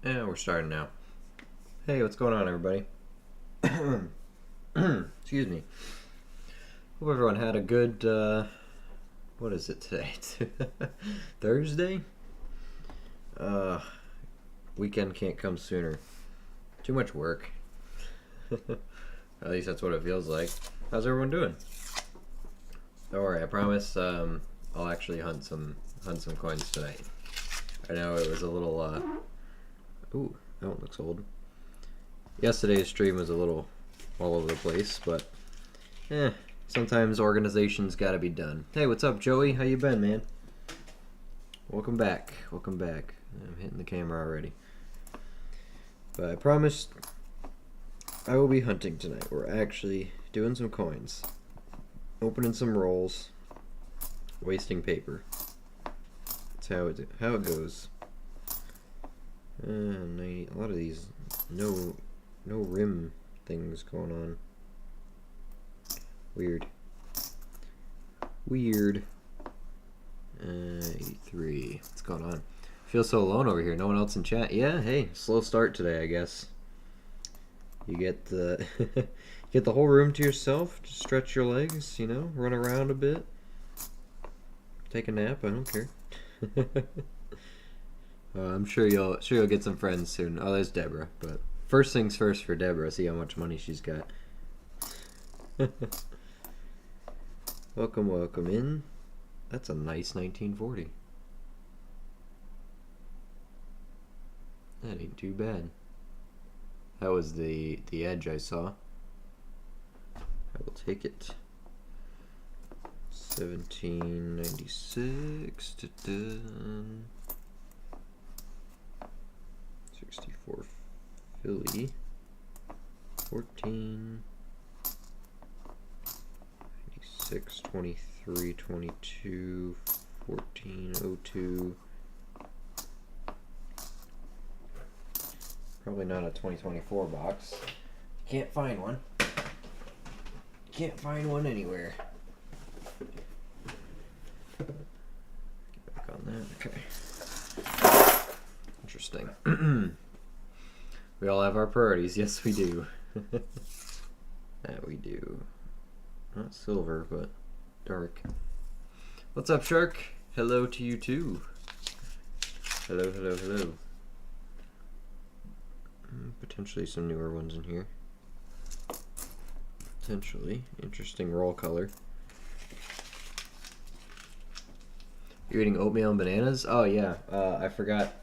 Yeah, we're starting now. Hey, what's going on, everybody? Excuse me. Hope everyone had a good, what is it today? Thursday? Uh, Weekend can't come sooner. Too much work. At least that's what it feels like. How's everyone doing? Don't worry, I promise, I'll actually hunt some coins tonight. I know it was a little, ooh, that one looks old. Yesterday's stream was a little all over the place, but sometimes organization's gotta be done. Hey, what's up, Joey? How you been, man? Welcome back. Welcome back. I'm hitting the camera already. But I promised I will be hunting tonight. We're actually doing some coins. Opening some rolls. Wasting paper. That's how it goes. A lot of these no rim things going on. Weird. 83. What's going on? I feel so alone over here. No one else in chat. Yeah, hey, slow start today, I guess. You get the get the whole room to yourself. Just stretch your legs, run around a bit. Take a nap. I don't care. I'm sure you'll get some friends soon. Oh, there's Deborah. But first things first for Deborah. See how much money she's got. Welcome in. That's a nice 1940. That ain't too bad. That was the edge I saw. I will take it. 1796 to 64 Philly. 14 96 23 22 1402. Probably not a 2024 box. Can't find one. Can't find one anywhere. Get back on that. Okay. Interesting. We all have our priorities. Yes, we do. That we do. Not silver, but dark. What's up, Shark? Hello to you too. Hello. Potentially some newer ones in here. Potentially. Interesting roll color. You're eating oatmeal and bananas? Oh yeah. I forgot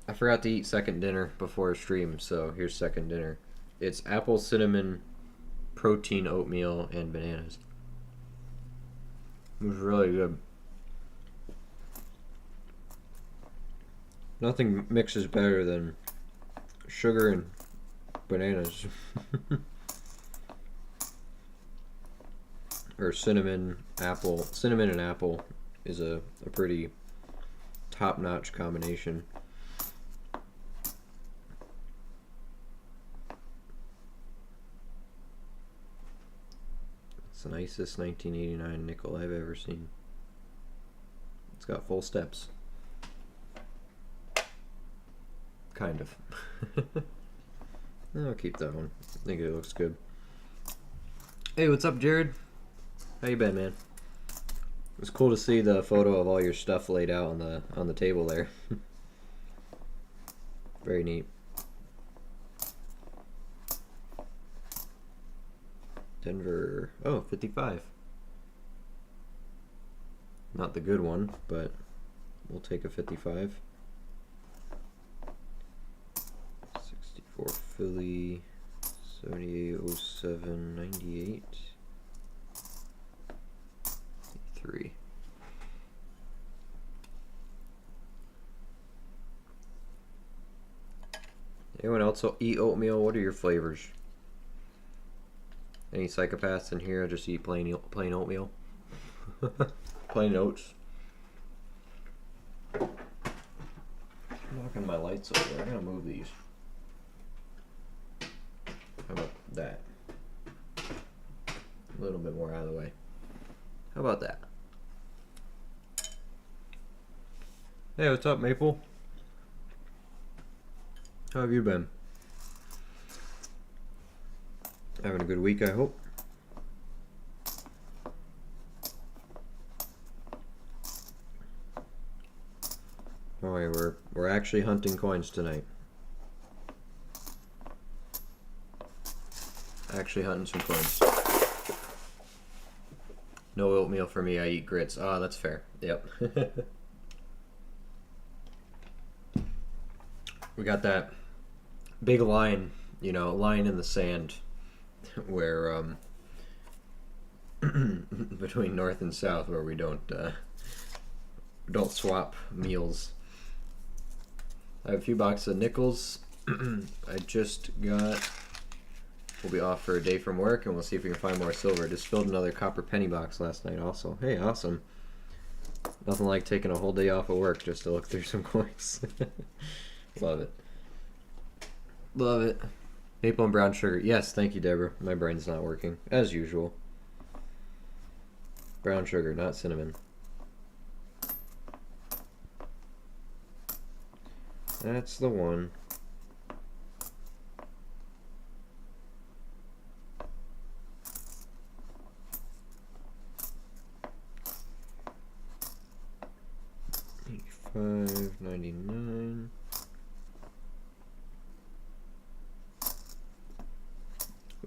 to eat second dinner before stream, so here's second dinner. It's apple cinnamon protein oatmeal and bananas. It was really good. Nothing mixes better than sugar and bananas. Or cinnamon and apple is a pretty top-notch combination. It's the nicest 1989 nickel I've ever seen. It's got full steps. Kind of. I'll keep that one. I think it looks good. Hey, what's up, Jared? How you been, man? It was cool to see the photo of all your stuff laid out on the table there. Very neat. Denver. Oh, 55. Not the good one, but we'll take a 55. 64 Philly. 7807 98. 3. Anyone else eat oatmeal? What are your flavors? Any psychopaths in here just eat plain oatmeal? Plain oats. I'm knocking my lights over. I'm gonna move these. How about that? A little bit more out of the way. How about that? Hey, what's up, Maple? How have you been? Having a good week, I hope. Oh, yeah, we're actually hunting coins tonight. Actually hunting some coins. No oatmeal for me. I eat grits. Ah, that's fair. Yep. We got that big line, line in the sand, where between north and south, where we don't swap meals. I have a few boxes of nickels. I just got. We'll be off for a day from work, and we'll see if we can find more silver. Just filled another copper penny box last night. Also, hey, awesome. Nothing like taking a whole day off of work just to look through some coins. Love it. Love it. Maple and brown sugar. Yes, thank you, Deborah. My brain's not working, as usual. Brown sugar, not cinnamon. That's the one. $85.99.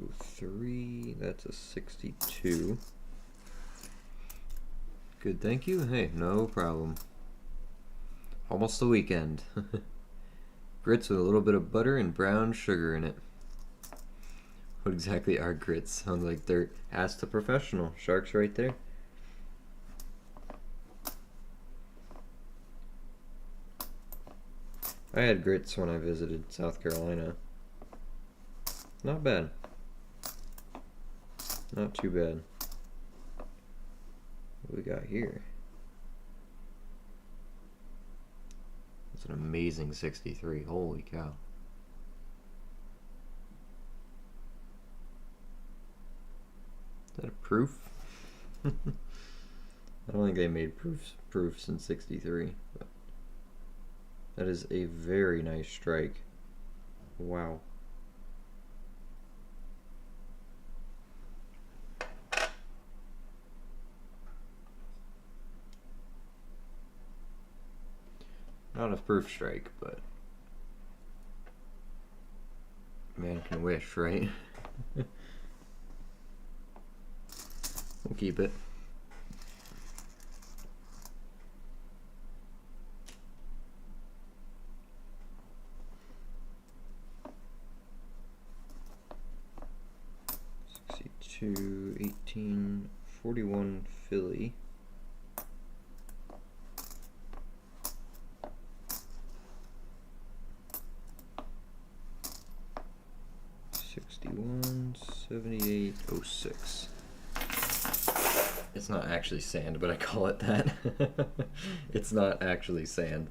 Oh, 3. That's a 62. Good, thank you. Hey, no problem. Almost the weekend. Grits with a little bit of butter and brown sugar in it. What exactly are grits? Sounds like they're asked the professional. Shark's right there. I had grits when I visited South Carolina. Not bad. Not too bad. What we got here? That's an amazing 63. Holy cow. Is that a proof? I don't think they made proofs in 63. But that is a very nice strike. Wow. Not a proof strike, but man can wish, right? We'll keep it. To 1841 Philly. $61.78.06. It's not actually sand, but I call it that. It's not actually sand.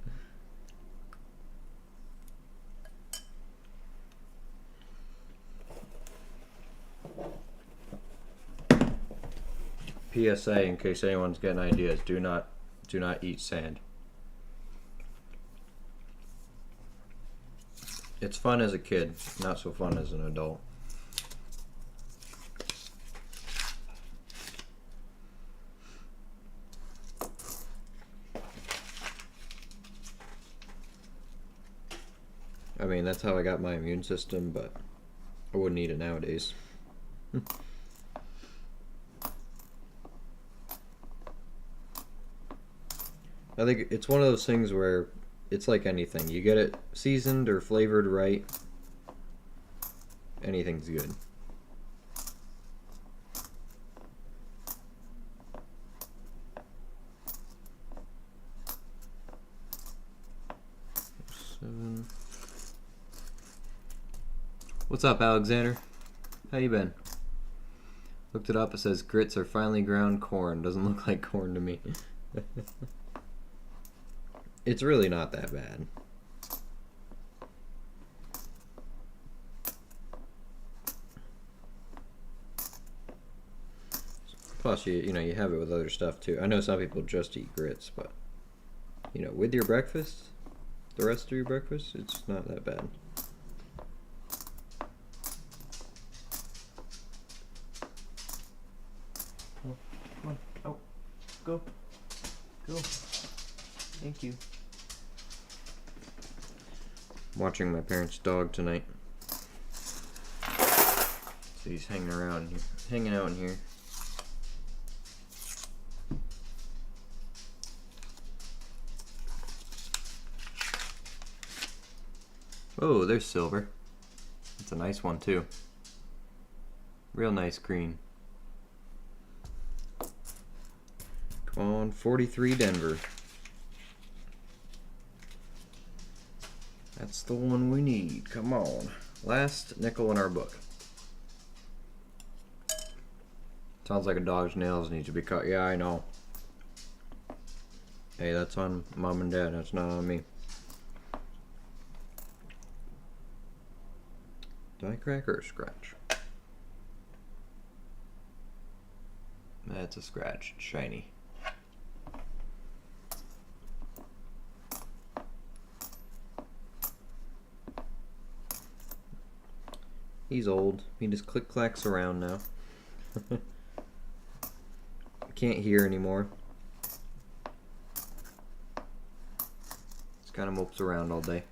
PSA, in case anyone's getting ideas, do not eat sand. It's fun as a kid, not so fun as an adult. I mean, that's how I got my immune system, but I wouldn't eat it nowadays. I think it's one of those things where it's like anything. You get it seasoned or flavored right, anything's good. What's up, Alexander? How you been? Looked it up. It says grits are finely ground corn. Doesn't look like corn to me. It's really not that bad. Plus, you know, you have it with other stuff too. I know some people just eat grits, but you know, with your breakfast, the rest of your breakfast, it's not that bad. go. Go. Thank you. I'm watching my parents' dog tonight. So he's hanging around here, hanging out in here. Oh, there's silver. It's a nice one too. Real nice green. Come on, 43 Denver. That's the one we need. Come on. Last nickel in our book. Sounds like a dog's nails need to be cut. Yeah, I know. Hey, that's on mom and dad. That's not on me. Die crack or scratch? That's a scratch. It's shiny. He's old. He just click-clacks around now. Can't hear anymore. Just kind of mopes around all day.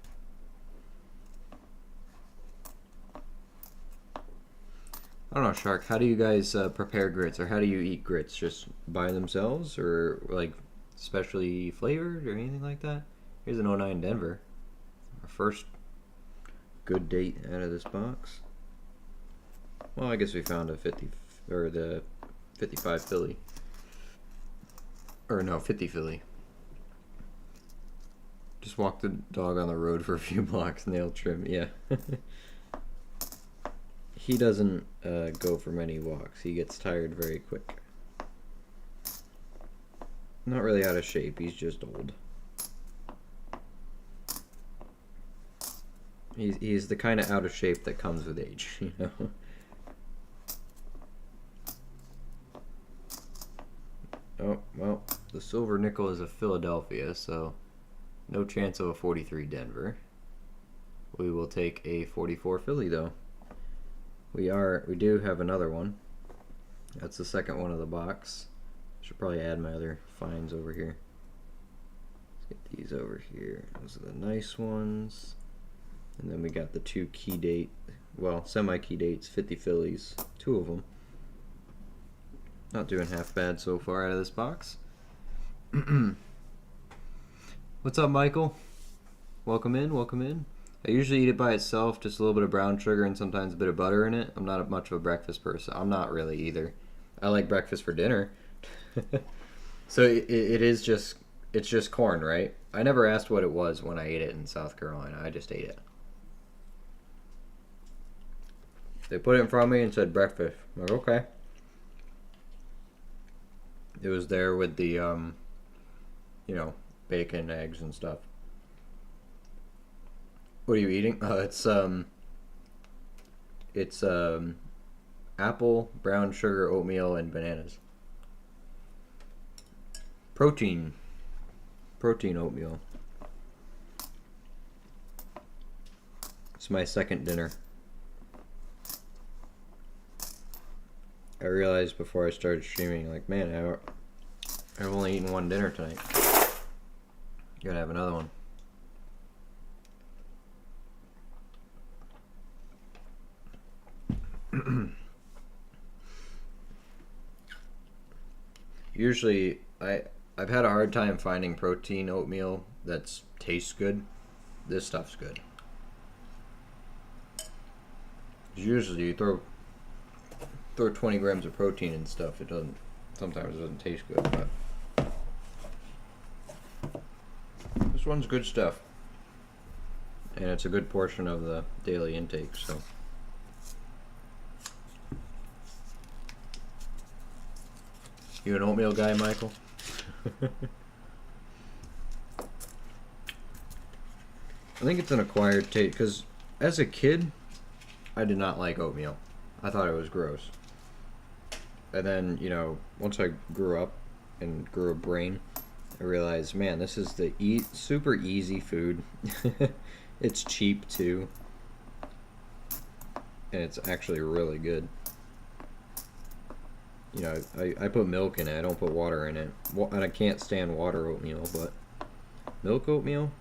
I don't know, Shark, how do you guys prepare grits, or how do you eat grits? Just by themselves, or like specially flavored, or anything like that? Here's an 09 Denver. Our first good date out of this box. Well, I guess we found a 50, or the 55 Philly. Or no, 50 Philly. Just walked the dog on the road for a few blocks, nail trim, yeah. He doesn't go for many walks. He gets tired very quick. Not really out of shape, he's just old. He's the kind of out of shape that comes with age, you know? Oh, well, the silver nickel is a Philadelphia, so no chance of a 43 Denver. We will take a 44 Philly, though. We do have another one. That's the second one of the box. Should probably add my other finds over here. Let's get these over here. Those are the nice ones. And then we got the two key date, well, semi-key dates, 50 Phillies, two of them. Not doing half bad so far out of this box. What's up, Michael? Welcome in, welcome in. I usually eat it by itself, just a little bit of brown sugar and sometimes a bit of butter in it. I'm not much of a breakfast person. I'm not really either. I like breakfast for dinner. So it's just corn, right? I never asked what it was when I ate it in South Carolina. I just ate it. They put it in front of me and said breakfast. I'm like, okay. It was there with the, you know, bacon, eggs, and stuff. What are you eating? It's apple, brown sugar, oatmeal, and bananas. Protein oatmeal. It's my second dinner. I realized before I started streaming, like, man, I've only eaten one dinner tonight. Gotta have another one. Usually, I've had a hard time finding protein oatmeal that tastes good. This stuff's good. Usually, you throw 20 grams of protein and stuff. Sometimes it doesn't taste good, but this one's good stuff. And it's a good portion of the daily intake, so. You an oatmeal guy, Michael? I think it's an acquired taste, because as a kid, I did not like oatmeal. I thought it was gross. And then, you know, once I grew up and grew a brain, I realized, man, this is the super easy food. It's cheap, too. And it's actually really good. You know, I put milk in it. I don't put water in it. And I can't stand water oatmeal, but milk oatmeal,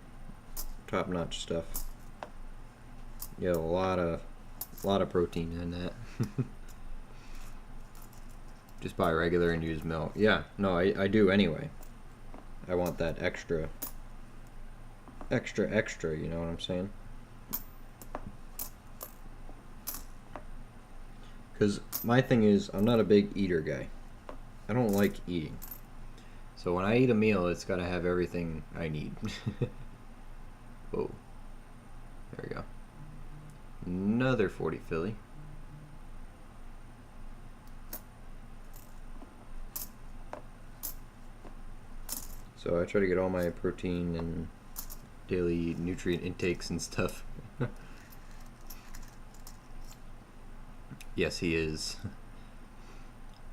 top-notch stuff. You know, a lot of protein in that. Just buy regular and use milk. Yeah, no, I do anyway. I want that extra, you know what I'm saying? Because my thing is, I'm not a big eater guy. I don't like eating. So when I eat a meal, it's got to have everything I need. Whoa. There we go. Another 40 Philly. So I try to get all my protein and daily nutrient intakes and stuff. Yes, he is.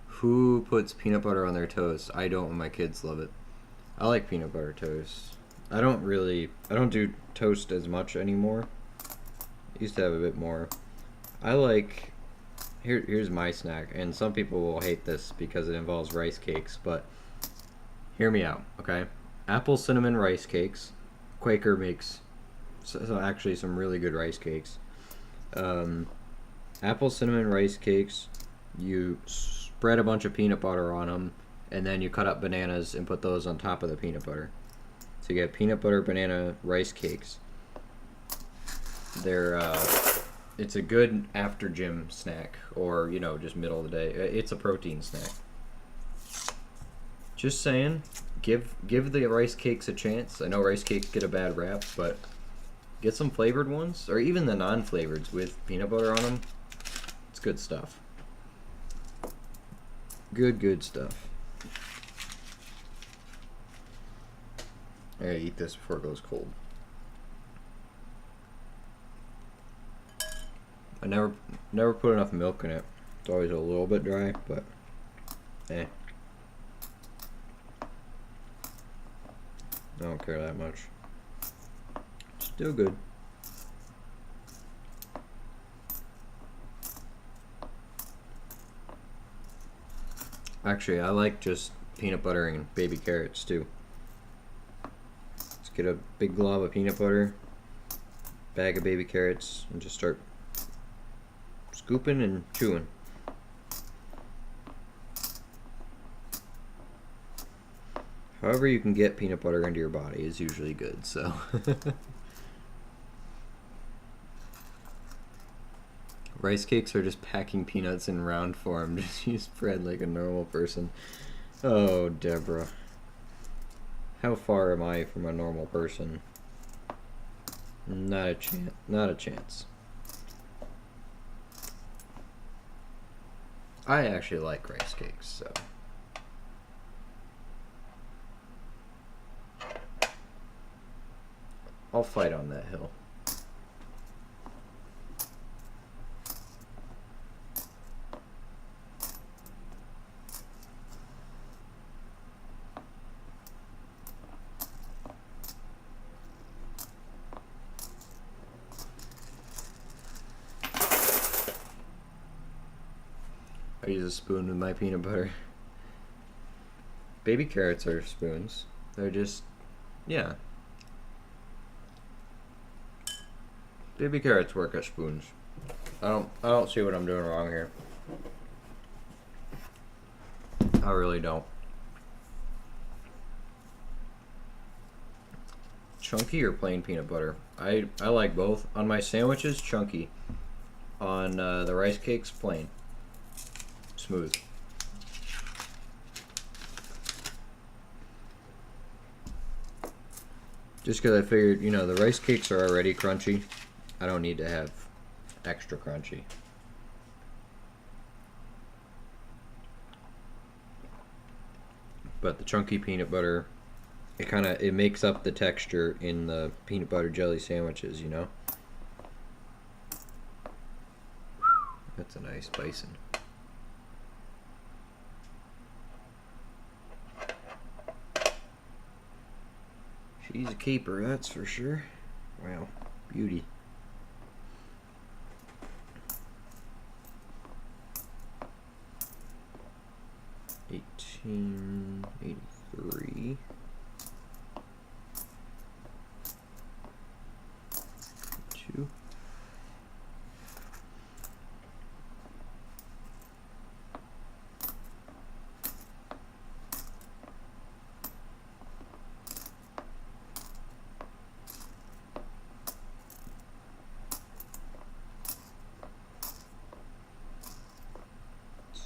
Who puts peanut butter on their toast? I don't, and my kids love it. I like peanut butter toast. I don't do toast as much anymore. I used to have a bit more. I like, here's my snack, and some people will hate this because it involves rice cakes, but hear me out, okay? Apple cinnamon rice cakes. Quaker makes so actually some really good rice cakes. Apple cinnamon rice cakes. You spread a bunch of peanut butter on them, and then you cut up bananas and put those on top of the peanut butter. So you get peanut butter banana rice cakes. They're it's a good after gym snack, or you know, just middle of the day. It's a protein snack. Just saying, give the rice cakes a chance. I know rice cakes get a bad rap, but get some flavored ones, or even the non-flavored with peanut butter on them. It's good stuff. Good stuff. I gotta eat this before it goes cold. I never put enough milk in it. It's always a little bit dry, but eh. I don't care that much. Still good. Actually, I like just peanut butter and baby carrots too. Let's get a big glob of peanut butter, bag of baby carrots, and just start scooping and chewing. However you can get peanut butter into your body is usually good, so. Rice cakes are just packing peanuts in round form. Just use bread like a normal person. Oh, Deborah. How far am I from a normal person? Not a chance. Not a chance. I actually like rice cakes, so. I'll fight on that hill. I use a spoon with my peanut butter. Baby carrots are spoons. They're just, yeah. Baby carrots work as spoons. I don't see what I'm doing wrong here. I really don't. Chunky or plain peanut butter? I like both. On my sandwiches, chunky. On the rice cakes, plain. Smooth. Just because I figured, you know, the rice cakes are already crunchy. I don't need to have extra crunchy. But the chunky peanut butter, it makes up the texture in the peanut butter jelly sandwiches, you know? That's a nice bison. She's a keeper, that's for sure. Wow, beauty. 1883. 2.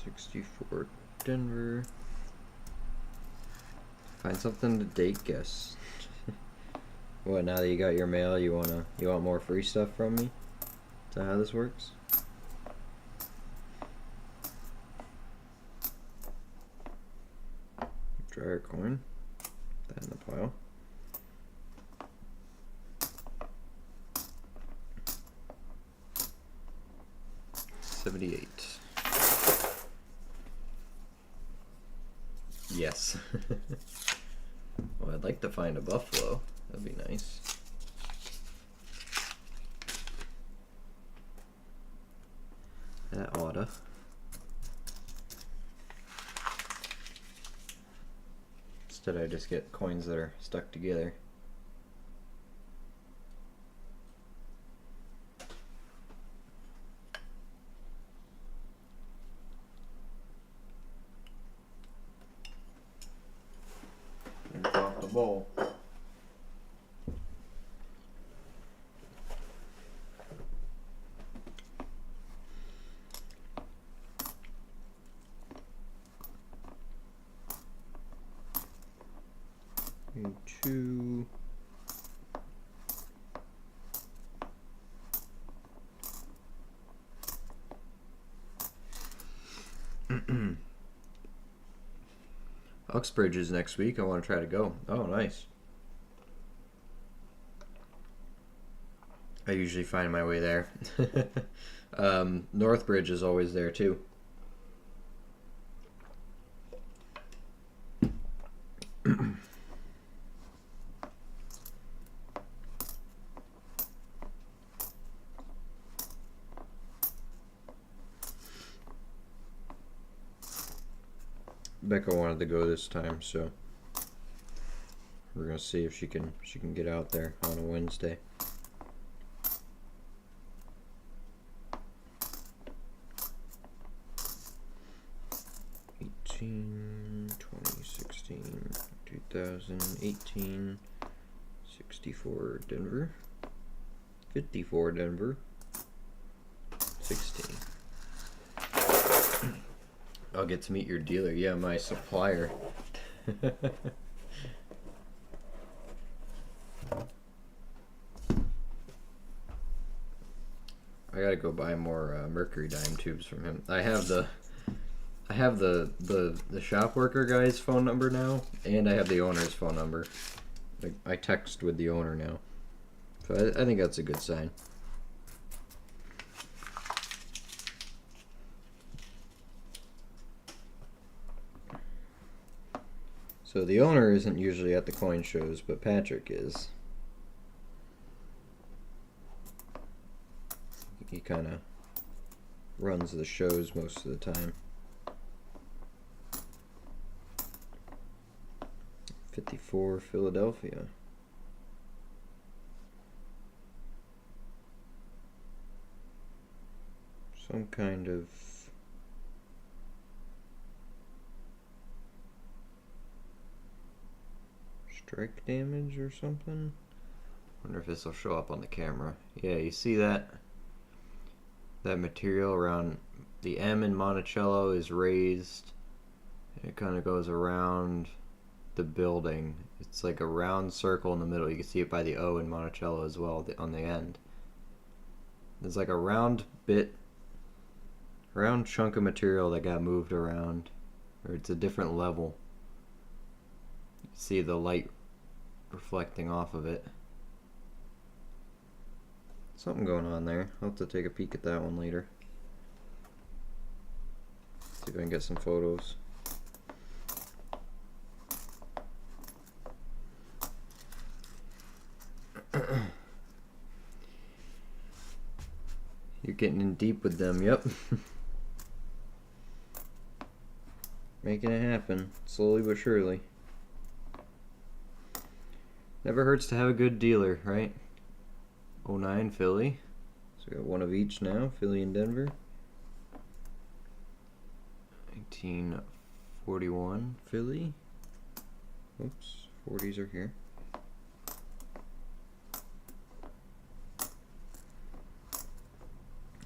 $64 Denver. Find something to date guess. What, now that you got your mail, you want more free stuff from me? Is that how this works? Dryer coin. Put that in the pile. $78. Yes. Well, I'd like to find a buffalo. That'd be nice. That oughta. Instead I just get coins that are stuck together. There's off the bowl. Two. Uxbridge is next week. I want to try to go. Oh, nice. I usually find my way there. Northbridge is always there too. Becca wanted to go this time, so we're gonna see if she can get out there on a Wednesday. $18, $20, $16, $2018, $64 Denver, $54 Denver, $16. I'll get to meet your dealer. Yeah, my supplier. I gotta go buy more mercury dime tubes from him. I have the shop worker guy's phone number now, and I have the owner's phone number. I text with the owner now, so I think that's a good sign. So the owner isn't usually at the coin shows, but Patrick is. He kind of runs the shows most of the time. 54 Philadelphia. Some kind of strike damage or something. Wonder if this will show up on the camera. Yeah, you see that material around the M in Monticello is raised. It kind of goes around the building. It's like a round circle in the middle. You can see it by the O in Monticello as well on the end. There's like a round chunk of material that got moved around, or it's a different level. You see the light reflecting off of it. Something going on there. I'll have to take a peek at that one later. See if I can get some photos. You're getting in deep with them, yep. Making it happen, slowly but surely. Never hurts to have a good dealer, right? 09 Philly. So we got one of each now, Philly and Denver. 1941 Philly. Oops, 40s are here.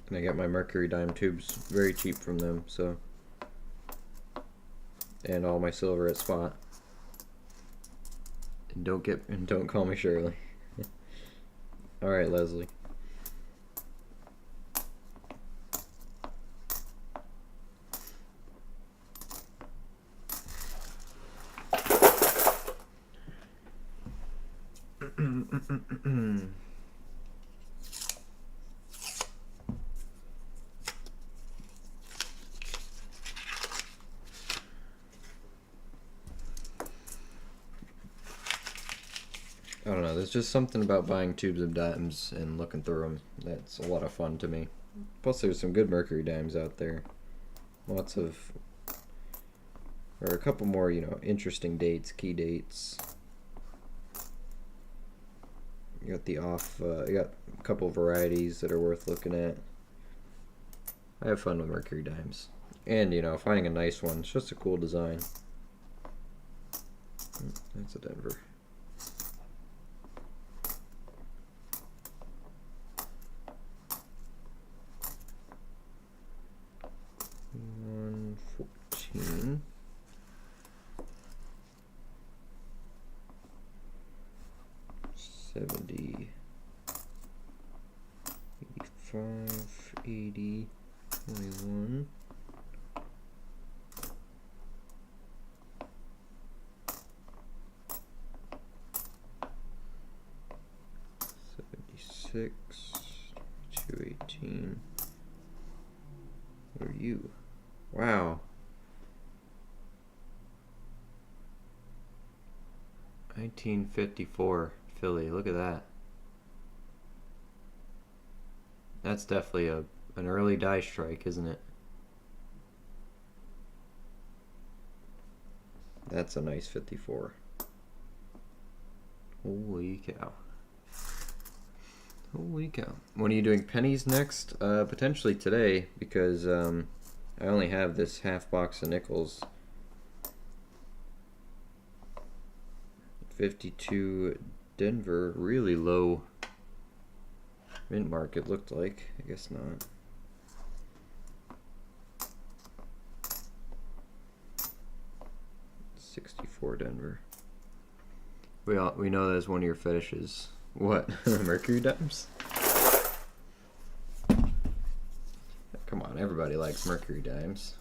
And I got my mercury dime tubes very cheap from them, so. And all my silver at spot. And don't call me Shirley. All right, Leslie. I don't know, there's just something about buying tubes of dimes and looking through them that's a lot of fun to me. Plus there's some good mercury dimes out there. Lots of, or a couple more, you know, interesting dates, key dates. You got the off, you got a couple varieties that are worth looking at. I have fun with mercury dimes. And, you know, finding a nice one, it's just a cool design. That's a Denver. $1.14. $70. $85. $80. $21. $76. $2.18. What are you? Wow. 1954 Philly. Look at that. That's definitely an early die strike, isn't it? That's a nice 54. Holy cow. Holy cow. When are you doing pennies next? Potentially today, because I only have this half box of nickels. 52 Denver, really low mint market looked like. I guess not. $64 Denver. We know that's one of your fetishes. What? Mercury dimes? Come on, everybody likes mercury dimes.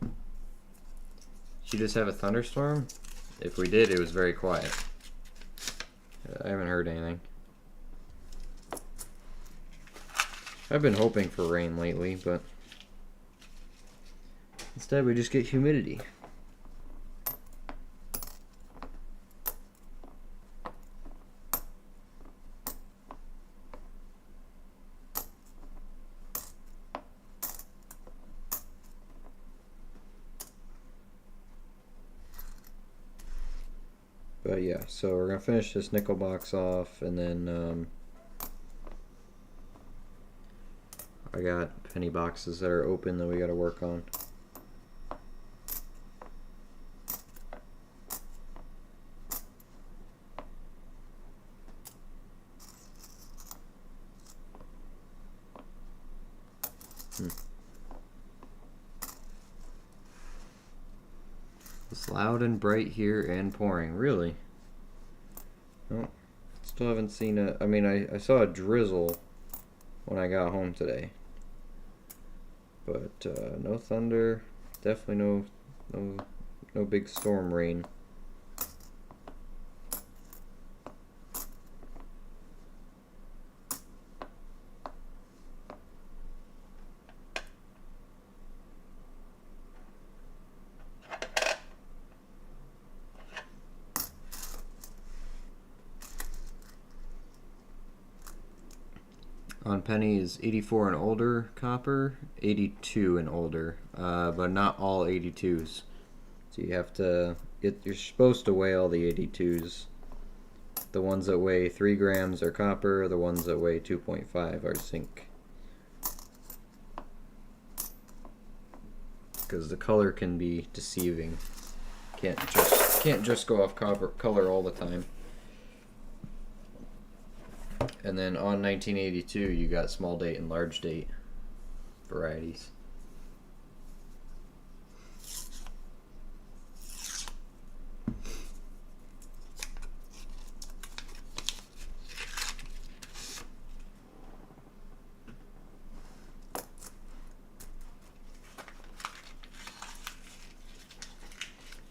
Did you just have a thunderstorm? If we did, it was very quiet. I haven't heard anything. I've been hoping for rain lately, but instead we just get humidity. But yeah, so we're gonna finish this nickel box off, and then I got penny boxes that are open that we gotta work on. It's loud and bright here and pouring. Really? Oh, still haven't seen a. I mean, I saw a drizzle when I got home today, but no thunder. Definitely no big storm rain. On pennies, 84 and older copper, 82 and older, but not all 82s. So you have to you're supposed to weigh all the 82s. The ones that weigh 3 grams are copper, the ones that weigh 2.5 are zinc. Because the color can be deceiving. Can't just go off color all the time. And then on 1982 you got small date and large date varieties.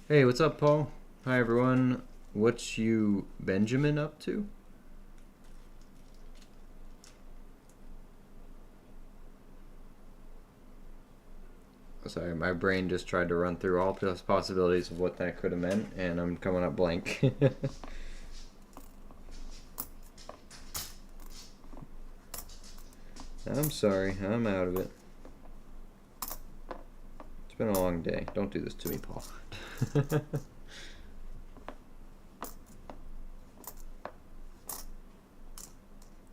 Hey, what's up, Paul? Hi, everyone. What's you Benjamin up to? Sorry, my brain just tried to run through all possibilities of what that could have meant, and I'm coming up blank. I'm sorry, I'm out of it. It's been a long day. Don't do this to me, Paul.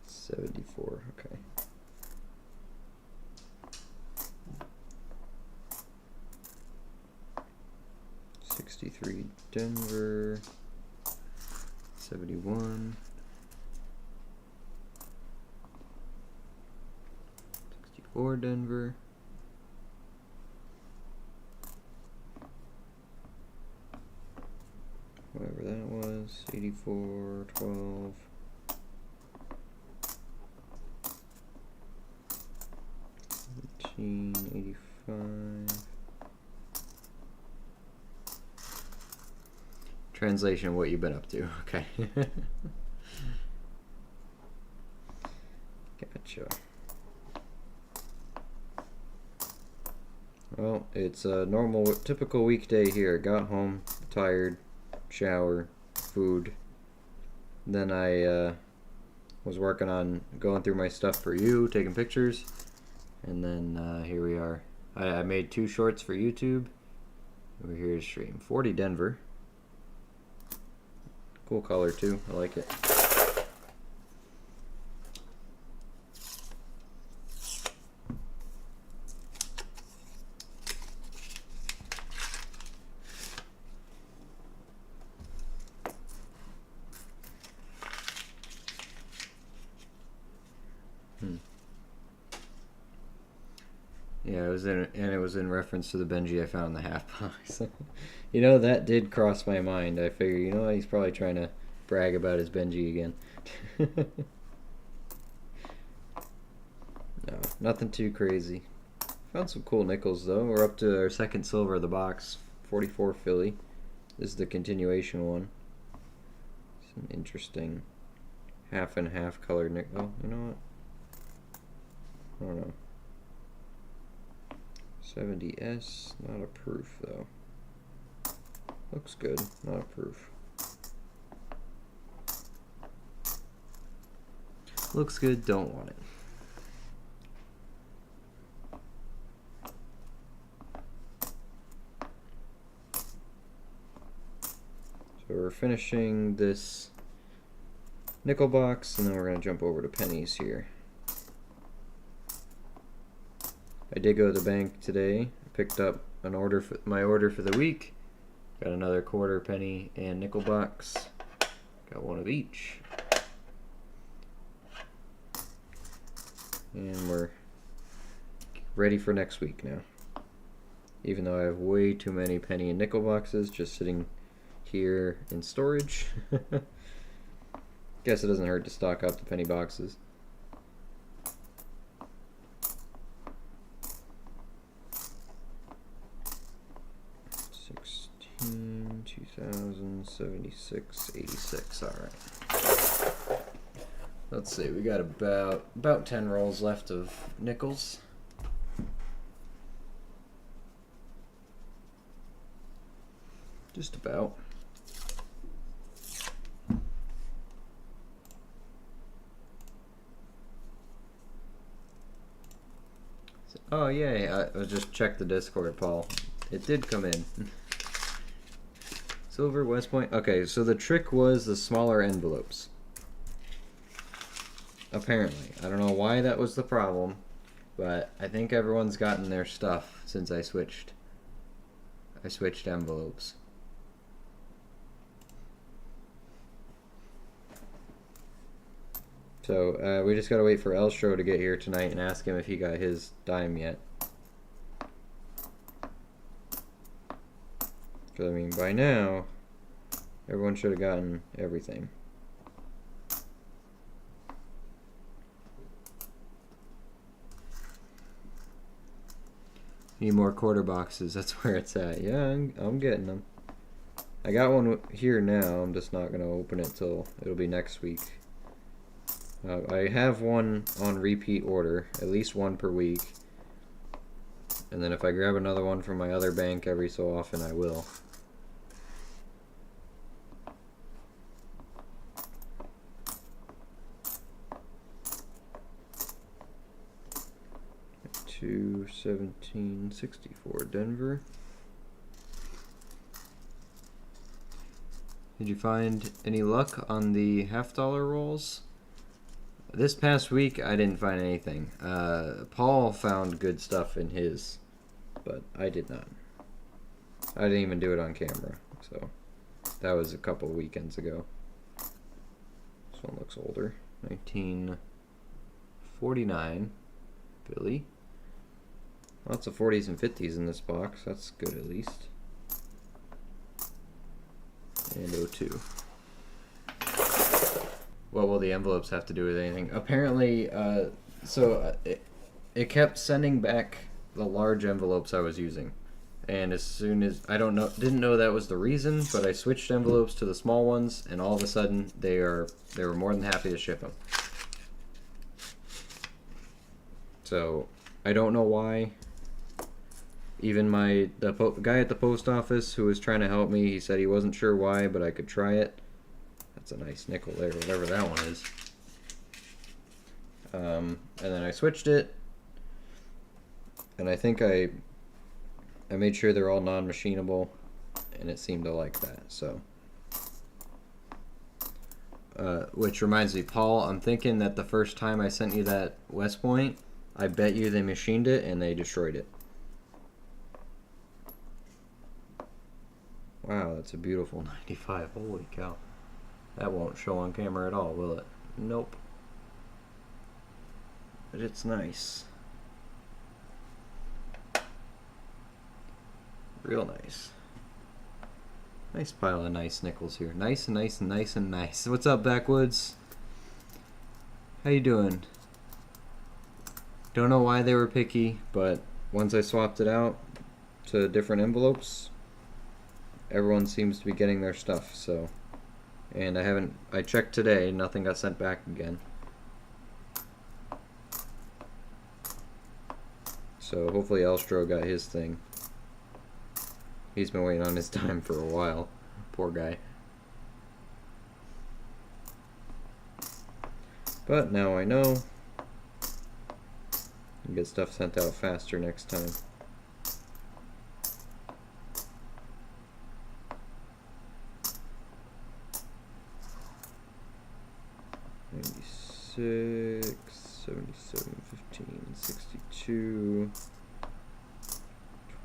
74, okay. '63 Denver, 71, 64 Denver, whatever that was, 84, 12, 85. Translation, what you've been up to. Okay. Gotcha. Well, it's a normal, typical weekday here. Got home, tired, shower, food. Then I was working on going through my stuff for you, taking pictures. And then here we are. I made 2 shorts for YouTube. We're here to stream. 40 Denver. Cool color too, I like it. Yeah, it was in reference to the Benji I found in the half box. You know, that did cross my mind. I figure, you know, he's probably trying to brag about his Benji again. No, nothing too crazy. Found some cool nickels though. We're up to our second silver of the box. 44 Philly. This is the continuation one. Some interesting half and half colored nickel. Oh, you know what? I don't know. 70S, not a proof though. Looks good, not a proof. Looks good, don't want it. So we're finishing this nickel box, and then we're going to jump over to pennies here. I did go to the bank today, picked up an order for my order for the week. Got another quarter, penny, and nickel box. Got one of each. And we're ready for next week now. Even though I have way too many penny and nickel boxes just sitting here in storage. Guess it doesn't hurt to stock up the penny boxes. $16, 2000, 76, 86. All right. Let's see. We got about 10 rolls left of nickels. Just about. Oh, yay. I just checked the Discord, Paul. It did come in. Silver, West Point. Okay, so the trick was the smaller envelopes. Apparently. I don't know why that was the problem, but I think everyone's gotten their stuff since I switched. I switched envelopes. So we just gotta wait for Elstro to get here tonight and ask him if he got his dime yet. Because I mean, by now, everyone should have gotten everything. Need more quarter boxes. That's where it's at. Yeah, I'm getting them. I got one here now. I'm just not gonna open it till it'll be next week. I have one on repeat order, at least one per week. And then if I grab another one from my other bank every so often, I will. $217.64 Denver. Did you find any luck on the $half rolls? This past week, I didn't find anything. Paul found good stuff in his, but I did not. I didn't even do it on camera, so that was a couple weekends ago. This one looks older. 1949, Billy. Lots of 40s and 50s in this box. That's good at least. And 02. What will the envelopes have to do with anything? Apparently, it kept sending back the large envelopes I was using, and as soon as didn't know that was the reason, but I switched envelopes to the small ones, and all of a sudden they were more than happy to ship them. So I don't know why. Even the guy at the post office who was trying to help me, he said he wasn't sure why, but I could try it. That's a nice nickel there, whatever that one is. And then I switched it, and I think I made sure they're all non-machinable, and it seemed to like that. So, which reminds me, Paul, I'm thinking that the first time I sent you that West Point, I bet you they machined it and they destroyed it. Wow, that's a beautiful 95. Holy cow. That won't show on camera at all, will it? Nope. But it's nice. Real nice. Nice pile of nice nickels here. Nice and nice and nice and nice. What's up, Backwoods? How you doing? Don't know why they were picky, but once I swapped it out to different envelopes, everyone seems to be getting their stuff, so... And I checked today, nothing got sent back again. So hopefully Elstro got his thing. He's been waiting on his time for a while. Poor guy. But now I know. You get stuff sent out faster next time. $96, $77.15, $62,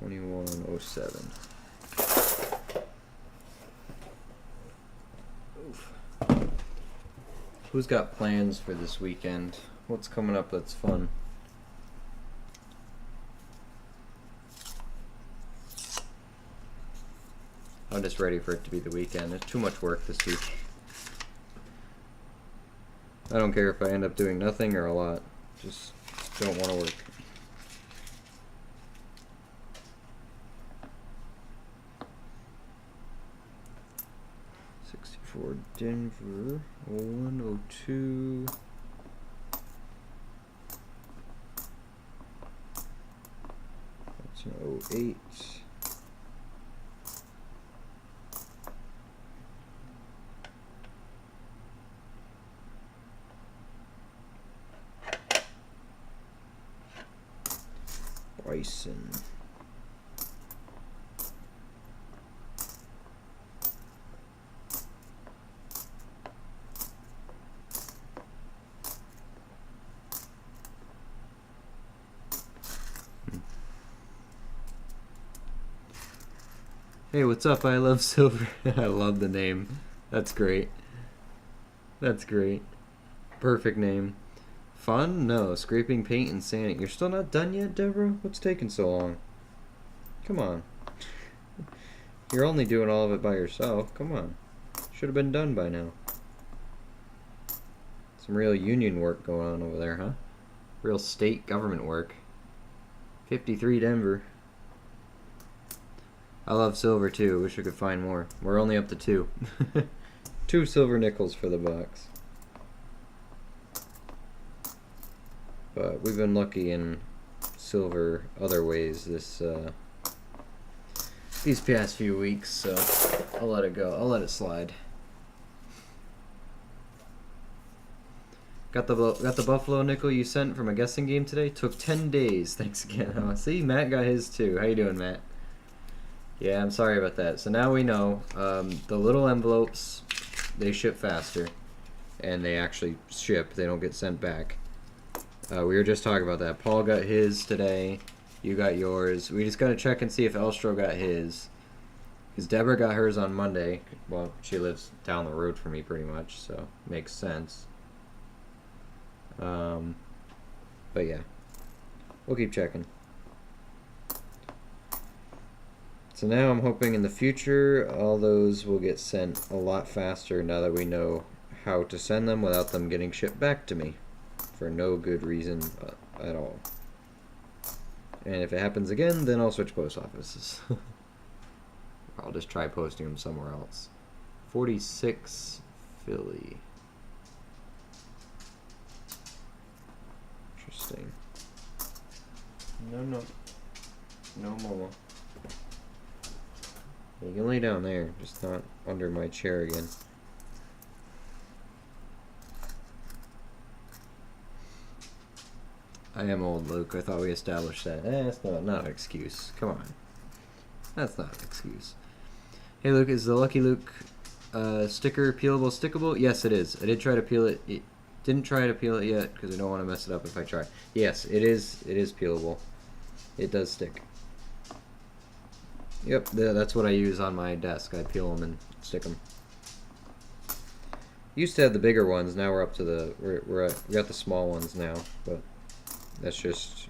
$21.07. Oof. Who's got plans for this weekend? What's coming up that's fun? I'm just ready for it to be the weekend. It's too much work this week. I don't care if I end up doing nothing or a lot. Just don't want to work. $64 Denver, 102. That's an 08. Bryson. Hey, what's up? I love silver. I love the name. That's great. That's great. Perfect name. Fun? No. Scraping paint and sanding. You're still not done yet, Deborah? What's taking so long? Come on. You're only doing all of it by yourself. Come on. Should have been done by now. Some real union work going on over there, huh? Real state government work. 53 Denver. I love silver too. Wish I could find more. We're only up to 2. 2 silver nickels for the box. But we've been lucky in silver other ways these past few weeks, so I'll let it go. I'll let it slide. Got the Buffalo nickel you sent from a guessing game today. Took 10 days. Thanks again. Oh, see, Matt got his too. How you doing, Matt? Yeah, I'm sorry about that. So now we know the little envelopes, they ship faster, and they actually ship. They don't get sent back. We were just talking about that. Paul got his today. You got yours. We just got to check and see if Elstro got his. Because Deborah got hers on Monday. Well, she lives down the road from me pretty much, so makes sense. But yeah, we'll keep checking. So now I'm hoping in the future all those will get sent a lot faster now that we know how to send them without them getting shipped back to me for no good reason at all. And if it happens again, then I'll switch post offices. I'll just try posting them somewhere else. 46 Philly. Interesting. No Momo. You can lay down there, just not under my chair again. I am old, Luke. I thought we established that. That's not an excuse. Come on. That's not an excuse. Hey, Luke, is the Lucky Luke sticker peelable stickable? Yes, it is. I did try to peel it. Didn't try to peel it yet because I don't want to mess it up if I try. Yes, it is. It is peelable. It does stick. Yep, that's what I use on my desk. I peel them and stick them. Used to have the bigger ones. Now we're up to the we got the small ones now, but that's just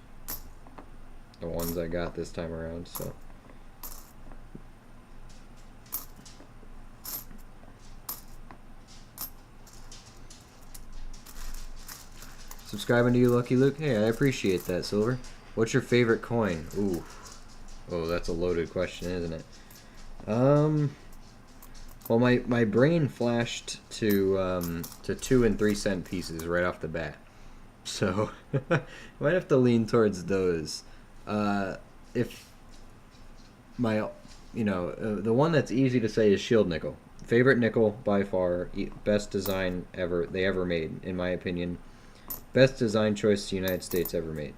the ones I got this time around. So. Subscribing to you, Lucky Luke. Hey, I appreciate that, Silver. What's your favorite coin? Ooh. Oh, that's a loaded question, isn't it? Well, my brain flashed to 2 and 3 cent pieces right off the bat, so I might have to lean towards those. If my, the one that's easy to say is Shield Nickel. Favorite nickel by far, best design they ever made, in my opinion. Best design choice the United States ever made.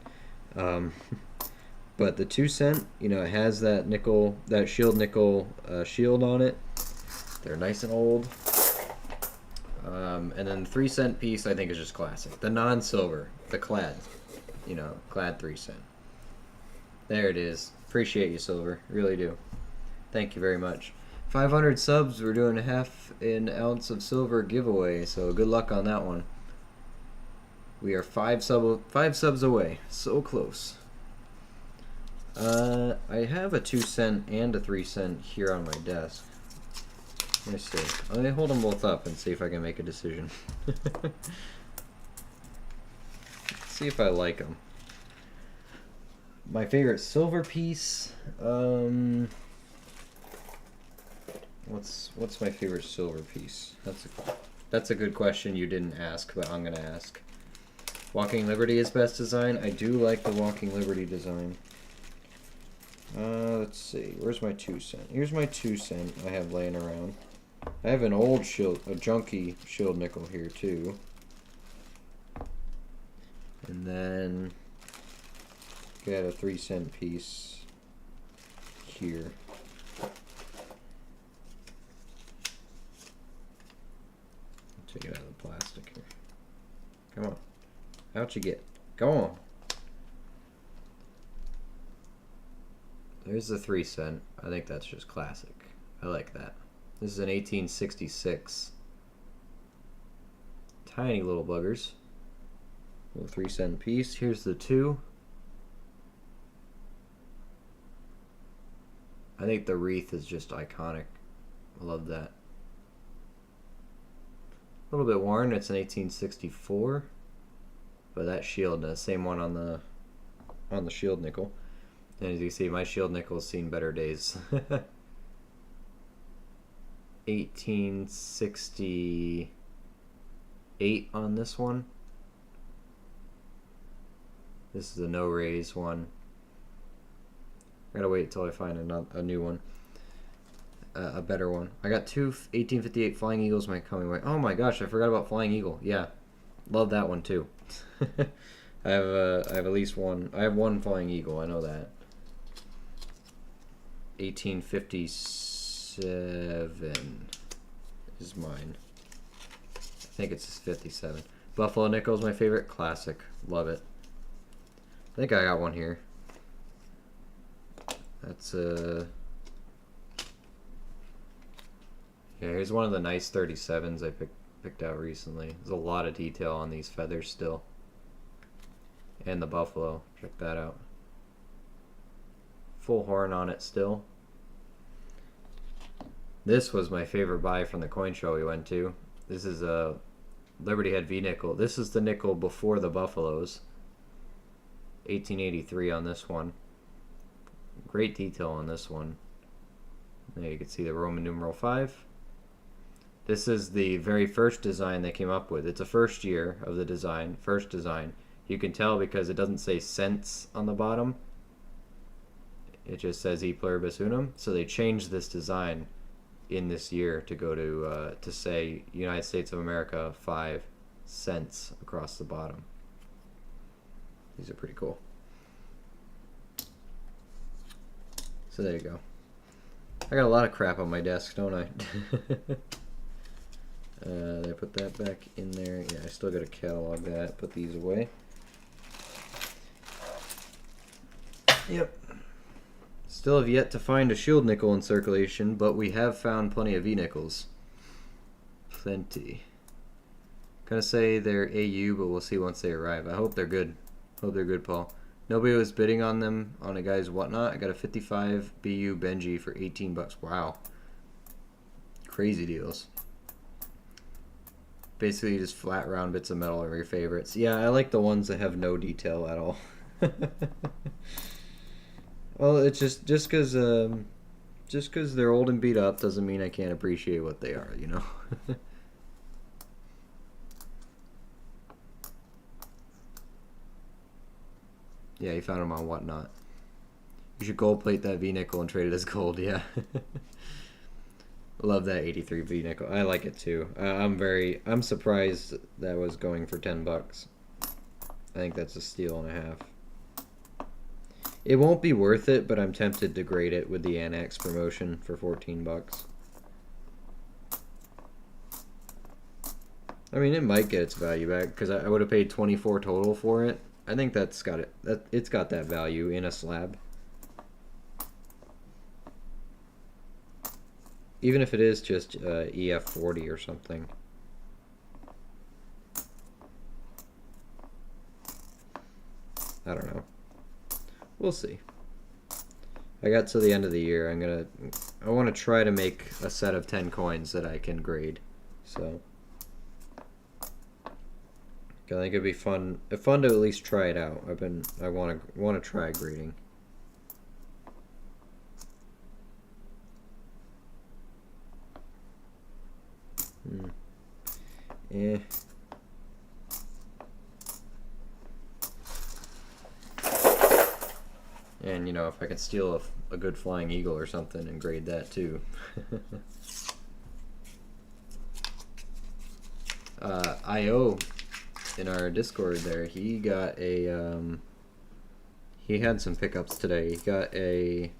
But the 2 cent, it has that nickel, that Shield Nickel shield on it. They're nice and old. And then the 3 cent piece, I think, is just classic. The non-silver, the clad, clad 3 cent. There it is. Appreciate you, Silver. Really do. Thank you very much. 500 subs. We're doing half an ounce of silver giveaway. So good luck on that one. We are 5 subs away. So close. I have a 2 cent and a 3 cent here on my desk. Let me see. Let me hold them both up and see if I can make a decision. See if I like them. My favorite silver piece. What's my favorite silver piece? That's a good question you didn't ask, but I'm gonna ask. Walking Liberty is best design. I do like the Walking Liberty design. Let's see. Where's my 2 cent? Here's my 2 cent I have laying around. I have an old a junky Shield Nickel here too. And then got a 3 cent piece here. Take it out of the plastic here. Come on. Out you get. Go on. There's the 3 cent. I think that's just classic. I like that. This is an 1866. Tiny little buggers. Little 3 cent piece. Here's the 2. I think the wreath is just iconic. I love that. A little bit worn. It's an 1864. But that shield, the same one on the shield nickel. And as you can see, my shield nickel has seen better days. 1868 on this one. This is a no raise one. I gotta wait until I find a new one. A better one. I got 2 1858 Flying Eagles my coming way. Oh my gosh, I forgot about Flying Eagle. Yeah, love that one too. I have at least one. I have one Flying Eagle. I know that. 1857 is mine. I think it's 57. Buffalo nickel is my favorite. Classic. Love it. I think I got one here. That's yeah, here's one of the nice 37s I picked out recently. There's a lot of detail on these feathers still. And the buffalo. Check that out. Full horn on it still. This was my favorite buy from the coin show we went to. This is a Liberty Head V nickel. This is the nickel before the buffaloes. 1883 on this one. Great detail on this one. There you can see the Roman numeral 5. This is the very first design they came up with. It's a first year of the design, first design. You can tell because it doesn't say cents on the bottom. It just says E pluribus unum. So they changed this design in this year to go to say United States of America 5 cents across the bottom. These are pretty cool. So there you go. I got a lot of crap on my desk, don't I? Did I put that back in there? Yeah, I still got to catalog that. Put these away. Yep. Still have yet to find a shield nickel in circulation, but we have found plenty of V-nickels. Plenty. Gonna say they're AU, but we'll see once they arrive. I hope they're good. Hope they're good, Paul. Nobody was bidding on them on a guy's whatnot. I got a 55 BU Benji for 18 bucks. Wow. Crazy deals. Basically just flat round bits of metal are your favorites. Yeah, I like the ones that have no detail at all. Well, it's just because they're old and beat up doesn't mean I can't appreciate what they are, you know. Yeah, you found them on whatnot. You should gold plate that V nickel and trade it as gold. Yeah. Love that 83 V nickel. I like it too. I'm surprised that was going for 10 bucks. I think that's a steal and a half. It won't be worth it, but I'm tempted to grade it with the Annex promotion for 14 bucks. I mean, it might get its value back because I would have paid 24 total for it. I think that's got it. It's got that value in a slab. Even if it is just EF40 or something. I don't know. We'll see. I got to the end of the year. I want to try to make a set of 10 coins that I can grade. So I think it'd be fun to at least try it out. I want to try grading. Yeah. And you know, if I could steal a good Flying Eagle or something and grade that too. IO in our Discord there, he got a he had some pickups today. He got a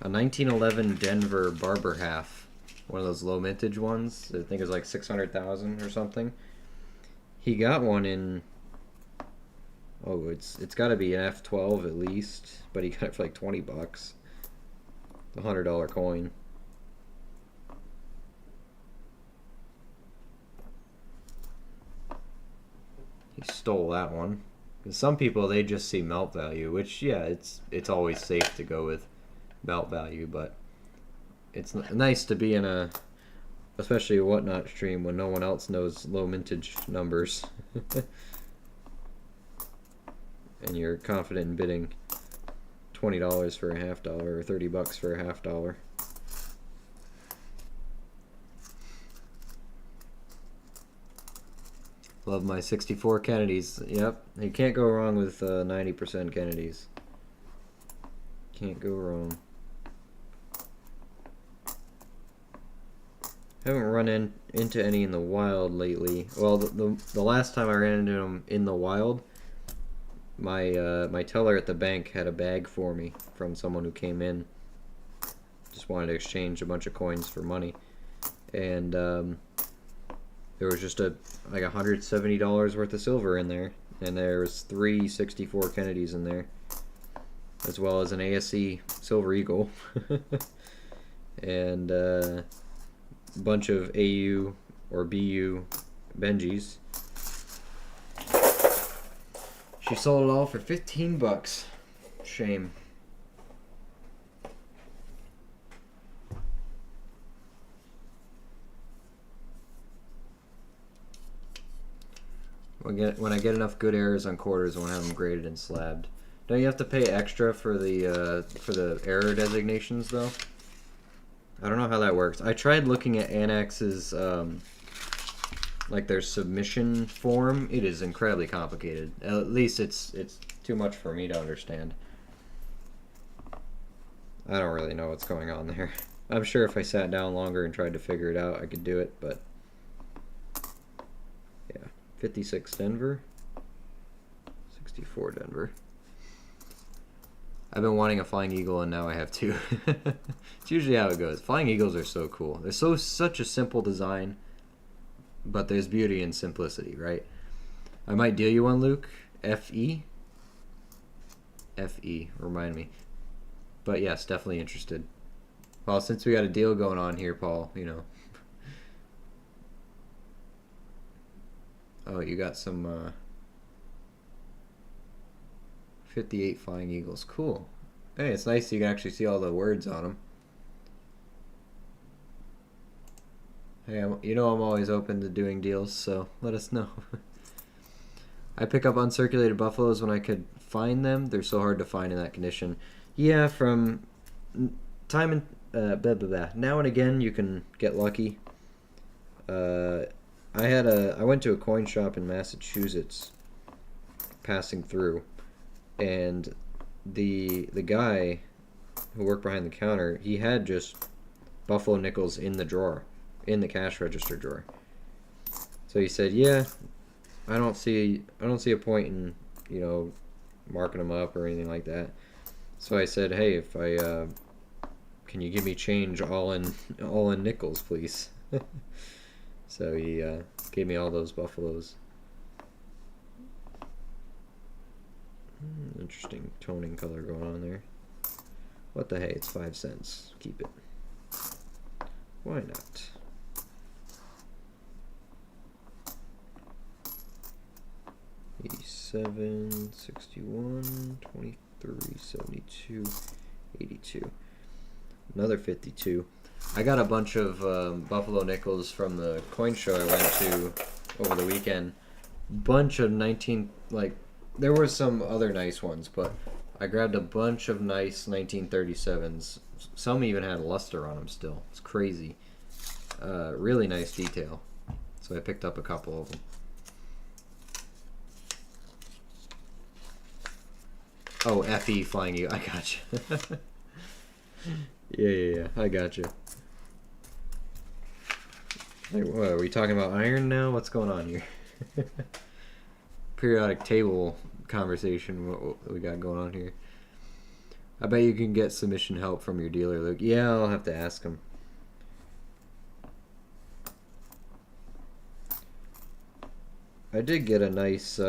1911 Denver Barber half, one of those low mintage ones. I think it's like 600,000 or something. He got one in, oh, it's got to be an F12 at least, but he got it for like 20 bucks. a $100 coin. He stole that one. Some people, they just see melt value, which, yeah, it's always safe to go with melt value, but it's nice to be in a, especially a whatnot stream when no one else knows low mintage numbers. And you're confident in bidding $20 for a half dollar or $30 for a half dollar. Love my 64 Kennedys. Yep, you can't go wrong with 90% Kennedys. Can't go wrong. Haven't run into any in the wild lately. Well, the last time I ran into them in the wild, my teller at the bank had a bag for me from someone who came in. Just wanted to exchange a bunch of coins for money, and there was just like $170 worth of silver in there, and there was 3 64 Kennedys in there, as well as an ASC Silver Eagle, and a bunch of AU or BU Benjis. She sold it all for $15. Shame. When I get enough good errors on quarters, I want to have them graded and slabbed. Don't you have to pay extra for the error designations though? I don't know how that works. I tried looking at Annex's like their submission form. It is incredibly complicated. At least it's too much for me to understand. I don't really know what's going on there. I'm sure if I sat down longer and tried to figure it out, I could do it, but yeah. 56 Denver, 64 Denver. I've been wanting a Flying Eagle, and now I have 2. It's usually how it goes. Flying Eagles are so cool. They're such a simple design, but there's beauty in simplicity, right? I might deal you one, Luke. FE? FE, remind me. But yes, definitely interested. Well, since we got a deal going on here, Paul, you know. Oh, you got some 58 Flying Eagles. Cool. Hey, it's nice you can actually see all the words on them. Hey, you know I'm always open to doing deals, so let us know. I pick up uncirculated buffaloes when I could find them. They're so hard to find in that condition. Yeah, from time and blah, blah, blah. Now and again you can get lucky. I went to a coin shop in Massachusetts, passing through, and the guy who worked behind the counter, he had just buffalo nickels in the drawer, in the cash register drawer. So he said, "Yeah, I don't see a point in, you know, marking them up or anything like that." So I said, "Hey, if I can you give me change all in nickels, please?" So he gave me all those buffaloes. Interesting toning color going on there. What the hey? It's 5 cents. Keep it. Why not? $87, $61, $23, $72, $82. Another $52. I got a bunch of buffalo nickels from the coin show I went to over the weekend. Bunch of 19, like, there were some other nice ones, but I grabbed a bunch of nice 1937s. Some even had luster on them still. It's crazy. Really nice detail. So I picked up a couple of them. Oh, FE Flying Eagle. I gotcha. Yeah. I gotcha. Like, what, are we talking about iron now? What's going on here? Periodic table conversation. What we got going on here? I bet you can get submission help from your dealer, Luke. Yeah, I'll have to ask him. I did get a nice.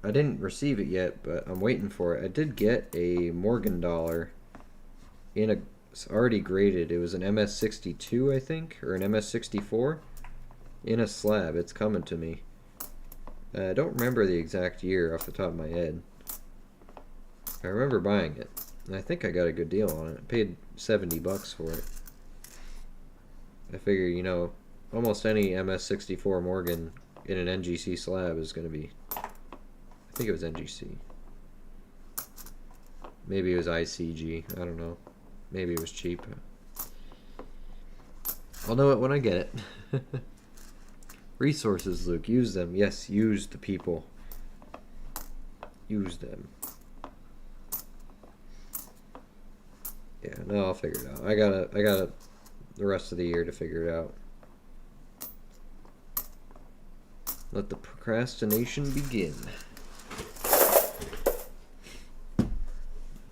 I I didn't receive it yet, but I'm waiting for it. I did get a Morgan dollar in a, it's already graded. It was an MS62, I think, or an MS64 in a slab. It's coming to me. I don't remember the exact year off the top of my head. I remember buying it, and I think I got a good deal on it. I paid $70 for it. I figure, you know, almost any MS64 Morgan in an NGC slab is going to be, I think it was NGC. Maybe it was ICG. I don't know. Maybe it was cheap. I'll know it when I get it. Resources, Luke. Use them. Yes, use the people. Use them. Yeah, no, I'll figure it out. I gotta the rest of the year to figure it out. Let the procrastination begin.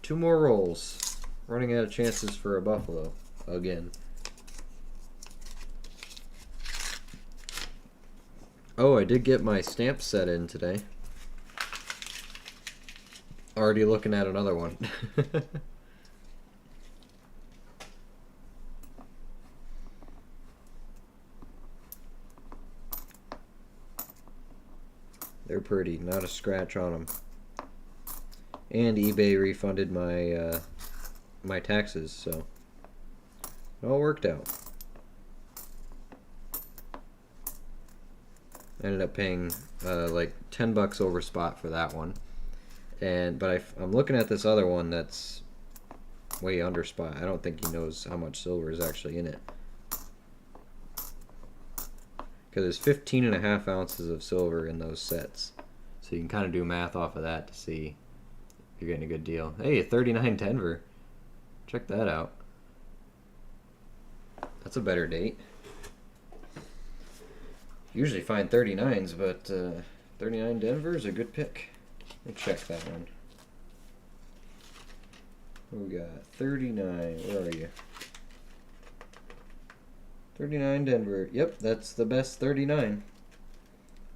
2 more rolls. Running out of chances for a buffalo again. Oh, I did get my stamp set in today. Already looking at another one. They're pretty, not a scratch on them. And eBay refunded my my taxes, so it all worked out. I ended up paying like $10 over spot for that one, but I'm looking at this other one that's way under spot. I don't think he knows how much silver is actually in it, because there's 15.5 ounces of silver in those sets, so you can kind of do math off of that to see if you're getting a good deal. Hey, a 39 Denver, check that out. That's a better date. Usually find 39s, but 39 Denver is a good pick. Let me check that one. What we got? 39. Where are you? 39 Denver. Yep, that's the best 39.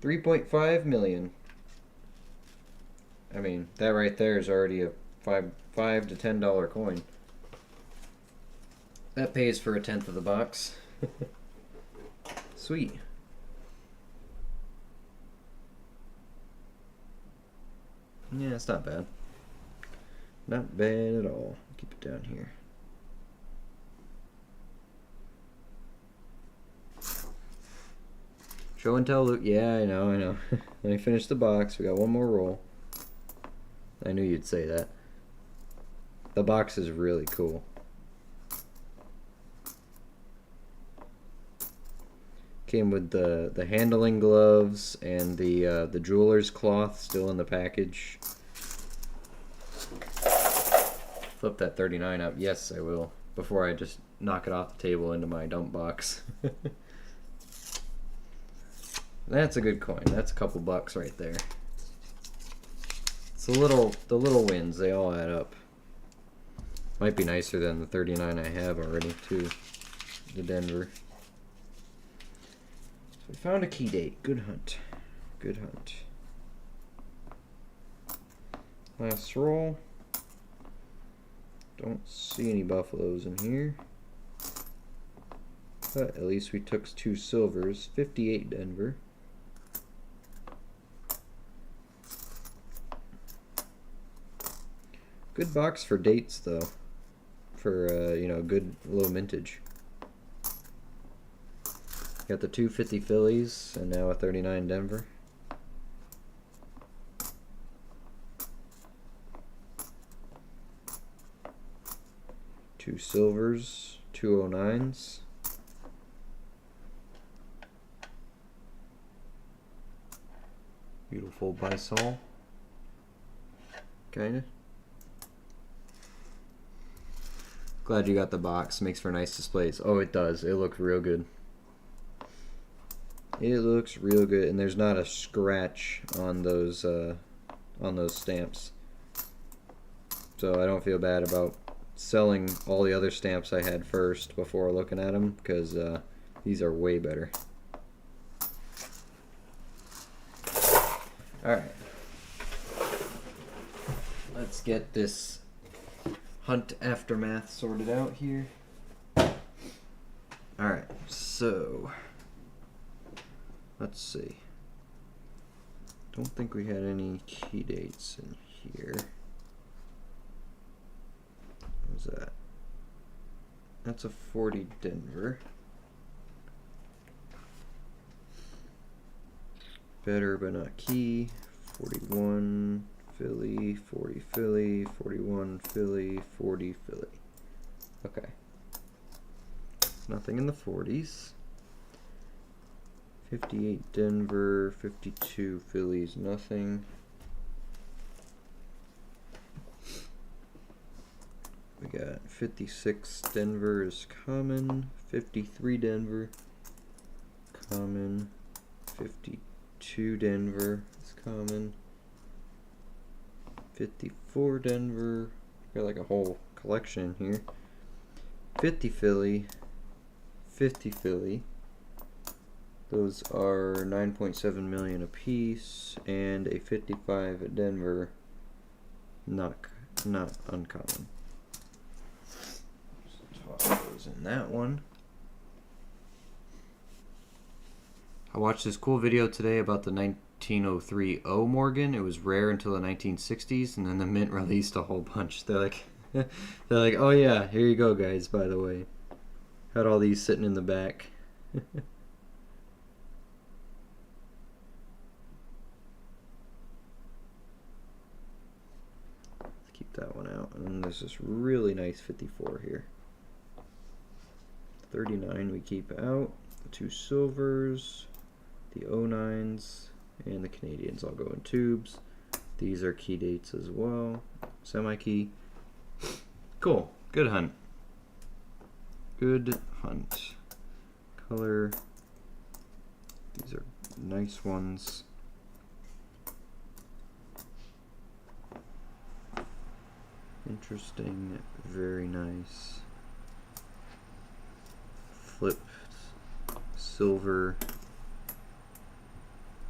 3.5 million. I mean, that right there is already a $5 to $10 coin. That pays for a tenth of the box. Sweet. Yeah, it's not bad. Not bad at all. Keep it down here. Show and tell, Luke. Yeah, I know. Let me finish the box. We got one more roll. I knew you'd say that. The box is really cool. Came with the handling gloves and the jeweler's cloth still in the package. Flip that 39 up. Yes, I will. Before I just knock it off the table into my dump box. That's a good coin. That's a couple bucks right there. It's the little wins. They all add up. Might be nicer than the 39 I have already too. The Denver. We found a key date. Good hunt. Good hunt. Last roll. Don't see any buffaloes in here. But at least we took 2 silvers. 58 Denver. Good box for dates though. For you know, good low mintage. Got the 250 Phillies and now a 39 Denver. Two silvers, 209s. Beautiful Bisol. Kinda. Glad you got the box. Makes for nice displays. Oh, it does. It looks real good. It looks real good, and there's not a scratch on those stamps. So I don't feel bad about selling all the other stamps I had first before looking at them, because these are way better. Alright. let's get this hunt aftermath sorted out here. Alright, so let's see. Don't think we had any key dates in here. What was that? That's a 40 Denver. Better but not key. 41 Philly, 40 Philly, 41 Philly, 40 Philly. Okay. Nothing in the 40s. 58 Denver, 52 Phillies, nothing. We got 56 Denver is common, 53 Denver, common, 52 Denver is common, 54 Denver, got like a whole collection here, 50 Philly, 50 Philly, those are 9.7 million a piece, and a 55 at Denver, not uncommon. Toss those in that one. I watched this cool video today about the 1903 O Morgan. It was rare until the 1960s, and then the Mint released a whole bunch. They're like, oh yeah, here you go, guys. By the way, had all these sitting in the back. Let's keep that one out, and then there's this really nice 54 here. 39 we keep out. The two silvers, the 09s, and the Canadians all go in tubes. These are key dates as well. Semi-key. Cool. Good hunt. Good hunt. Color. These are nice ones. Interesting. Very nice. Flipped silver,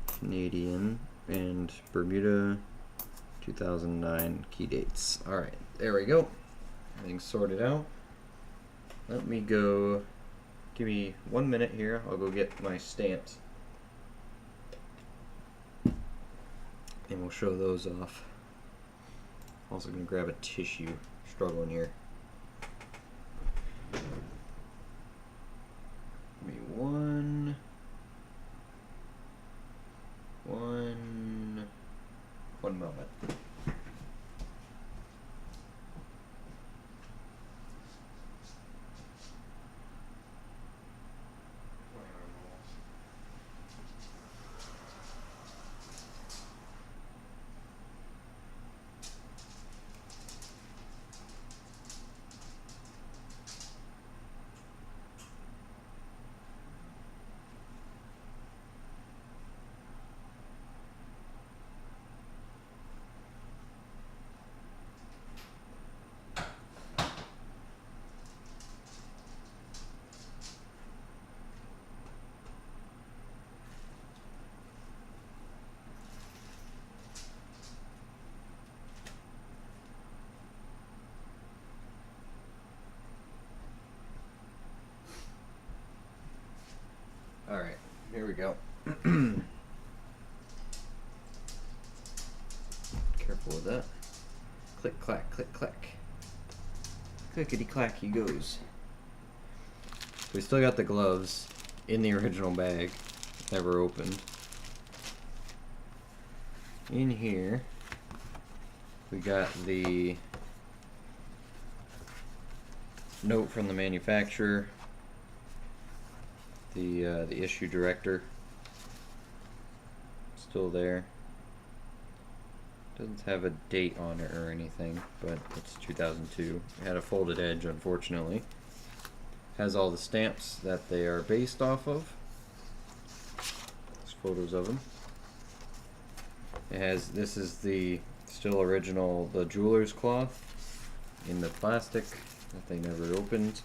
Canadian, and Bermuda 2009 key dates. Alright, there we go. Everything's sorted out. Let me go, give me 1 minute here, I'll go get my stamps. And we'll show those off. Also gonna grab a tissue, struggling here. Give me one moment. Alright, here we go. Careful with that. Click, clack, click, clack. Clickety clack he goes. We still got the gloves in the original bag, never opened. In here, we got the note from the manufacturer. The issue director still there. Doesn't have a date on it or anything, but it's 2002. It had a folded edge, unfortunately. Has all the stamps that they are based off of. There's photos of them. It has, this is the still original, the jeweler's cloth in the plastic that they never opened.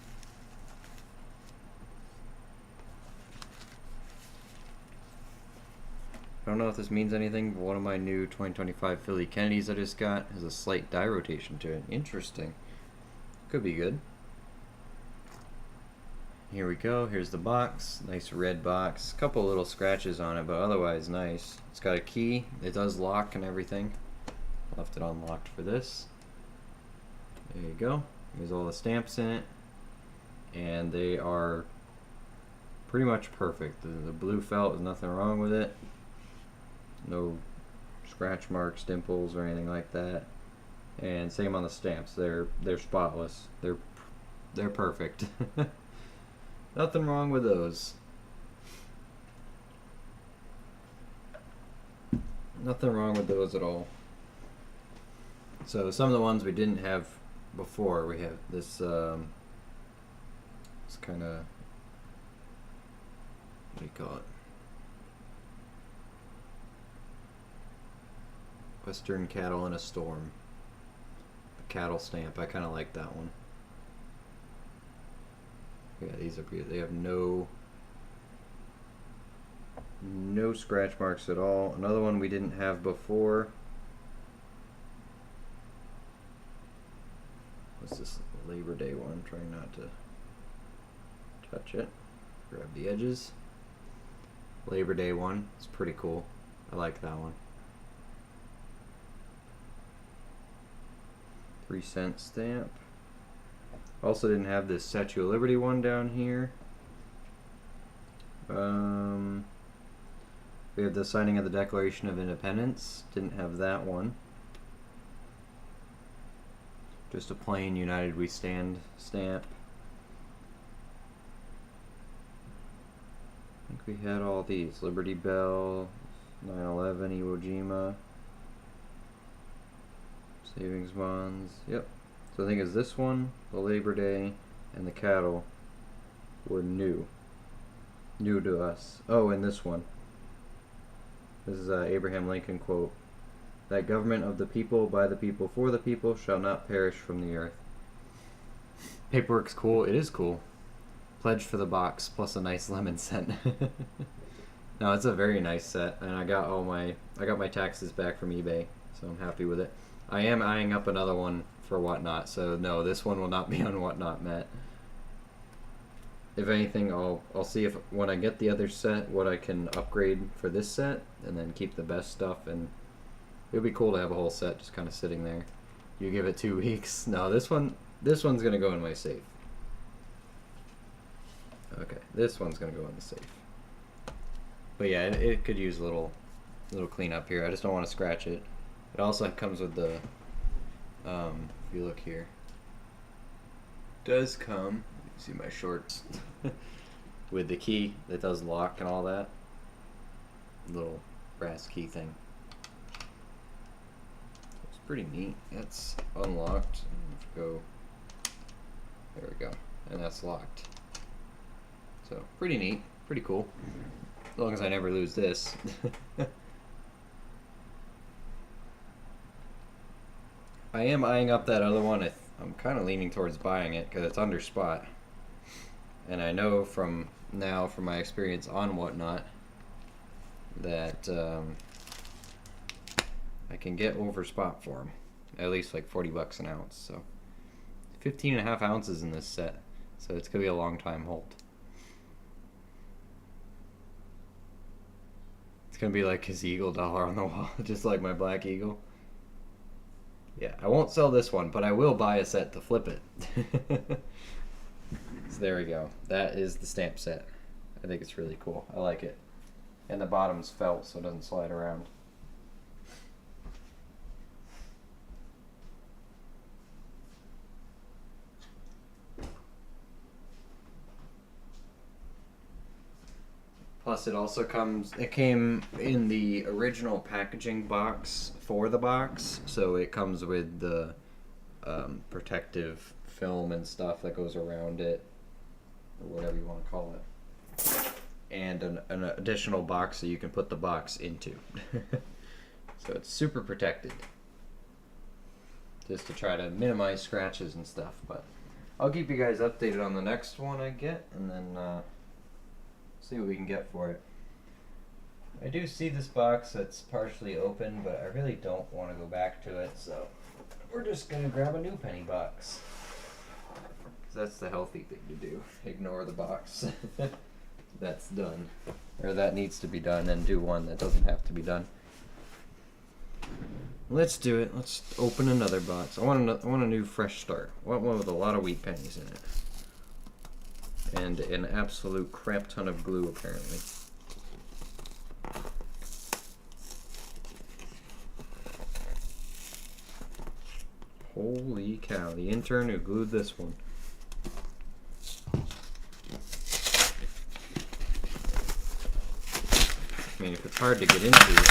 don't know if this means anything, but one of my new 2025 Philly Kennedys I just got has a slight die rotation to it. Interesting. Could be good. Here we go. Here's the box. Nice red box. Couple little scratches on it, but otherwise nice. It's got a key. It does lock and everything. Left it unlocked for this. There you go. There's all the stamps in it. And they are pretty much perfect. The blue felt, there's nothing wrong with it. No scratch marks, dimples, or anything like that. And same on the stamps. They're spotless. They're perfect. Nothing wrong with those. Nothing wrong with those at all. So some of the ones we didn't have before, we have this it's kind of, what do you call it? Western Cattle in a Storm. The cattle stamp. I kind of like that one. Yeah, these are beautiful. They have no scratch marks at all. Another one we didn't have before. What's this Labor Day one? Trying not to touch it. Grab the edges. Labor Day one. It's pretty cool. I like that one. 3-cent stamp. Also didn't have this Statue of Liberty one down here. We have the signing of the Declaration of Independence. Didn't have that one. Just a plain United We Stand stamp. I think we had all these. Liberty Bell, 9/11, Iwo Jima, savings bonds. Yep. So I think it's this one, the Labor Day, and the cattle were new to us. Oh, and this one. This is a Abraham Lincoln quote. That government of the people, by the people, for the people, shall not perish from the earth. Paperwork's cool. It is cool. Pledge for the box, plus a nice lemon scent. No, it's a very nice set, and I got my taxes back from eBay, so I'm happy with it. I am eyeing up another one for Whatnot, so no, this one will not be on Whatnot, Matt. If anything, I'll see if when I get the other set, what I can upgrade for this set, and then keep the best stuff. And it would be cool to have a whole set just kind of sitting there. You give it 2 weeks. No, this one's gonna go in my safe. Okay, this one's gonna go in the safe. But yeah, it could use a little cleanup here. I just don't want to scratch it. It also comes with the, if you look here, does come, you see my shorts, with the key that does lock and all that. Little brass key thing. It's pretty neat. It's unlocked. Go. There we go. And that's locked. So pretty neat. Pretty cool. As long as I never lose this. I am eyeing up that other one. I'm kind of leaning towards buying it because it's under spot. And I know from my experience on Whatnot, that I can get over spot for them. At least like $40 an ounce. So 15.5 ounces in this set. So it's going to be a long time hold. It's going to be like his eagle dollar on the wall. Just like my black eagle. Yeah, I won't sell this one, but I will buy a set to flip it. So there we go. That is the stamp set. I think it's really cool. I like it. And the bottom's felt so it doesn't slide around. Plus it also came in the original packaging box for the box, so it comes with the protective film and stuff that goes around it, or whatever you want to call it, and an additional box that you can put the box into. So it's super protected, just to try to minimize scratches and stuff. But I'll keep you guys updated on the next one I get, and then see what we can get for it. I do see this box that's partially open, but I really don't want to go back to it, so we're just going to grab a new penny box. That's the healthy thing to do. Ignore the box. That's done. Or that needs to be done, and do one that doesn't have to be done. Let's do it. Let's open another box. I want a new fresh start. I want one with a lot of wheat pennies in it. And an absolute crap ton of glue, apparently. Holy cow, the intern who glued this one. I mean, if it's hard to get into,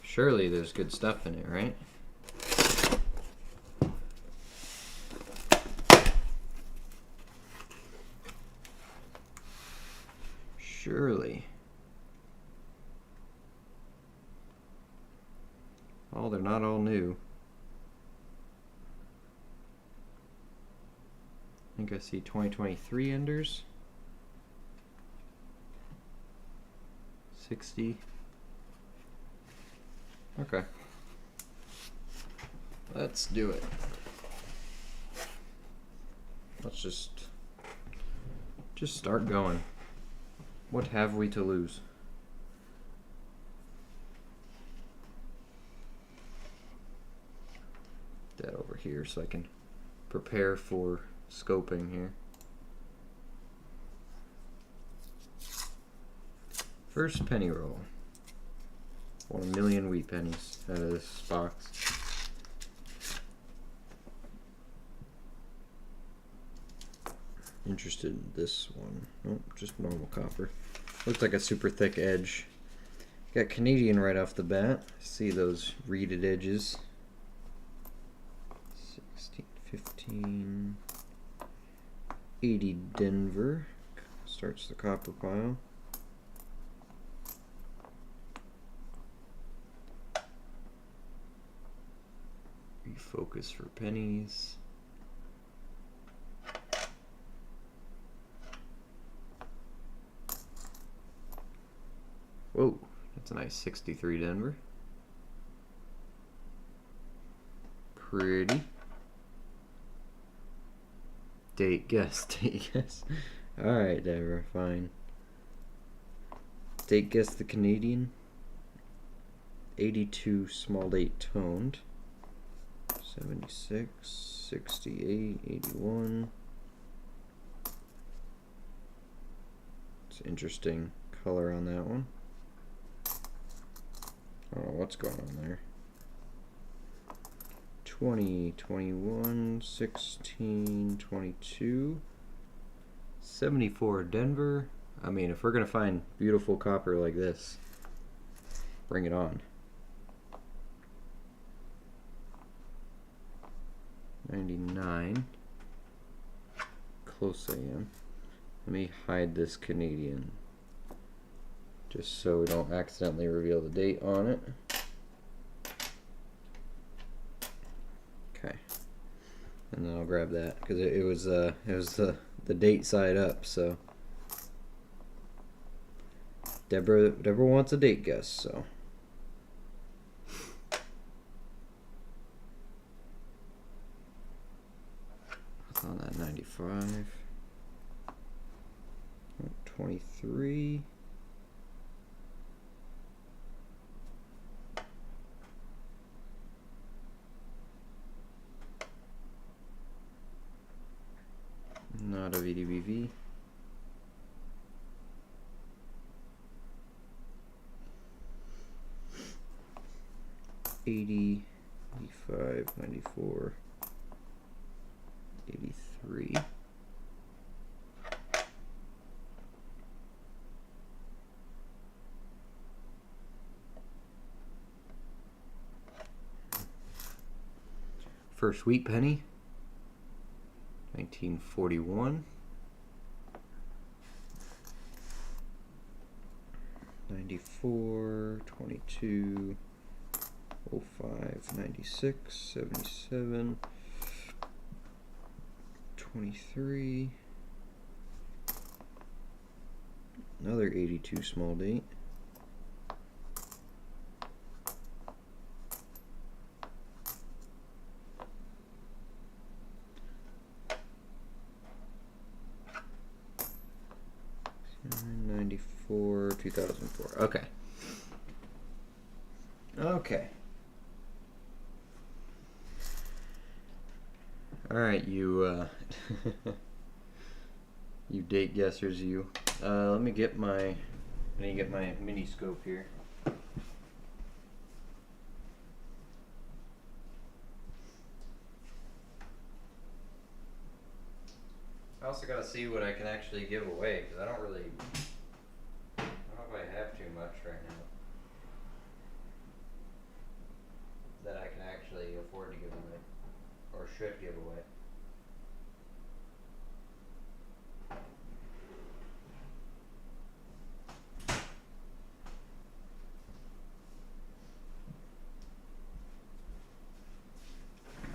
surely there's good stuff in it, right? Surely. Oh, they're not all new. I think I see 2023 enders. 60. Okay. Let's do it. Let's just start going. What have we to lose? That over here so I can prepare for scoping here. First penny roll. 1 million wheat pennies out of this box. Interested in this one. Nope, just normal copper. Looks like a super thick edge. Got Canadian right off the bat. See those reeded edges. 16, 15, 80 Denver. Starts the copper pile. Refocus for pennies. Whoa, that's a nice 63 Denver. Pretty. Date guess, date guess. Alright, Denver, fine. Date guess the Canadian. 82 small date toned. 76, 68, 81. It's interesting color on that one. I don't know what's going on there. 20, 21, 16, 22, 74 Denver. I mean, if we're going to find beautiful copper like this, bring it on. 99. Close I am. Let me hide this Canadian just so we don't accidentally reveal the date on it. Okay, and then I'll grab that because it was the date side up. So Deborah wants a date guess, so. On that 95, 23, not a VDBV, 80, 85, 94. 83. First wheat penny, 1941. 94, 22, 05, 96, 77. 23, another 82 small date, 2004. Okay. Okay. All right, you you date guessers, you. Let me get my. I need to get my mini scope here. I also gotta see what I can actually give away because I don't know if I have too much right now that I can actually afford to give away or should give away.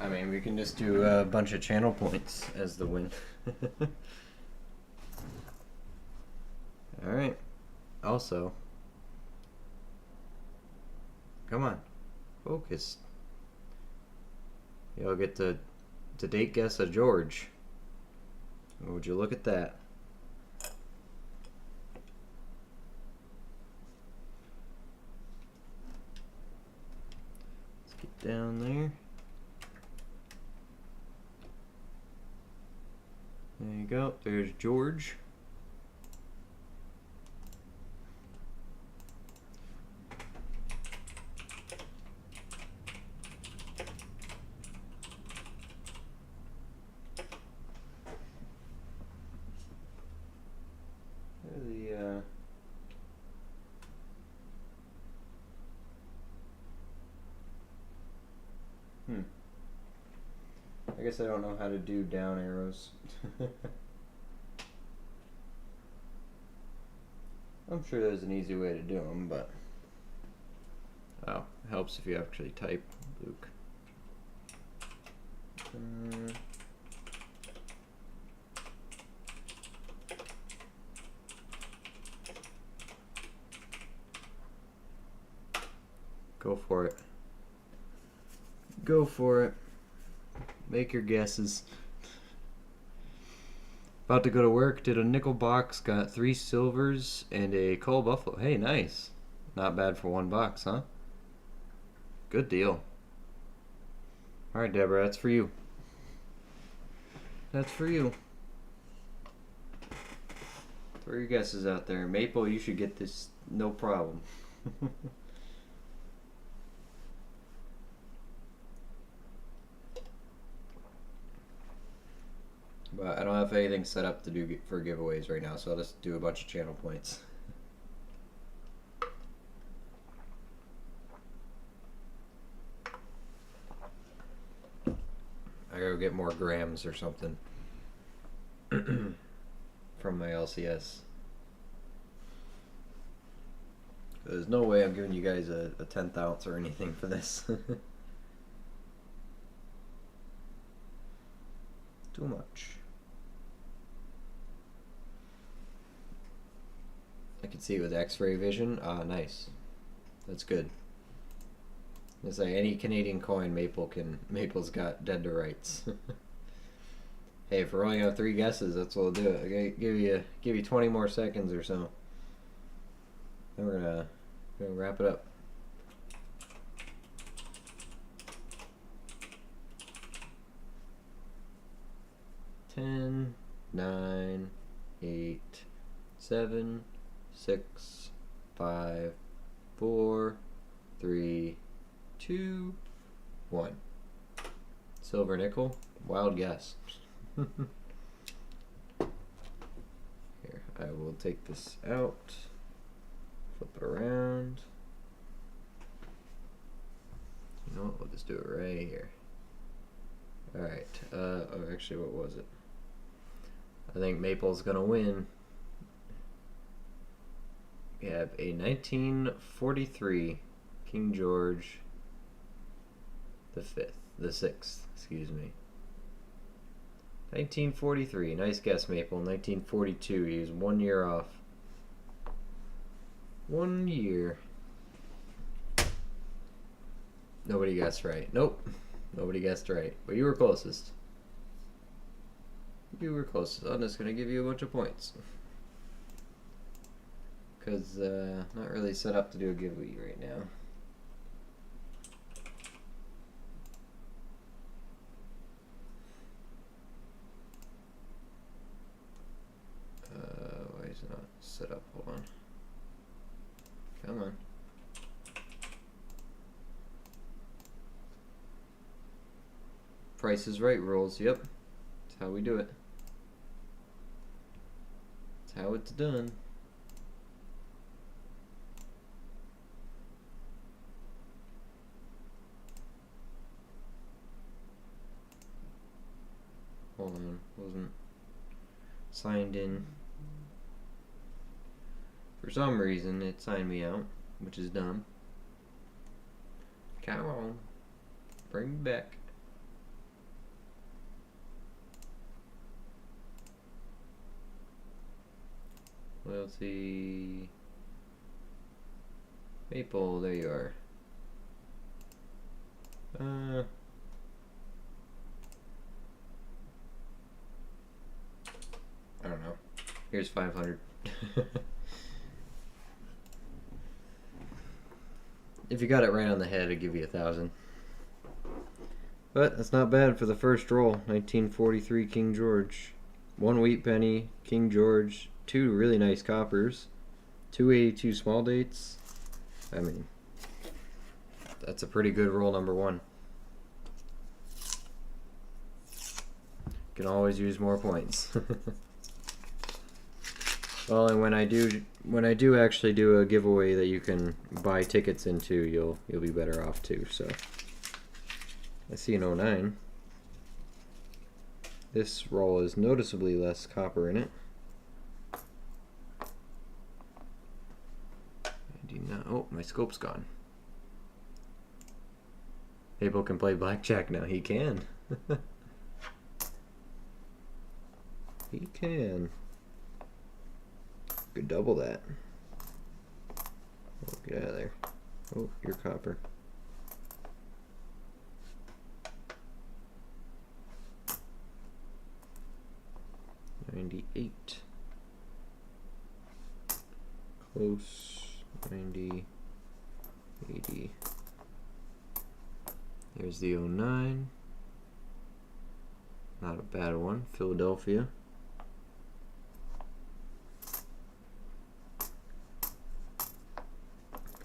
I mean, we can just do a bunch of channel points as the win. Alright. Also, come on, focus. You'll get to date guess a George. Would you look at that? Let's get down there. There you go. There's George. I guess I don't know how to do down arrows. I'm sure there's an easy way to do them, but oh, it helps if you actually type Luke. Go for it. Go for it. Make your guesses. About to go to work, did a nickel box, got 3 silvers and a coal buffalo. Hey, nice. Not bad for $1, huh? Good deal. Alright, Deborah, that's for you. That's for you. Throw your guesses out there. Maple, you should get this no problem. But I don't have anything set up to do for giveaways right now, so I'll just do a bunch of channel points. I gotta get more grams or something from my LCS. There's no way I'm giving you guys a 10th ounce or anything for this. Too much. I can see it with X-ray vision. Ah, nice. That's good. It's like any Canadian coin, Maple's got dead to rights. Hey, if we're only gonna have 3 guesses, that's what we'll do. Okay, give you 20 more seconds or so. Then we're gonna wrap it up. 10, 9, 8, 7, 6, 5, 4, 3, 2, 1. Silver nickel. Wild guess. Here, I will take this out. Flip it around. You know what? We'll just do it right here. Alright. Oh, actually, what was it? I think Maple's gonna win. We have a 1943 King George the 6th, excuse me. 1943, nice guess, Maple. 1942, he was 1 year off. 1 year. Nobody guessed right. Nope, nobody guessed right. But you were closest. You were closest. I'm just gonna give you a bunch of points. because not really set up to do a giveaway right now. Why is it not set up? Hold on. Come on. Price is Right rules. Yep. That's how we do it. That's how it's done. Hold on. Wasn't signed in. For some reason, it signed me out, which is dumb. Come on. Bring me back. Loyalty. Maple, there you are. I don't know. Here's 500. If you got it right on the head, I'd give you 1,000. But that's not bad for the first roll. 1943 King George. 1 wheat penny, King George, 2 really nice coppers, 282 small dates. I mean, that's a pretty good roll, number 1. Can always use more points. Well, and when I do actually do a giveaway that you can buy tickets into, you'll be better off too. So I see an 09. This roll is noticeably less copper in it. I do not. Oh, my scope's gone. People can play blackjack now. He can. He can. Could double that. Oh, get out of there. Oh, you're copper. $98. Close. 90. 80. Here's the 09. Not a bad one. Philadelphia.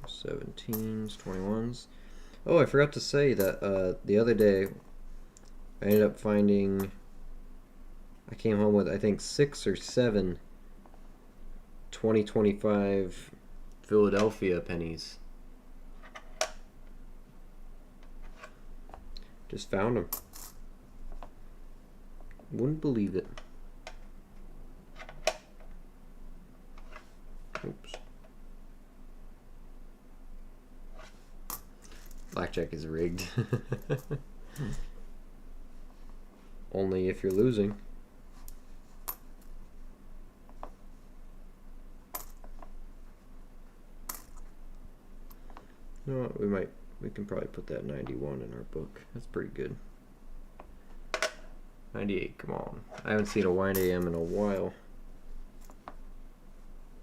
$17s, $21s. Oh, I forgot to say that the other day I ended up finding, I came home with I think 6 or 7 2025 Philadelphia pennies. Just found them. Wouldn't believe it. Oops. Blackjack is rigged. Only if you're losing. You know what, we can probably put that 91 in our book. That's pretty good. 98, come on. I haven't seen a wide AM in a while.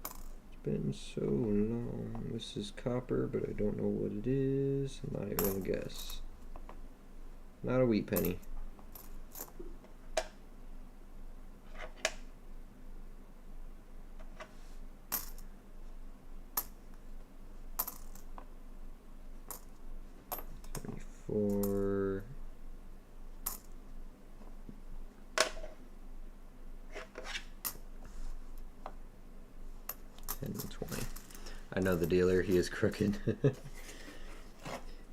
It's been so long. This is copper, but I don't know what it is. I'm not even gonna guess. Not a wheat penny. For 10 and 20. I know the dealer, he is crooked.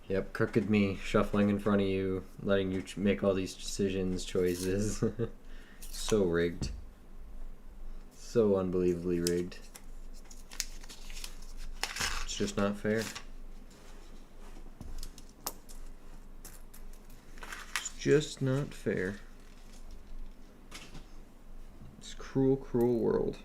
Yep, crooked me, shuffling in front of you, letting you make all these decisions, choices. So rigged. So unbelievably rigged. It's just not fair. Just not fair. It's a cruel, cruel world.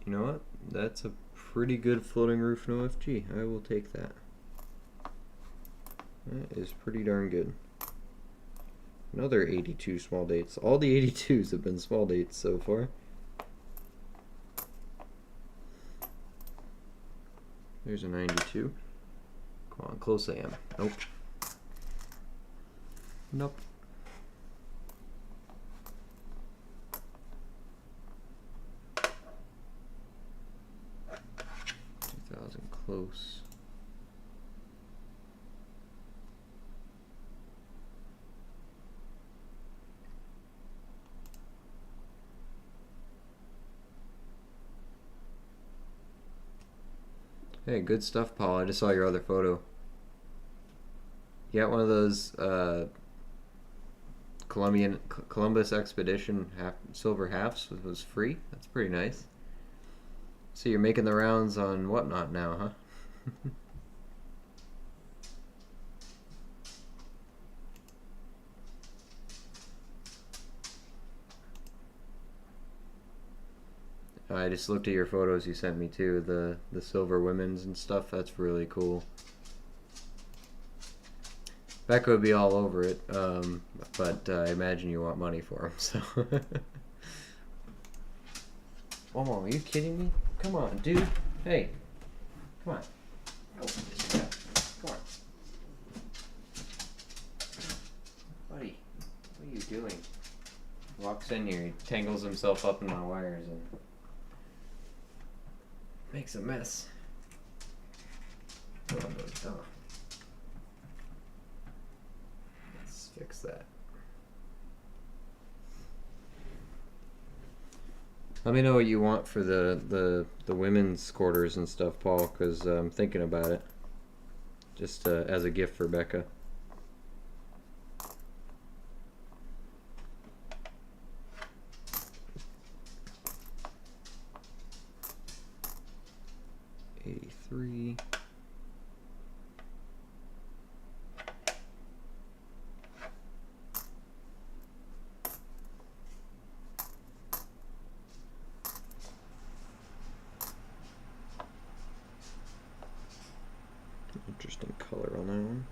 You know what? That's a pretty good floating roof no FG. I will take that. That is pretty darn good. Another 82 small dates. All the 82s have been small dates so far. There's a 92. Come on, close I am. Nope. Nope. 2,000 close. Hey, good stuff, Paul. I just saw your other photo. You got one of those Columbus Expedition silver halves was free. That's pretty nice. So you're making the rounds on Whatnot now, huh? I just looked at your photos you sent me too, the silver women's and stuff. That's really cool. Becca would be all over it, but I imagine you want money for them, so. Momo, are you kidding me? Come on, dude. Hey, come on. Oh, yeah. Come on. Buddy, what are you doing? Walks in here, he tangles himself up in my wires and makes a mess. Oh, no. Let's fix that. Let me know what you want for the women's quarters and stuff, Paul, because I'm thinking about it. Just as a gift for Becca. $83. Interesting color on that one.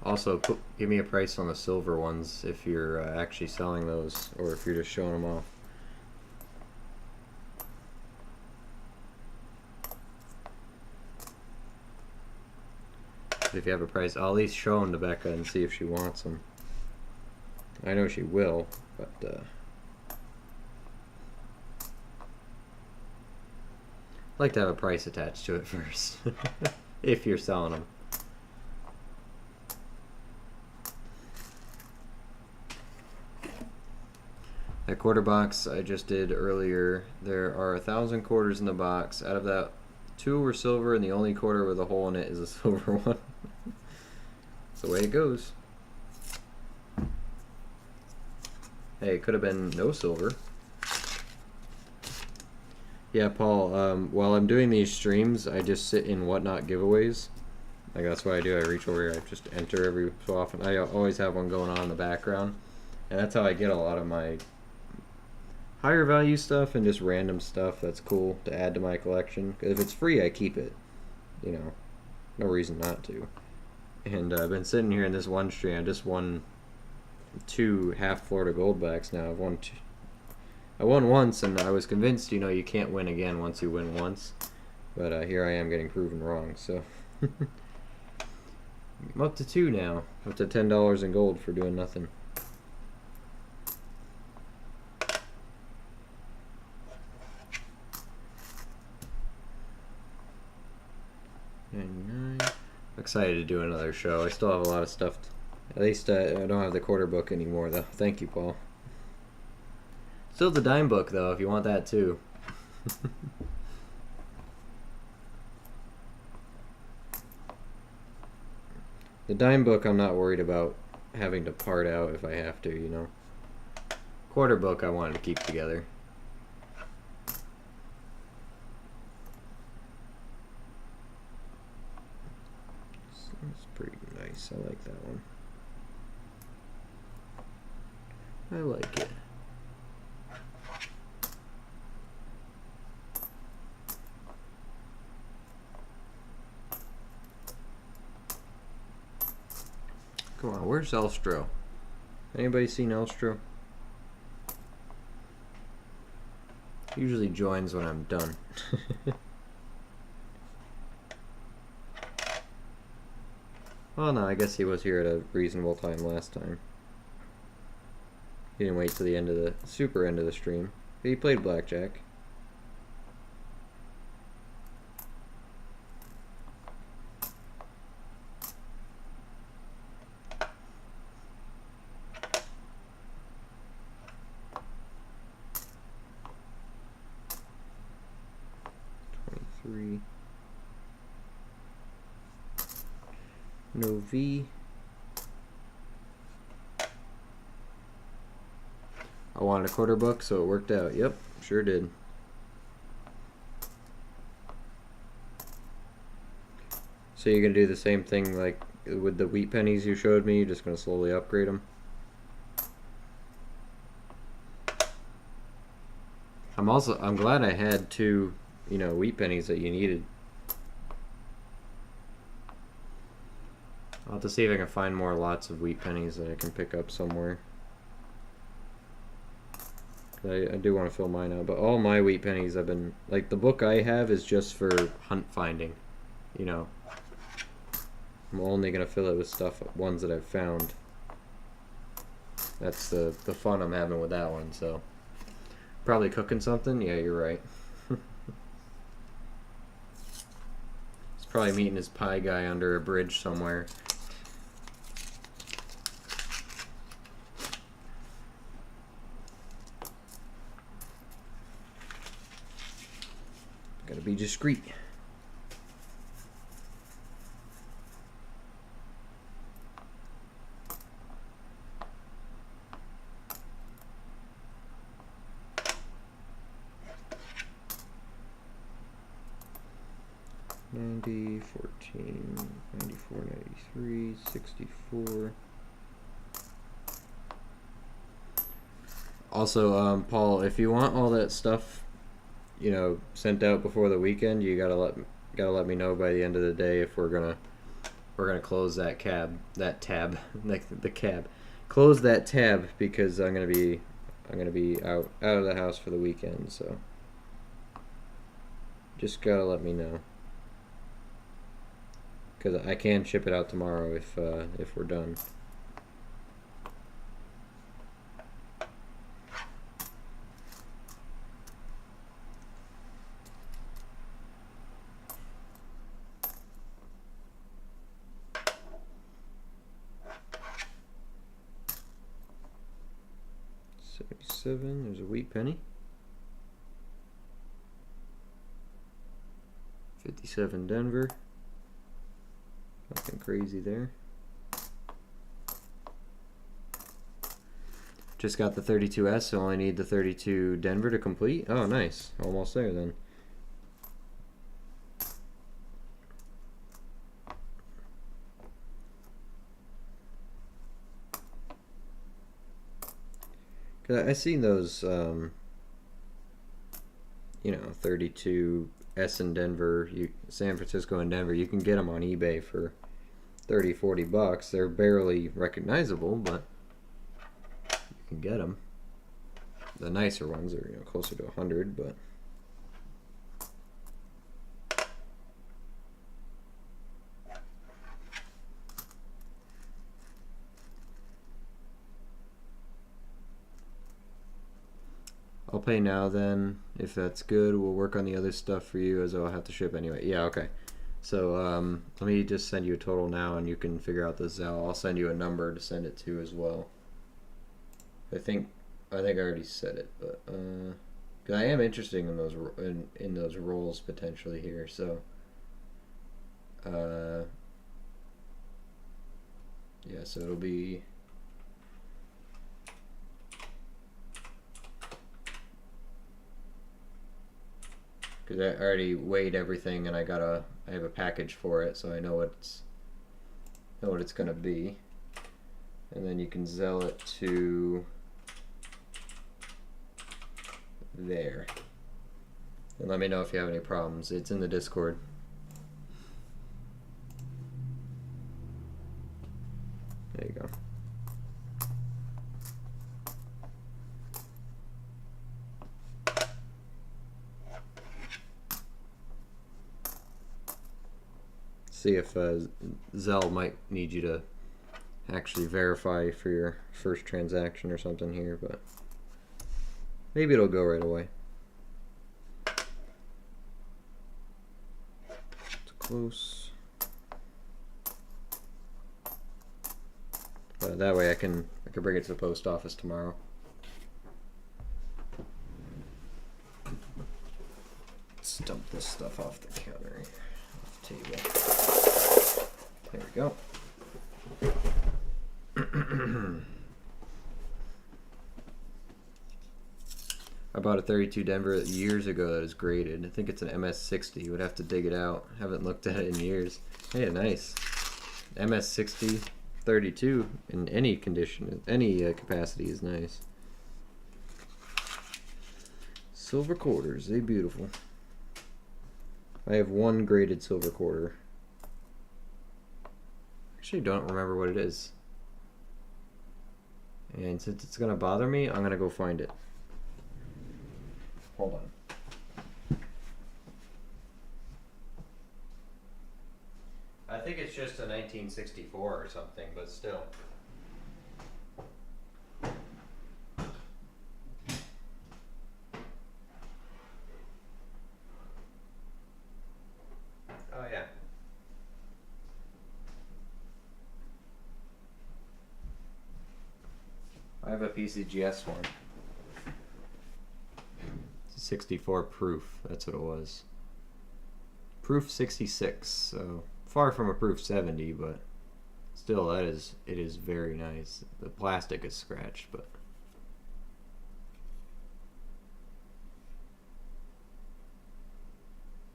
Also, give me a price on the silver ones if you're actually selling those, or if you're just showing them off. If you have a price, I'll at least show them to Becca and see if she wants them. I know she will, but I'd like to have a price attached to it first, if you're selling them. That quarter box I just did earlier, there are 1,000 quarters in the box. Out of that, 2 were silver, and the only quarter with a hole in it is a silver one. That's the way it goes. Hey, it could have been no silver. Yeah, Paul, while I'm doing these streams, I just sit in Whatnot giveaways. Like, that's what I do. I reach over here, I just enter every so often. I always have one going on in the background. And that's how I get a lot of my higher value stuff and just random stuff that's cool to add to my collection. If it's free, I keep it. You know, no reason not to. And I've been sitting here in this one stream. I just won 2 half Florida Goldbacks now. I won once, and I was convinced, you know, you can't win again once you win once. But here I am getting proven wrong. So I'm up to 2 now. Up to $10 in gold for doing nothing. I'm excited to do another show. I still have a lot of stuff. At least I don't have the quarter book anymore, though. Thank you, Paul. Still the dime book, though, if you want that, too. The dime book I'm not worried about having to part out if I have to, you know. Quarter book I wanted to keep together. That's pretty nice. I like that one. I like it. Come on, where's Elstro? Anybody seen Elstro? He usually joins when I'm done. Oh no, I guess he was here at a reasonable time last time. He didn't wait till the end of the super end of the stream. He played blackjack. No V. I wanted a quarter buck, so it worked out. Yep, sure did. So you're gonna do the same thing like with the wheat pennies you showed me? You're just gonna slowly upgrade them? I'm glad I had two, you know, wheat pennies that you needed. I'll have to see if I can find more lots of wheat pennies that I can pick up somewhere. I do want to fill mine out, but all my wheat pennies I've been, like, the book I have is just for hunt finding, you know. I'm only going to fill it with stuff, ones that I've found. That's the fun I'm having with that one, so. Probably cooking something? Yeah, you're right. He's probably meeting his pie guy under a bridge somewhere. Gotta be discreet. $90, $14, $94, $93, $64. Also, Paul, if you want all that stuff, you know, sent out before the weekend, you gotta let me know by the end of the day if we're gonna close that tab, like the cab, close that tab because I'm gonna be out of the house for the weekend, so just gotta let me know because I can ship it out tomorrow if we're done. There's a wheat penny. 57 Denver. Nothing crazy there. Just got the 32S, so only need the 32 Denver to complete. Oh, nice. Almost there then. Cause I seen those, you know, 32 S in Denver, San Francisco and Denver. You can get them on eBay for 30, 40 bucks. They're barely recognizable, but you can get them. The nicer ones are, you know, closer to 100, but. I'll pay now then. If that's good, we'll work on the other stuff for you as I'll have to ship anyway. Yeah, okay. So let me just send you a total now and you can figure out the Zelle. I'll send you a number to send it to as well. I think I already said it, but cause I am interested in those in those roles potentially here. So Yeah, so it'll be because I already weighed everything and I have a package for it, so I know what it's gonna be. And then you can Zell it to there. And let me know if you have any problems. It's in the Discord. There you go. See if Zell might need you to actually verify for your first transaction or something here, but maybe it'll go right away. It's close. That way I can bring it to the post office tomorrow. Let's dump this stuff off the counter, off the table. There we go. I bought a 32 Denver years ago that is graded. I think it's an MS60. Would have to dig it out. Haven't looked at it in years. Hey, nice. MS60 32 in any condition, any capacity is nice. Silver quarters, they beautiful. I have one graded silver quarter. Actually, don't remember what it is. And since it's gonna bother me, I'm gonna go find it. Hold on. I think it's just a 1964 or something, but still. Oh yeah. I have a PCGS one. It's a 64 proof, that's what it was. Proof 66, so far from a proof 70, but still it is very nice. The plastic is scratched, but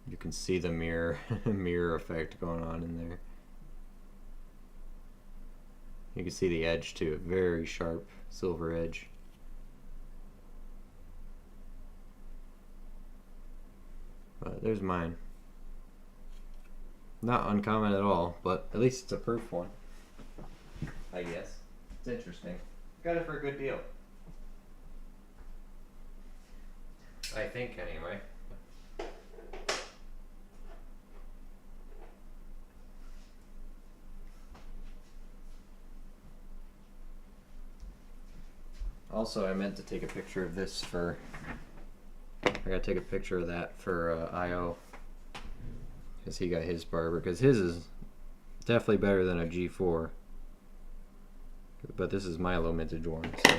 you can see the mirror effect going on in there. You can see the edge too, a very sharp silver edge. But there's mine. Not uncommon at all, but at least it's a proof one, I guess. It's interesting. Got it for a good deal. I think, anyway. Also, I meant to take a picture of this for... I gotta take a picture of that for I.O. because he got his barber, because his is definitely better than a G4, but this is my low mintage one, so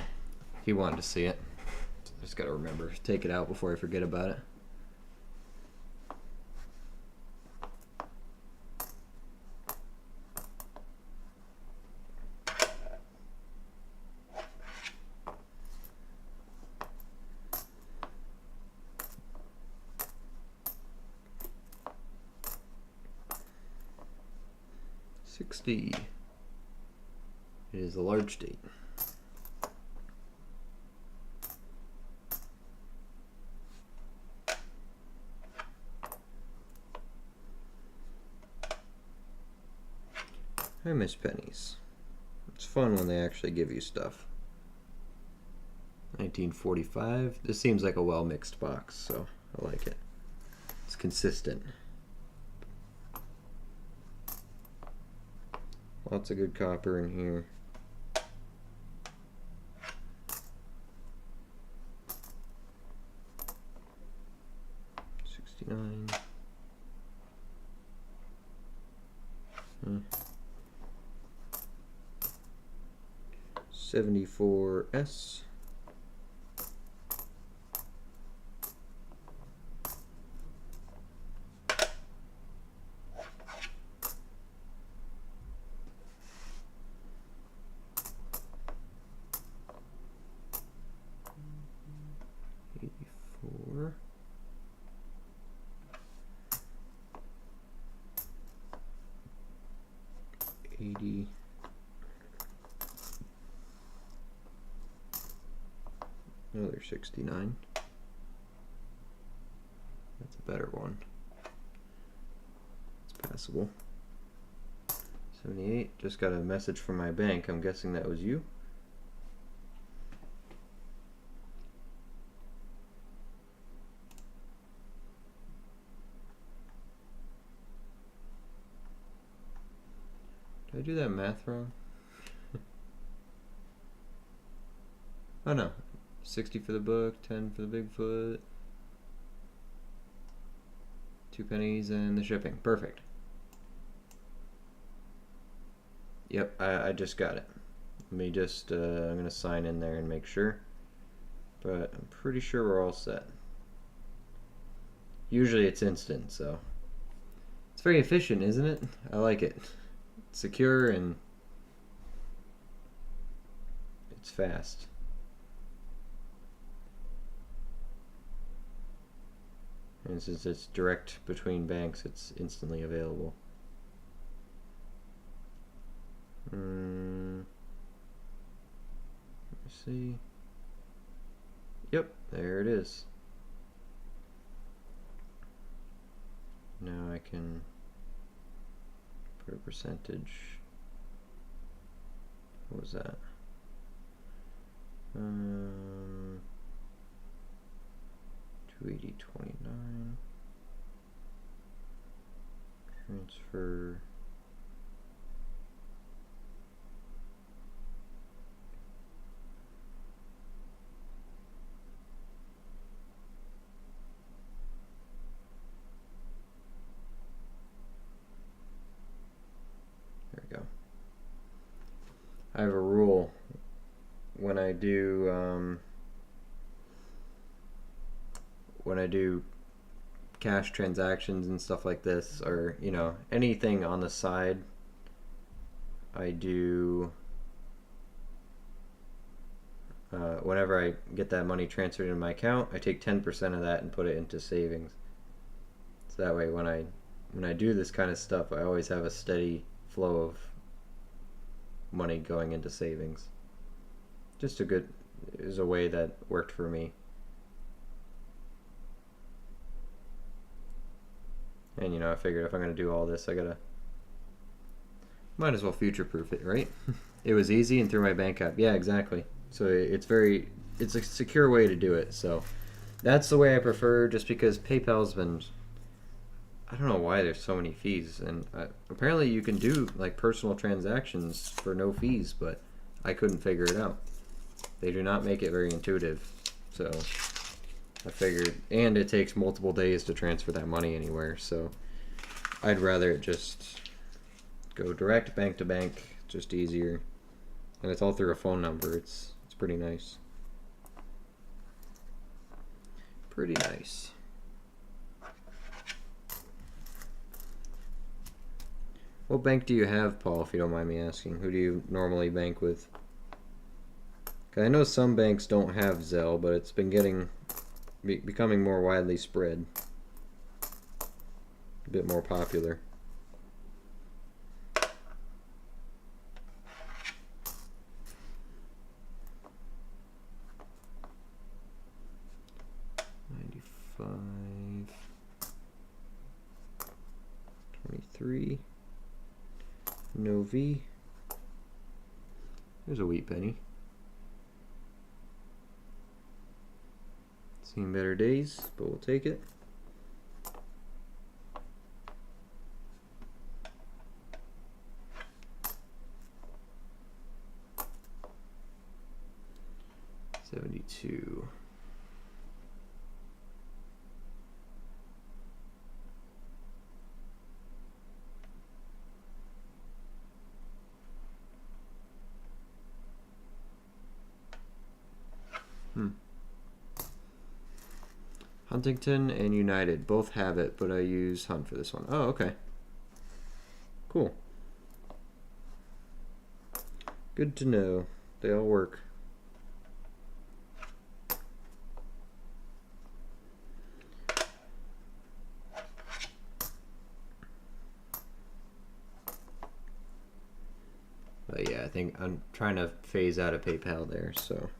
he wanted to see it. So I just gotta remember to take it out before I forget about it. It is a large date. I miss Pennies. It's fun when they actually give you stuff. 1945. This seems like a well mixed box, so I like it. It's consistent. Lots of good copper in here. $69. 74S. 80. Another 69. That's a better one. It's passable. 78. Just got a message from my bank. I'm guessing that was you. Did I do that math wrong? Oh no. 60 for the book, 10 for the Bigfoot, 2 pennies, and the shipping. Perfect. Yep, I just got it. Let me just, I'm going to sign in there and make sure. But I'm pretty sure we're all set. Usually it's instant, so. It's very efficient, isn't it? I like it. It's secure and it's fast. And since it's direct between banks, it's instantly available. Let me see. Yep, there it is. Now I can put a percentage. What was that? 280.29. Transfer. There we go. I have a rule when I do cash transactions and stuff like this, or anything on the side. I do whenever I get that money transferred into my account, I take 10% of that and put it into savings. So that way, when I do this kind of stuff, I always have a steady flow of money going into savings. Just is a way that worked for me. And I figured if I'm going to do all this, might as well future-proof it, right? It was easy and through my bank app. Yeah, exactly. So it's a secure way to do it. So that's the way I prefer, just because PayPal's been, I don't know why there's so many fees, and apparently you can do like personal transactions for no fees, but I couldn't figure it out. They do not make it very intuitive. So I figured, and it takes multiple days to transfer that money anywhere, so I'd rather it just go direct bank to bank, just easier. And it's all through a phone number. It's pretty nice. Pretty nice. What bank do you have, Paul, if you don't mind me asking? Who do you normally bank with? 'Cause I know some banks don't have Zelle, but it's been becoming more widely spread. A bit more popular. $95, $23, no V. There's a wheat penny. Seen better days, but we'll take it. $72. Huntington and United both have it, but I use Hunt for this one. Oh, okay. Cool. Good to know. They all work. But yeah, I think I'm trying to phase out of PayPal there, so.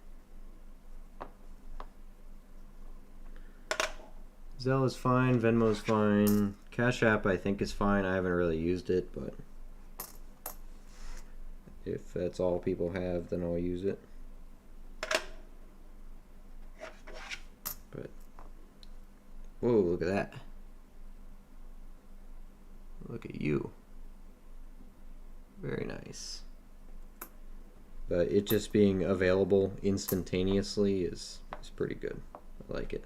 Zelle is fine, Venmo's fine, Cash App I think is fine. I haven't really used it, but if that's all people have, then I'll use it. But whoa, look at that. Look at you. Very nice. But it just being available instantaneously is pretty good. I like it.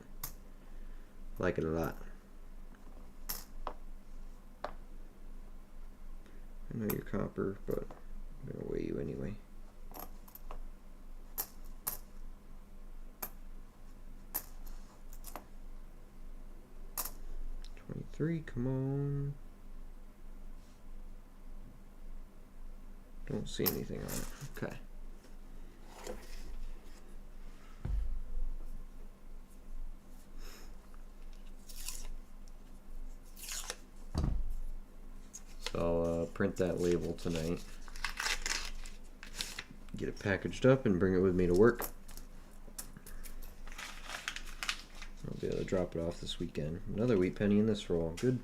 I like it a lot. I know you're copper, but I'm gonna weigh you anyway. $23, come on. Don't see anything on it. Okay. So I'll print that label tonight. Get it packaged up and bring it with me to work. I'll be able to drop it off this weekend. Another wheat penny in this roll. Good.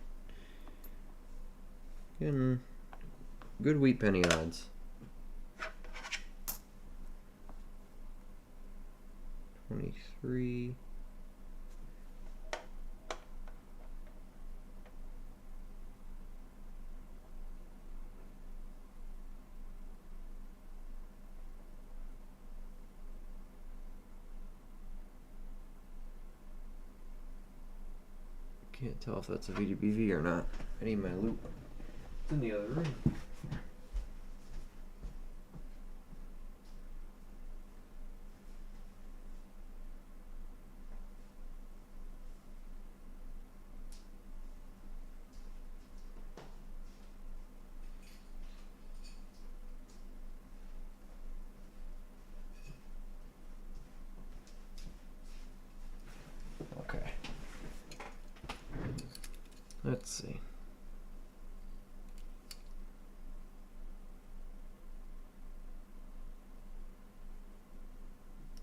Again, good wheat penny odds. 23. Can't tell if that's a VDBV or not. I need my loop. It's in the other room. Okay. Let's see.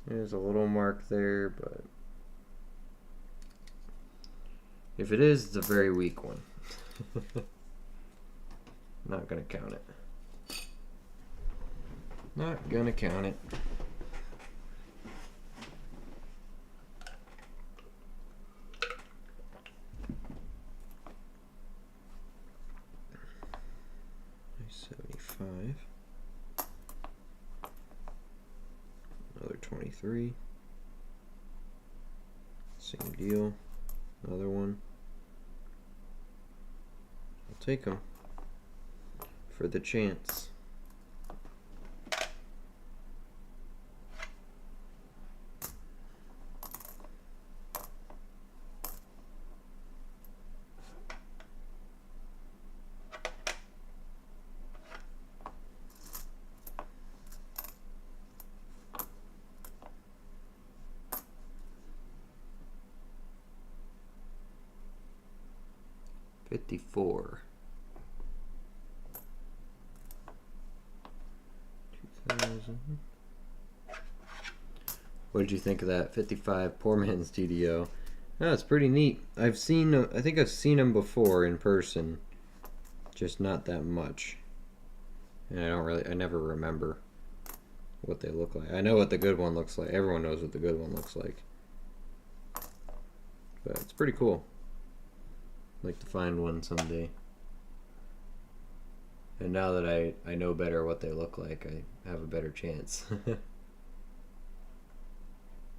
There's a little mark there, but if it is, it's a very weak one. Not gonna count it. Not gonna count it. Another 23. Same deal. Another one. I'll take them for the chance. $54. 2000. What did you think of that 55 poor man's TDO? Oh, it's pretty neat. I think I've seen them before in person, just not that much. And I never remember what they look like. I know what the good one looks like. Everyone knows what the good one looks like. But it's pretty cool. I'd like to find one someday. And now that I know better what they look like, I have a better chance.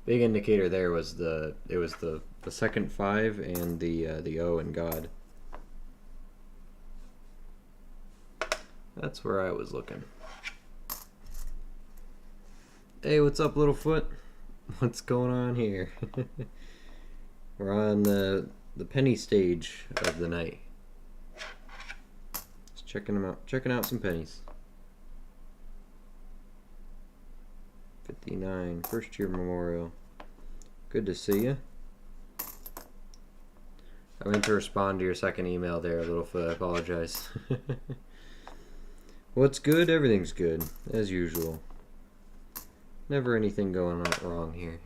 Big indicator there was the second 5 and the O in God. That's where I was looking. Hey, what's up, Littlefoot? What's going on here? We're on the penny stage of the night. Just checking out some pennies. 59, first year memorial. Good to see you. I meant to respond to your second email there, Littlefoot. I apologize. What's good? Everything's good, as usual. Never anything going on wrong here.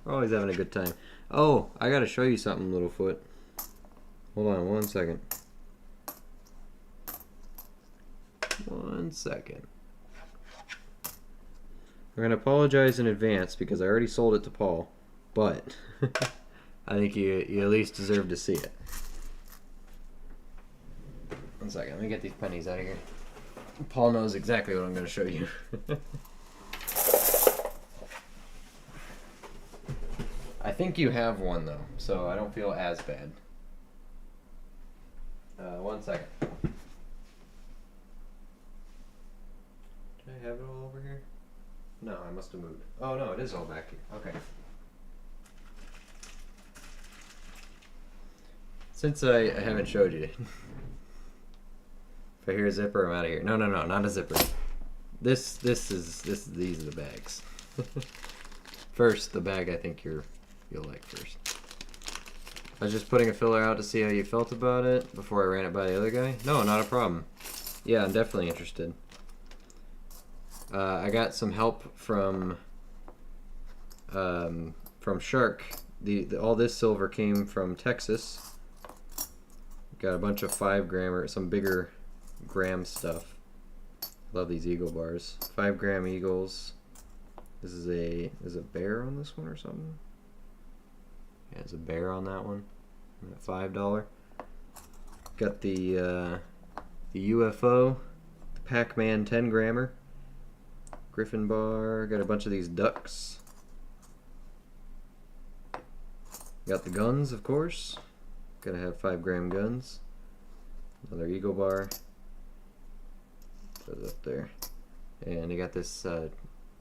We're always having a good time. Oh, I gotta show you something, Littlefoot. Hold on 1 second. 1 second. I'm gonna apologize in advance because I already sold it to Paul, but I think you at least deserve to see it. 1 second, let me get these pennies out of here. Paul knows exactly what I'm gonna show you. I think you have one though, so I don't feel as bad. 1 second. Did I have it all over here? No, I must have moved it. Oh no, it is all back here. Okay. Since I haven't showed you. If I hear a zipper, I'm out of here. No, not a zipper. These are the bags. First, the bag I think you'll like first. I was just putting a filler out to see how you felt about it before I ran it by the other guy. No, not a problem. Yeah, I'm definitely interested. I got some help from Shark. All this silver came from Texas. Got a bunch of 5 gram some bigger gram stuff. Love these eagle bars. 5 gram eagles. Is a bear on this one or something? Yeah, there's a bear on that one. $5. Got the UFO, the Pac-Man 10 grammer, Griffin bar. Got a bunch of these ducks. Got the guns, of course. Gotta have 5 gram guns. Another eagle bar. Those up there. And I got this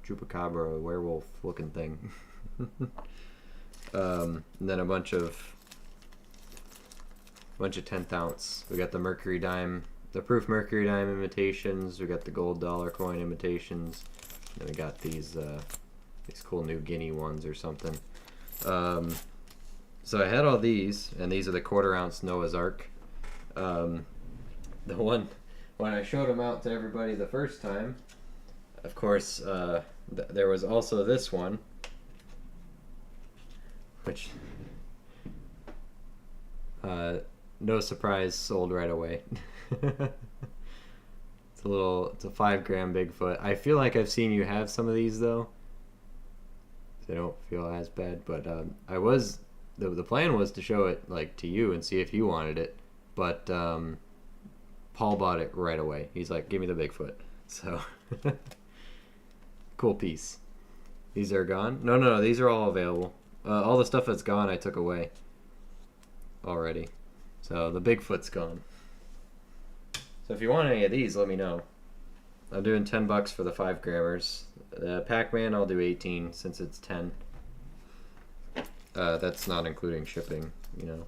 chupacabra werewolf looking thing. And then a bunch of 10th ounce. We got the mercury dime, the proof mercury dime imitations. We got the gold dollar coin imitations. And we got these cool New Guinea ones or something. So I had all these, and these are the 1/4 ounce Noah's Ark. The one when I showed them out to everybody the first time, of course, there was also this one, which no surprise, sold right away. It's a 5 gram Bigfoot. I feel like I've seen you have some of these though, so I don't feel as bad. But the plan was to show it like to you and see if you wanted it, but Paul bought it right away. He's like, "Give me the Bigfoot." So cool piece. These are gone? No, these are all available. All the stuff that's gone I took away already. So the Bigfoot's gone. So if you want any of these, let me know. I'm doing $10 for the 5 grammers. Pac-Man, I'll do 18 since it's 10. That's not including shipping, you know.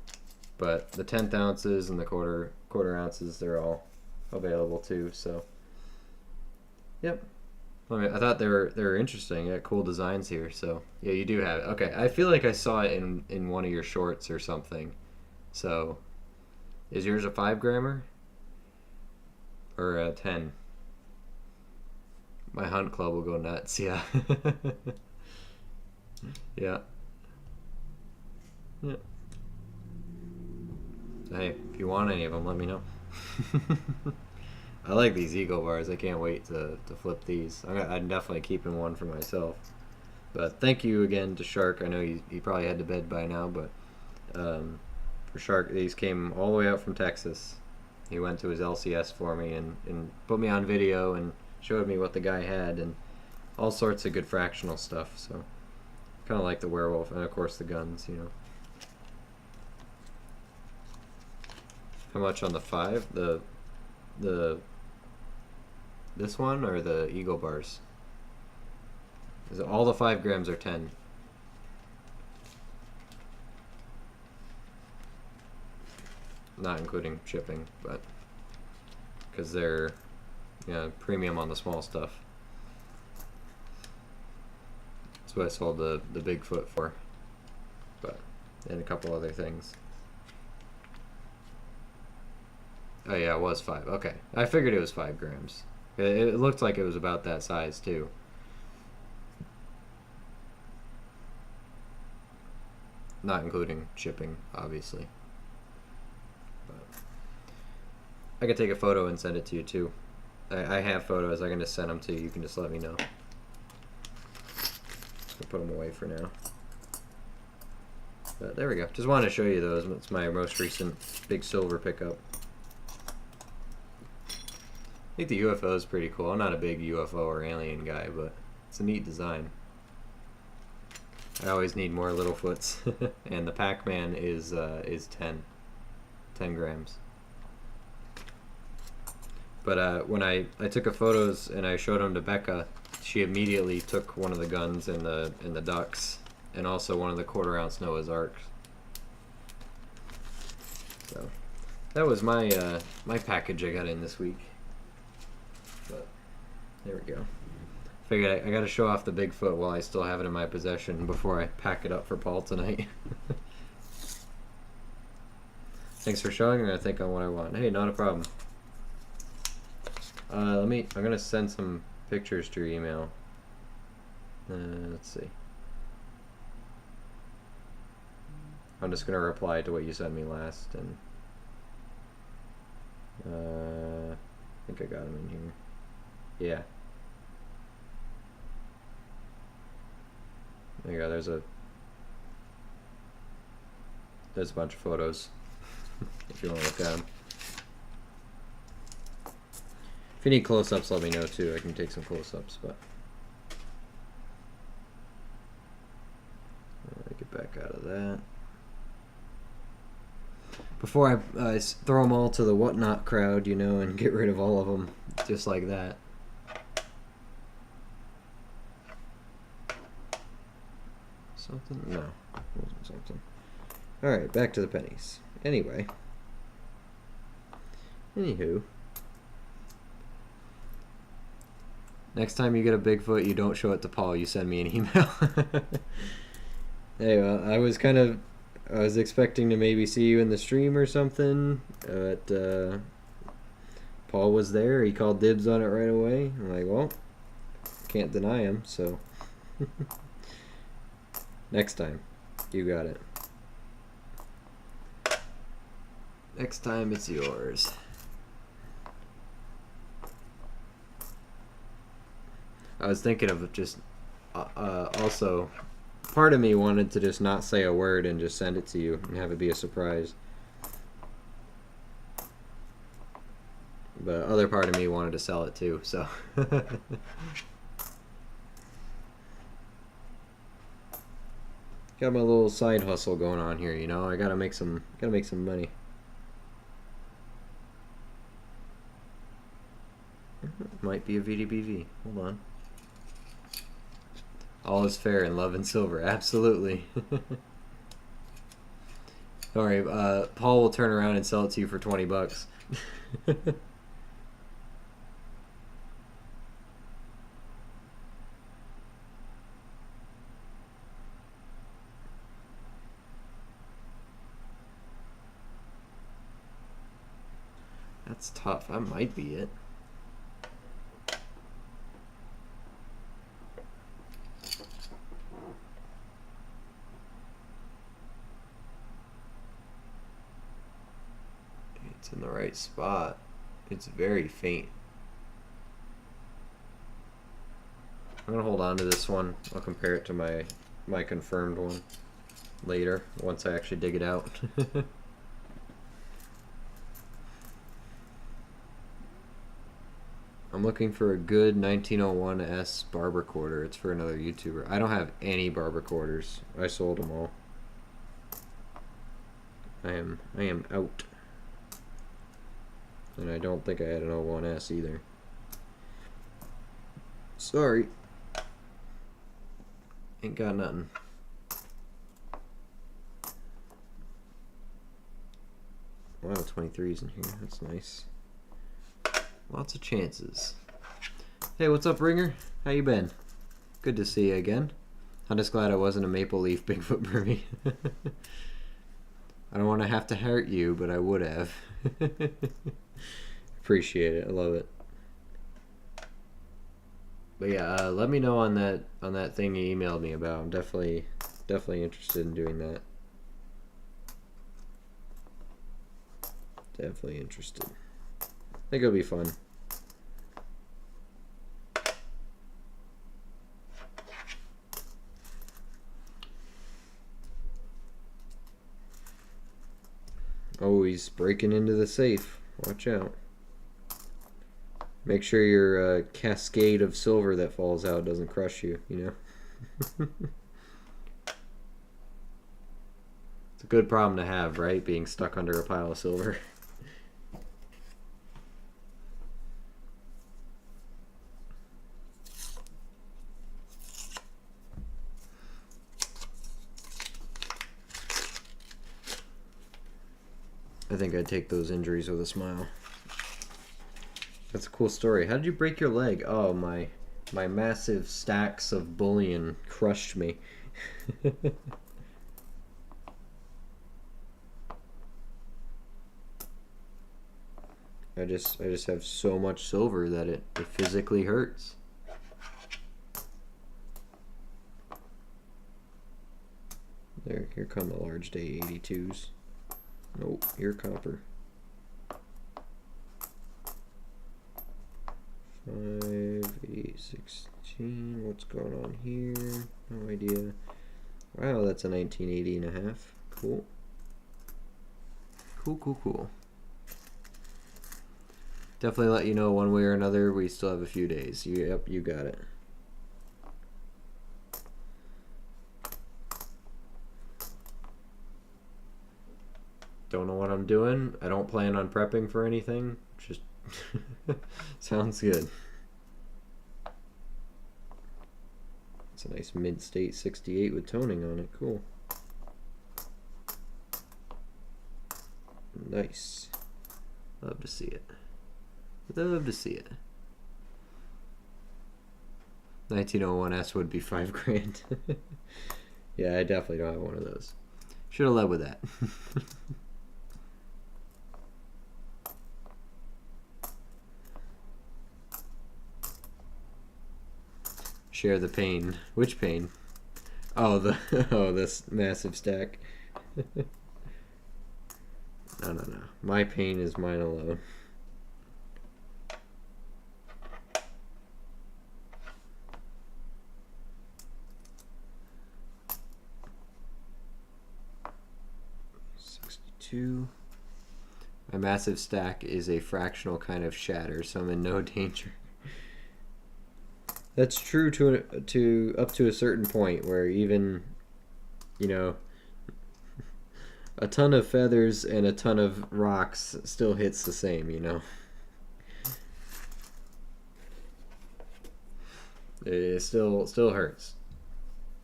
But the 10th ounces and the quarter ounces, they're all available too. So, yep. I thought they were interesting. Got cool designs here. So yeah, you do have it. Okay, I feel like I saw it in one of your shorts or something. So, is yours a 5 grammer or a 10? My hunt club will go nuts. Yeah. Yeah. Yeah. Hey, if you want any of them, let me know. I like these eagle bars. I can't wait to flip these. I'm definitely keeping one for myself. But thank you again to Shark. I know he probably had to bed by now, but for Shark, these came all the way out from Texas. He went to his LCS for me and put me on video and showed me what the guy had and all sorts of good fractional stuff. So kind of like the werewolf and of course the guns, you know. How much on the 5? This one or the eagle bars? Is it all the 5 grams are 10? Not including shipping, but because they're premium on the small stuff. That's what I sold the Bigfoot for, but and a couple other things. Oh yeah, it was 5. Okay, I figured it was 5 grams. It looked like it was about that size too. Not including shipping, obviously. But I could take a photo and send it to you too. I have photos. I can just send them to you. You can just let me know. I'll put them away for now. But there we go. Just wanted to show you those. It's my most recent big silver pickup. I think the UFO is pretty cool. I'm not a big UFO or alien guy, but it's a neat design. I always need more Littlefoots, and the Pac-Man is 10 grams. But when I took a photos and I showed them to Becca, she immediately took one of the guns and the ducks, and also one of the 1/4 ounce Noah's Arks. So that was my my package I got in this week. But there we go. Figured I got to show off the Bigfoot while I still have it in my possession before I pack it up for Paul tonight. Thanks for showing. I'm gonna think on what I want. Hey, not a problem. I'm gonna send some pictures to your email. Let's see. I'm just gonna reply to what you sent me last, and I think I got them in here. Yeah. There you go. There's a bunch of photos if you want to look at them. If you need close-ups, let me know too. I can take some close-ups, but get back out of that. Before I throw them all to the whatnot crowd, you know, and get rid of all of them just like that. Something? No, it wasn't something. Alright, back to the pennies. Anyway. Anywho. Next time you get a Bigfoot, you don't show it to Paul, you send me an email. Hey, well, I was expecting to maybe see you in the stream or something, but Paul was there. He called dibs on it right away. I'm like, well, can't deny him, so next time, you got it. Next time it's yours. I was thinking of just also, part of me wanted to just not say a word and just send it to you and have it be a surprise. But other part of me wanted to sell it too, so. Got my little side hustle going on here, you know. I gotta make some money. Might be a VDBV. Hold on. All is fair in love and silver. Absolutely. Don't worry, Paul will turn around and sell it to you for 20 bucks. That's tough. That might be it. It's in the right spot. It's very faint. I'm gonna hold on to this one. I'll compare it to my confirmed one later once I actually dig it out. I'm looking for a good 1901S barber quarter. It's for another YouTuber. I don't have any barber quarters. I sold them all. I am out. And I don't think I had an 01S either. Sorry. Ain't got nothing. A lot of 23s in here. That's nice. Lots of chances. Hey, what's up, Ringer? How you been? Good to see you again. I'm just glad I wasn't a Maple Leaf Bigfoot Burmy. I don't want to have to hurt you, but I would have. Appreciate it. I love it. But yeah, let me know on that thing you emailed me about. I'm definitely interested in doing that. Definitely interested. I think it'll be fun. Oh, he's breaking into the safe. Watch out. Make sure your cascade of silver that falls out doesn't crush you, you know? It's a good problem to have, right? Being stuck under a pile of silver. I think I'd take those injuries with a smile. That's a cool story. How did you break your leg? Oh, my massive stacks of bullion crushed me. I just have so much silver that it physically hurts. Here come the large day 82s. Nope, you're copper. 5, 8, 16. What's going on here? No idea. Wow, that's a 1980 and a half. Cool. Cool. Definitely let you know one way or another. We still have a few days. Yep, you got it. Don't know what I'm doing. I don't plan on prepping for anything. Just sounds good. It's a nice mid-state 68 with toning on it. Cool. Nice. Love to see it. Love to see it. 1901S would be $5,000. Yeah, I definitely don't have one of those. Should have led with that. Share the pain. Which pain? Oh, this massive stack. No. My pain is mine alone. My massive stack is a fractional kind of shatter, so I'm in no danger. That's true to up to a certain point where even, you know, a ton of feathers and a ton of rocks still hits the same, you know. It still hurts.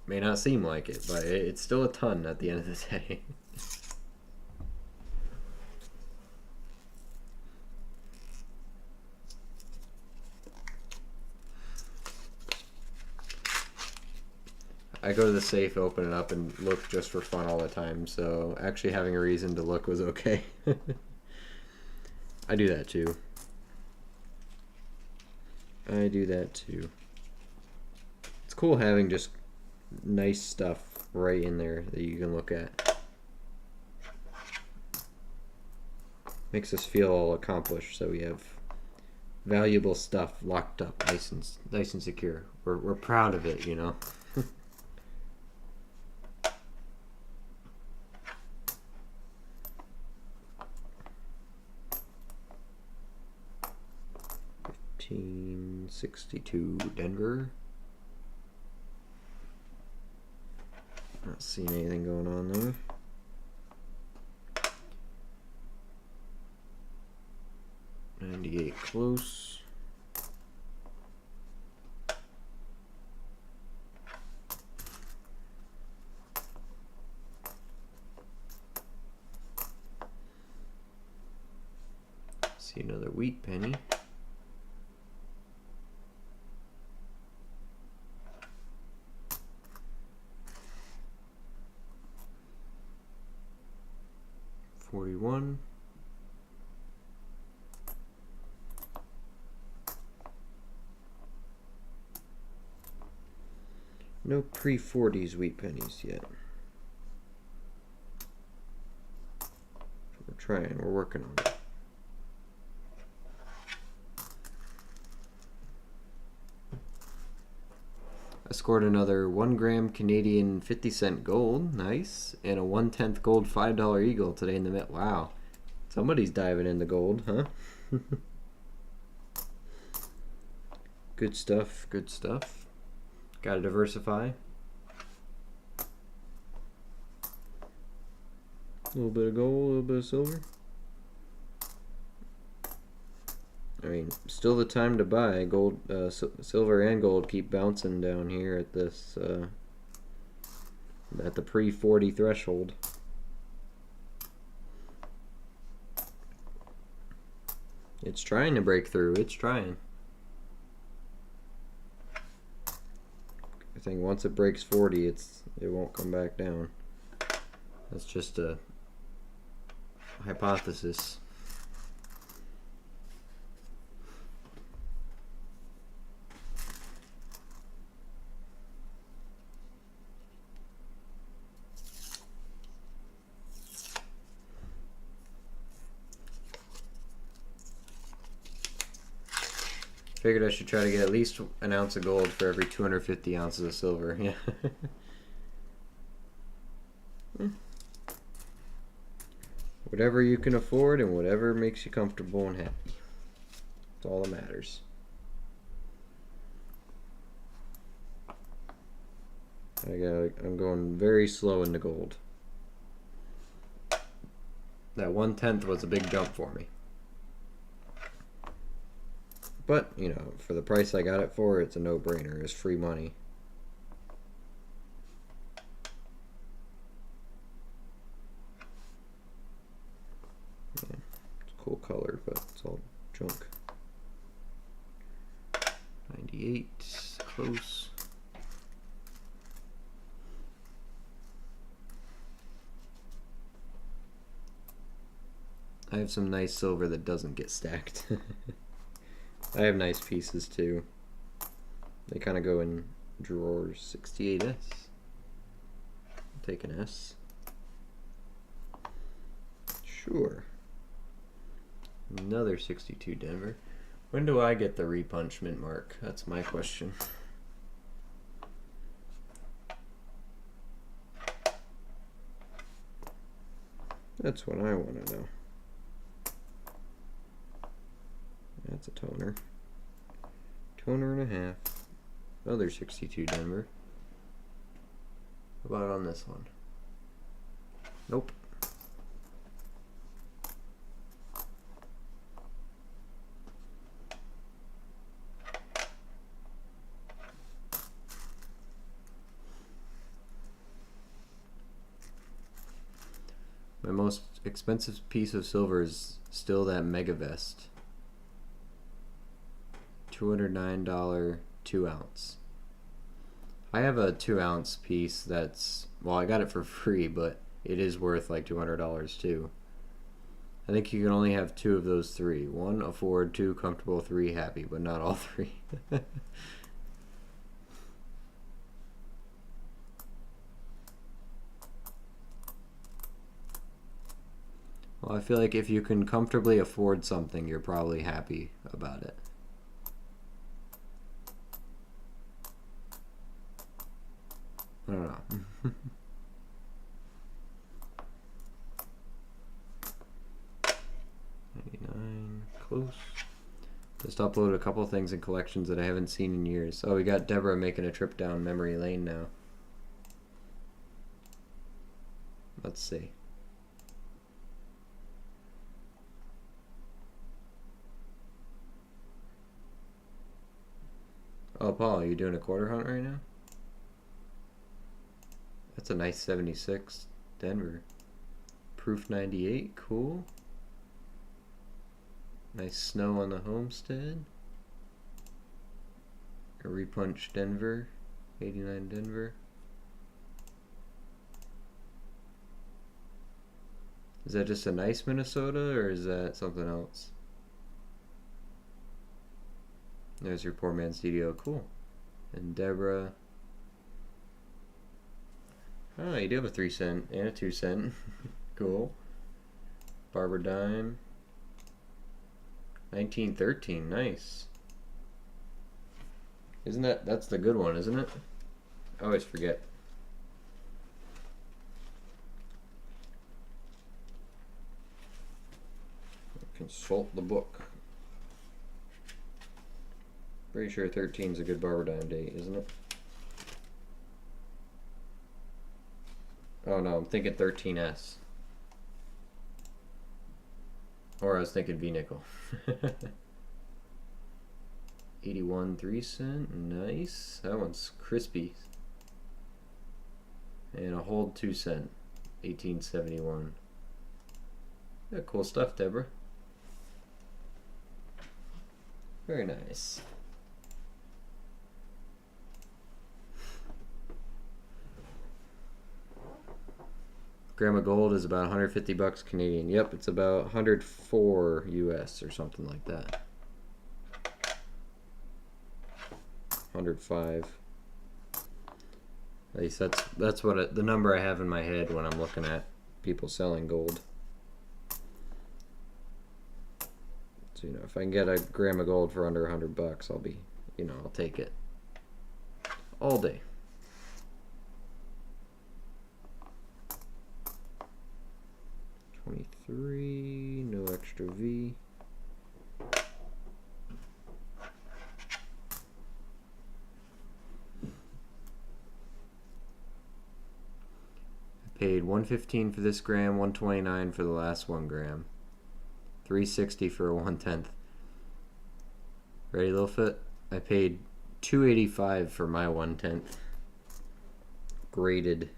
May not seem like it, but it's still a ton at the end of the day. I go to the safe, open it up, and look just for fun all the time, so actually having a reason to look was okay. I do that too. It's cool having just nice stuff right in there that you can look at. Makes us feel all accomplished, so we have valuable stuff locked up nice and secure. We're proud of it, you know. $15.62 Denver. Not seeing anything going on there. $98 close. See another wheat penny. $41. No pre-40s wheat pennies yet. We're trying, we're working on it. I scored another 1 gram Canadian 50-cent gold, nice, and a 1/10 gold $5 eagle today in the Met. Wow, somebody's diving into gold, huh? Good stuff, good stuff. Gotta diversify. A little bit of gold, a little bit of silver. I mean, still the time to buy. Gold, silver and gold keep bouncing down here at this, at the pre-40 threshold. It's trying to break through. It's trying. I think once it breaks 40, it won't come back down. That's just a hypothesis. Figured I should try to get at least an ounce of gold for every 250 ounces of silver. Yeah. Whatever you can afford and whatever makes you comfortable and happy. That's all that matters. I'm going very slow into gold. That 1/10 was a big jump for me. But, you know, for the price I got it for, it's a no-brainer. It's free money. Yeah, it's a cool color, but it's all junk. 98, close. I have some nice silver that doesn't get stacked. I have nice pieces too. They kind of go in drawers. 68S. I'll take an S. Sure. Another 62 Denver. When do I get the repunchment mark? That's my question. That's what I want to know. That's a toner. Toner and a half. Another 62 Denver. How about on this one? Nope. My most expensive piece of silver is still that Mega Vest. $209 2 ounce. I have a 2 ounce piece that's, well, I got it for free, but it is worth like $200 too. I think you can only have 2 of those 3. 1, afford, 2, comfortable, 3, happy, but not all 3. Well, I feel like if you can comfortably afford something, you're probably happy about it. I don't know. 99, close. Just uploaded a couple things in collections that I haven't seen in years. Oh, we got Deborah making a trip down memory lane now. Let's see. Oh, Paul, are you doing a quarter hunt right now? That's a nice 76 Denver. Proof 98, cool. Nice snow on the homestead. A repunch Denver, 89 Denver. Is that just a nice Minnesota or is that something else? There's your poor man's DDO, cool. And Deborah, Oh, you do have a 3 cent and a 2 cent. Cool. Barber dime. 1913, nice. Isn't that's the good one, isn't it? I always forget. Consult the book. Pretty sure 13 is a good barber dime date, isn't it? Oh no, I'm thinking 13S. Or I was thinking V-nickel. 81 3 cent, nice. That one's crispy. And a hold 2 cent, 1871. Yeah, cool stuff, Deborah. Very nice. Gram of gold is about 150 bucks Canadian. Yep, it's about 104 US or something like that. 105. At least that's what the number I have in my head when I'm looking at people selling gold. So if I can get a gram of gold for under 100 bucks, I'll be, I'll take it all day. $23, no extra V. Paid $115 for this gram, $129 for the last 1 gram, $360 for a 1/10. Ready, Littlefoot? I paid $285 for my 1/10. Graded.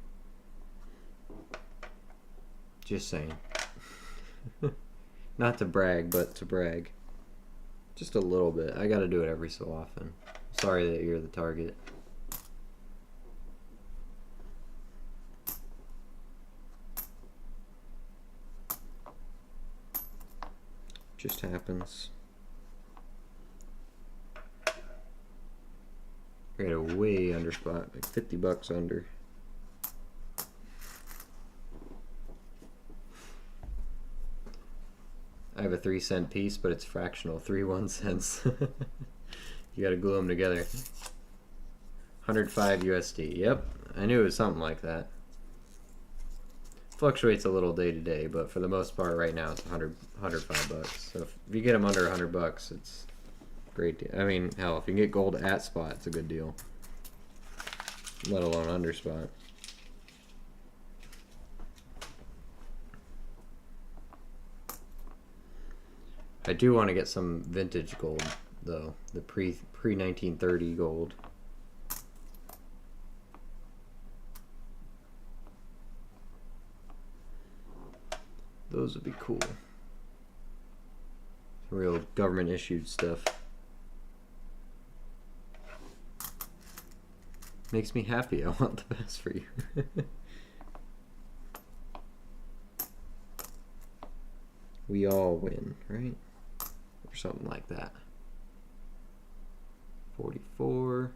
Just saying. Not to brag, but to brag. Just a little bit. I gotta do it every so often. Sorry that you're the target. Just happens. We're at a way under spot, like 50 bucks under. I have a 3 cent piece, but it's fractional, 3 1 cents. You gotta glue them together. 105 USD. Yep, I knew it was something like that. Fluctuates a little day to day, but for the most part, right now it's 105 bucks. So if you get them under 100 bucks, it's great deal. I mean, hell, if you can get gold at spot, it's a good deal. Let alone under spot. I do want to get some vintage gold, though. The pre 1930 gold. Those would be cool. Some real government issued stuff. Makes me happy. I want the best for you. We all win, right? Or something like that. 44.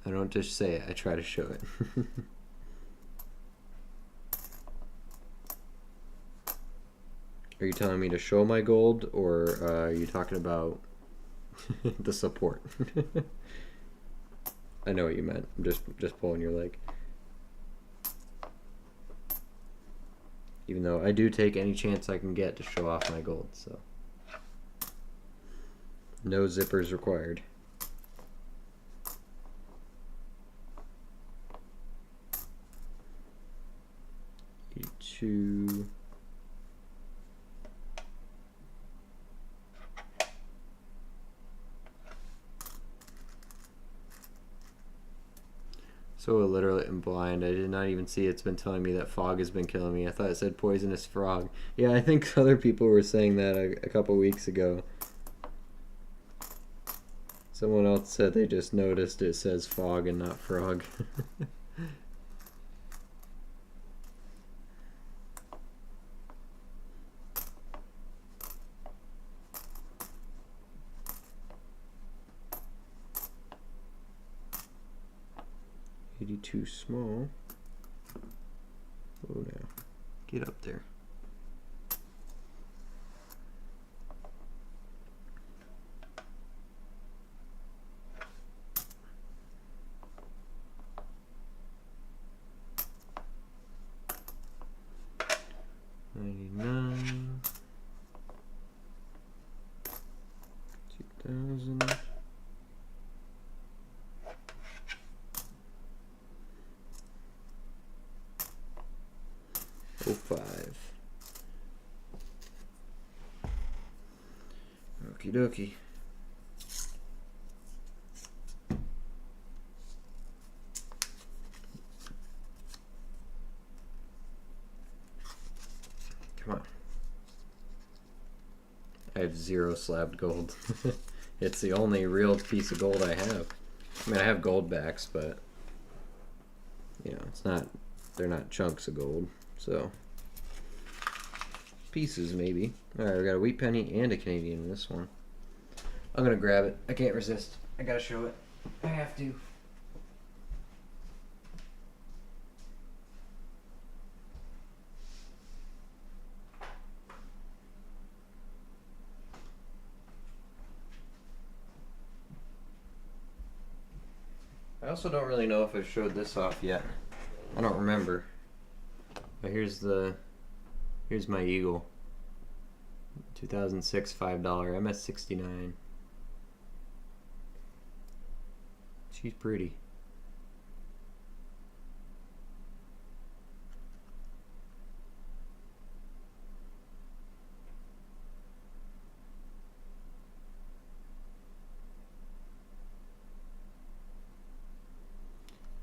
I don't just say it, I try to show it. Are you telling me to show my gold, or are you talking about the support? I know what you meant. I'm just pulling your leg. Even though I do take any chance I can get to show off my gold, so. No zippers required. E2. So illiterate and blind. I did not even see it's been telling me that fog has been killing me. I thought it said poisonous frog. Yeah, I think other people were saying that a couple weeks ago. Someone else said they just noticed it says fog and not frog. Maybe too small. Oh no. Get up there. $99. $2,000. $5. Okie dokie. Come on. I have 0 slabbed gold. It's the only real piece of gold I have. I mean, I have gold backs, but you know, it's not, they're not chunks of gold, so pieces maybe. Alright, we got a wheat penny and a Canadian in this one. I'm gonna grab it. I can't resist. I gotta show it. I have to. I also don't really know if I showed this off yet. I don't remember. But here's my eagle. 2006 $5 MS69. She's pretty.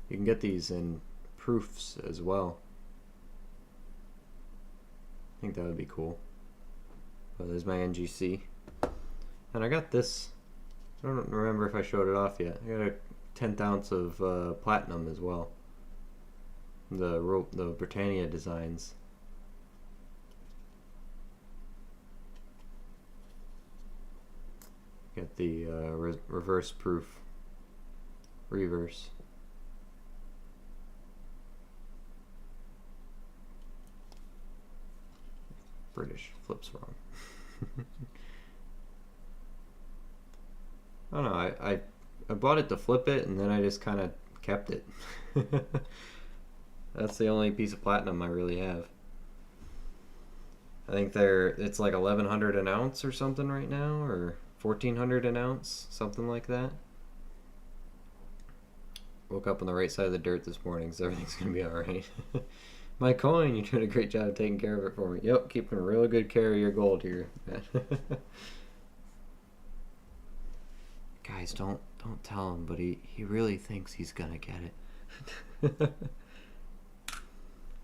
You can get these in proofs as well. I think that would be cool. But there's my NGC. And I got this. I don't remember if I showed it off yet. I got a 10th ounce of platinum as well. The Britannia designs. Get the reverse proof. Reverse. British flips wrong. I don't know. I bought it to flip it, and then I just kind of kept it. That's the only piece of platinum I really have. I think it's like 1,100 an ounce or something right now, or 1,400 an ounce, something like that. Woke up on the right side of the dirt this morning, so everything's gonna be all right. My coin, you're doing a great job of taking care of it for me. Yep, keeping a real good care of your gold here. Guys, don't tell him, but he really thinks he's gonna get it.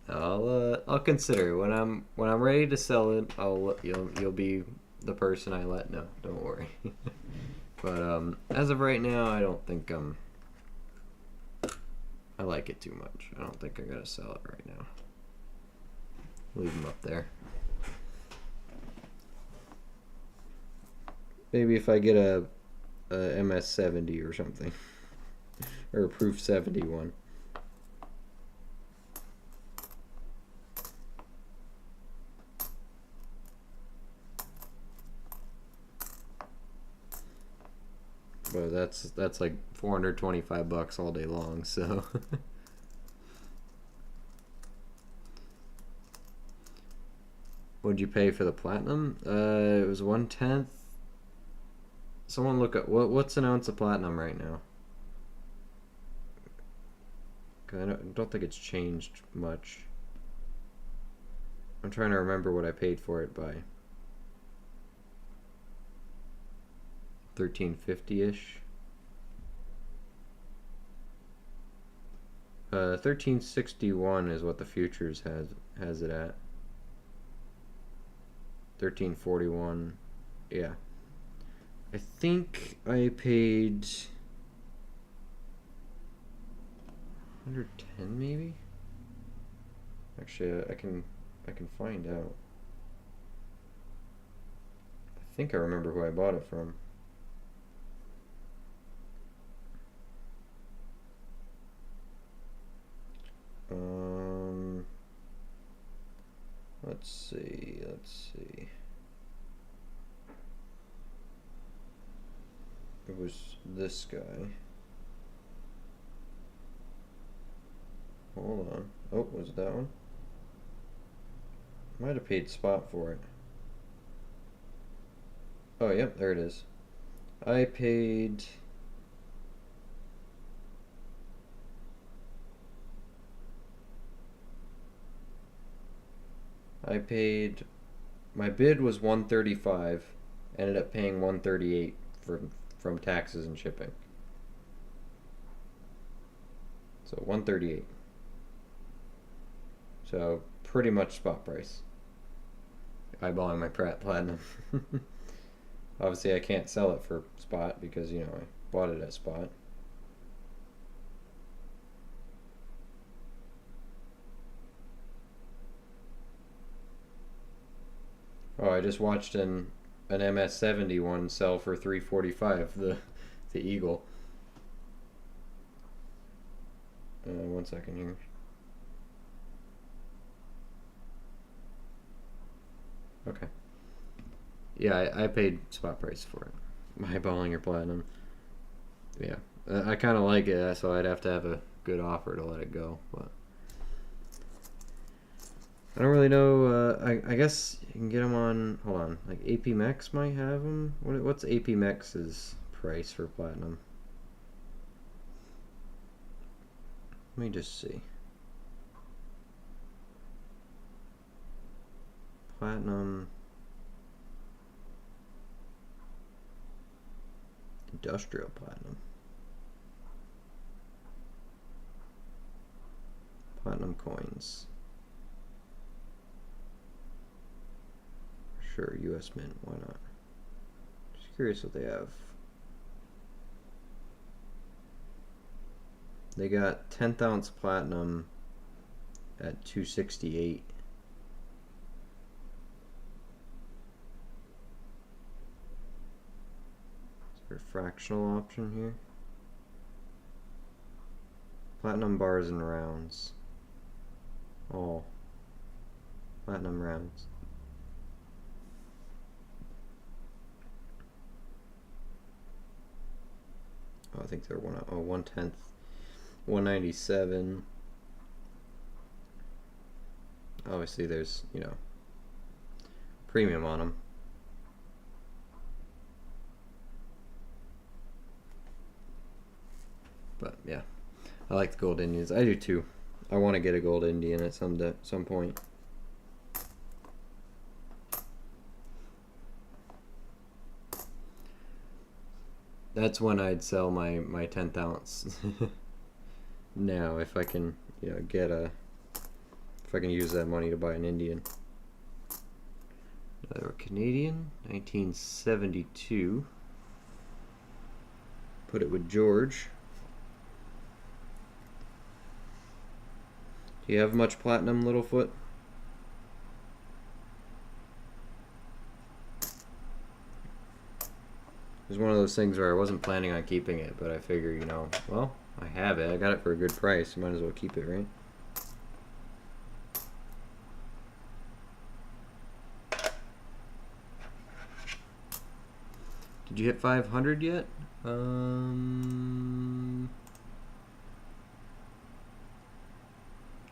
I'll consider it. When I'm ready to sell it. You'll be the person I let know. Don't worry. But as of right now, I don't think I like it too much. I don't think I'm gonna sell it right now. Leave them up there. Maybe if I get a MS70 or something, or a Proof 71. But that's like $425 all day long, so. What'd you pay for the platinum? It was 1/10. Someone look at what's an ounce of platinum right now? I don't think it's changed much. I'm trying to remember what I paid for it by. $13.50-ish. 1361 is what the futures has it at. 1341. Yeah. I think I paid 110 maybe? Actually, I can find out. I think I remember who I bought it from. Let's see. It was this guy. Hold on. Oh, was it that one? Might have paid spot for it. Oh, yep, there it is. I paid... my bid was 135, ended up paying 138 from taxes and shipping. So 138. So pretty much spot price. Eyeballing my Platinum. Obviously I can't sell it for spot because, you know, I bought it at spot. Oh, I just watched an MS-70 one sell for 345, the Eagle. One second here. Okay. Yeah, I paid spot price for it. Eyeballing your Platinum. Yeah, I kind of like it, so I'd have to have a good offer to let it go, but I don't really know. I guess you can get them on. Hold on, like AP Mex might have them. What's AP Mex's price for Platinum? Let me just see. Platinum. Industrial Platinum. Platinum coins. Sure, US Mint, why not? Just curious what they have. They got 10th ounce platinum at 268. Is there a fractional option here? Platinum bars and rounds. Oh. Platinum rounds. Oh, I think they're 1/10. 197. Obviously there's, you know, premium on them. But yeah, I like the gold Indians. I do too. I want to get a gold Indian at some point. That's when I'd sell my 10th ounce. Now, if I can, you know, if I can use that money to buy an Indian. They were Canadian, 1972. Put it with George. Do you have much platinum, Littlefoot? It was one of those things where I wasn't planning on keeping it, but I figure, you know, well, I have it. I got it for a good price. Might as well keep it, right? Did you hit 500 yet?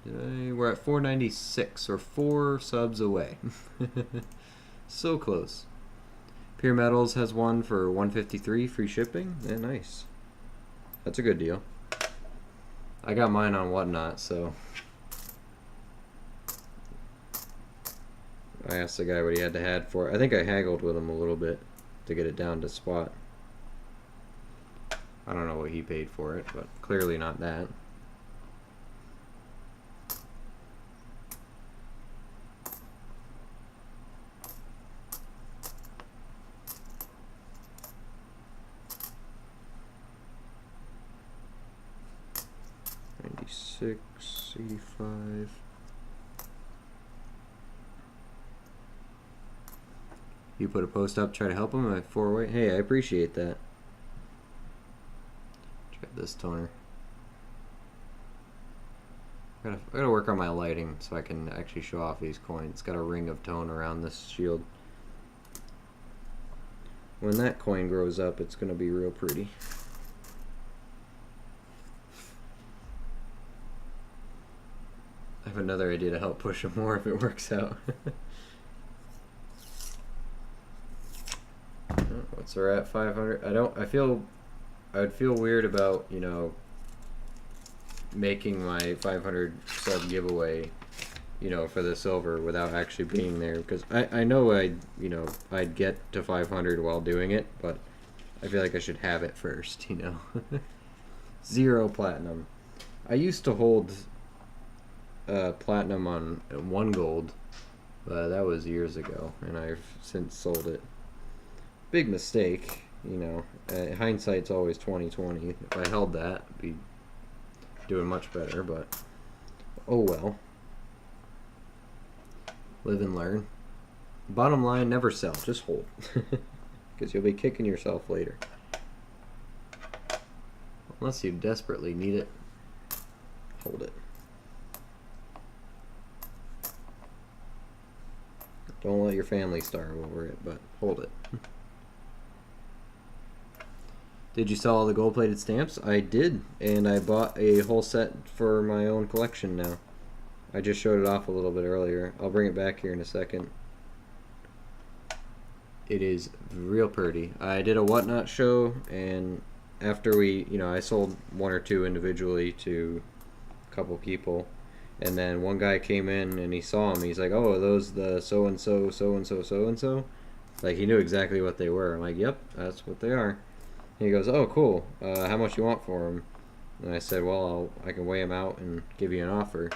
We're at 496, or 4 subs away. So close. Pure Metals has one for 153 free shipping. Yeah, nice. That's a good deal. I got mine on Whatnot, so I asked the guy what he had for it. I think I haggled with him a little bit to get it down to spot. I don't know what he paid for it, but clearly not that. $86.85. You put a post up, try to help him at 4-way. Hey, I appreciate that. Check out this toner. I gotta work on my lighting so I can actually show off these coins. It's got a ring of tone around this shield. When that coin grows up, it's gonna be real pretty. I have another idea to help push them more if it works out. What's we're at 500? I would feel weird about, you know, making my 500 sub giveaway, you know, for the silver without actually being there, because I know I'd get to 500 while doing it, but I feel like I should have it first, you know. 0 platinum. I used to hold platinum on 1 gold, but that was years ago, and I've since sold it. Big mistake, you know. Hindsight's always 20/20. If I held that, I'd be doing much better, but oh well. Live and learn. Bottom line, never sell, just hold. Because you'll be kicking yourself later. Unless you desperately need it, hold it. Don't let your family starve over it, but hold it. Did you sell all the gold-plated stamps? I did, and I bought a whole set for my own collection now. I just showed it off a little bit earlier. I'll bring it back here in a second. It is real pretty. I did a whatnot show, and after I sold 1 or 2 individually to a couple people, and then one guy came in and he saw them. He's like, "Oh, are those the so-and-so, so-and-so, so-and-so?" Like, he knew exactly what they were. I'm like, "Yep, that's what they are." He goes, "Oh, cool. How much you want for them?" And I said, "Well, I can weigh them out and give you an offer."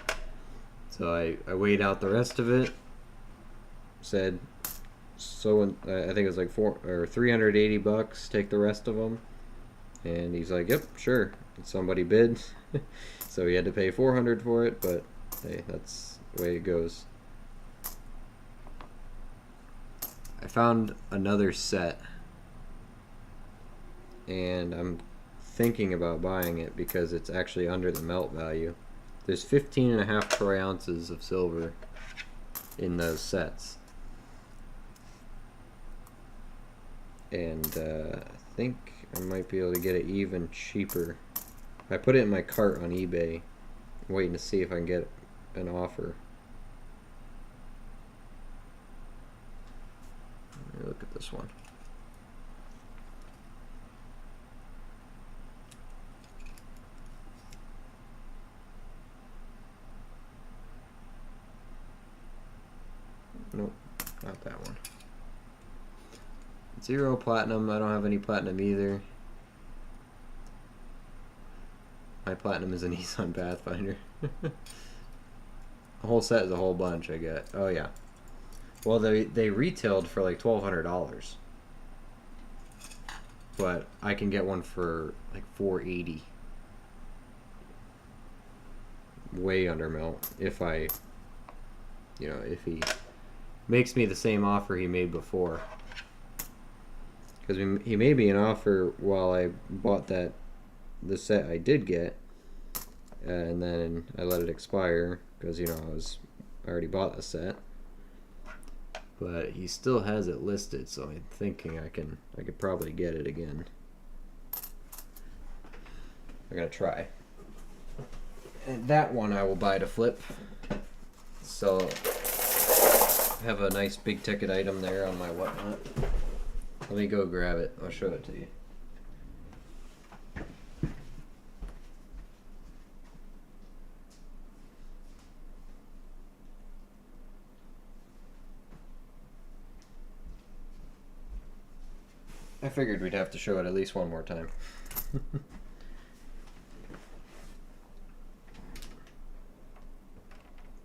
So I weighed out the rest of it. Said, I think it was like $380. Take the rest of them. And he's like, "Yep, sure." And somebody bid, so he had to pay $400 for it. But hey, that's the way it goes. I found another set, and I'm thinking about buying it because it's actually under the melt value. There's 15.5 troy ounces of silver in those sets, and I think I might be able to get it even cheaper. I put it in my cart on eBay, waiting to see if I can get an offer. Let me look at this one. Nope, not that one. 0 platinum. I don't have any platinum either. My platinum is a Nissan Pathfinder. A whole set is a whole bunch I get. Oh yeah. Well, they retailed for like $1,200, but I can get one for like $480. Way under melt if if he makes me the same offer he made before. Because he made me an offer while I bought the set I did get, and then I let it expire because I already bought the set. But he still has it listed, so I'm thinking I could probably get it again. I'm gonna try. And that one I will buy to flip. So have a nice big ticket item there on my whatnot. Let me go grab it. I'll show it to you. I figured we'd have to show it at least one more time.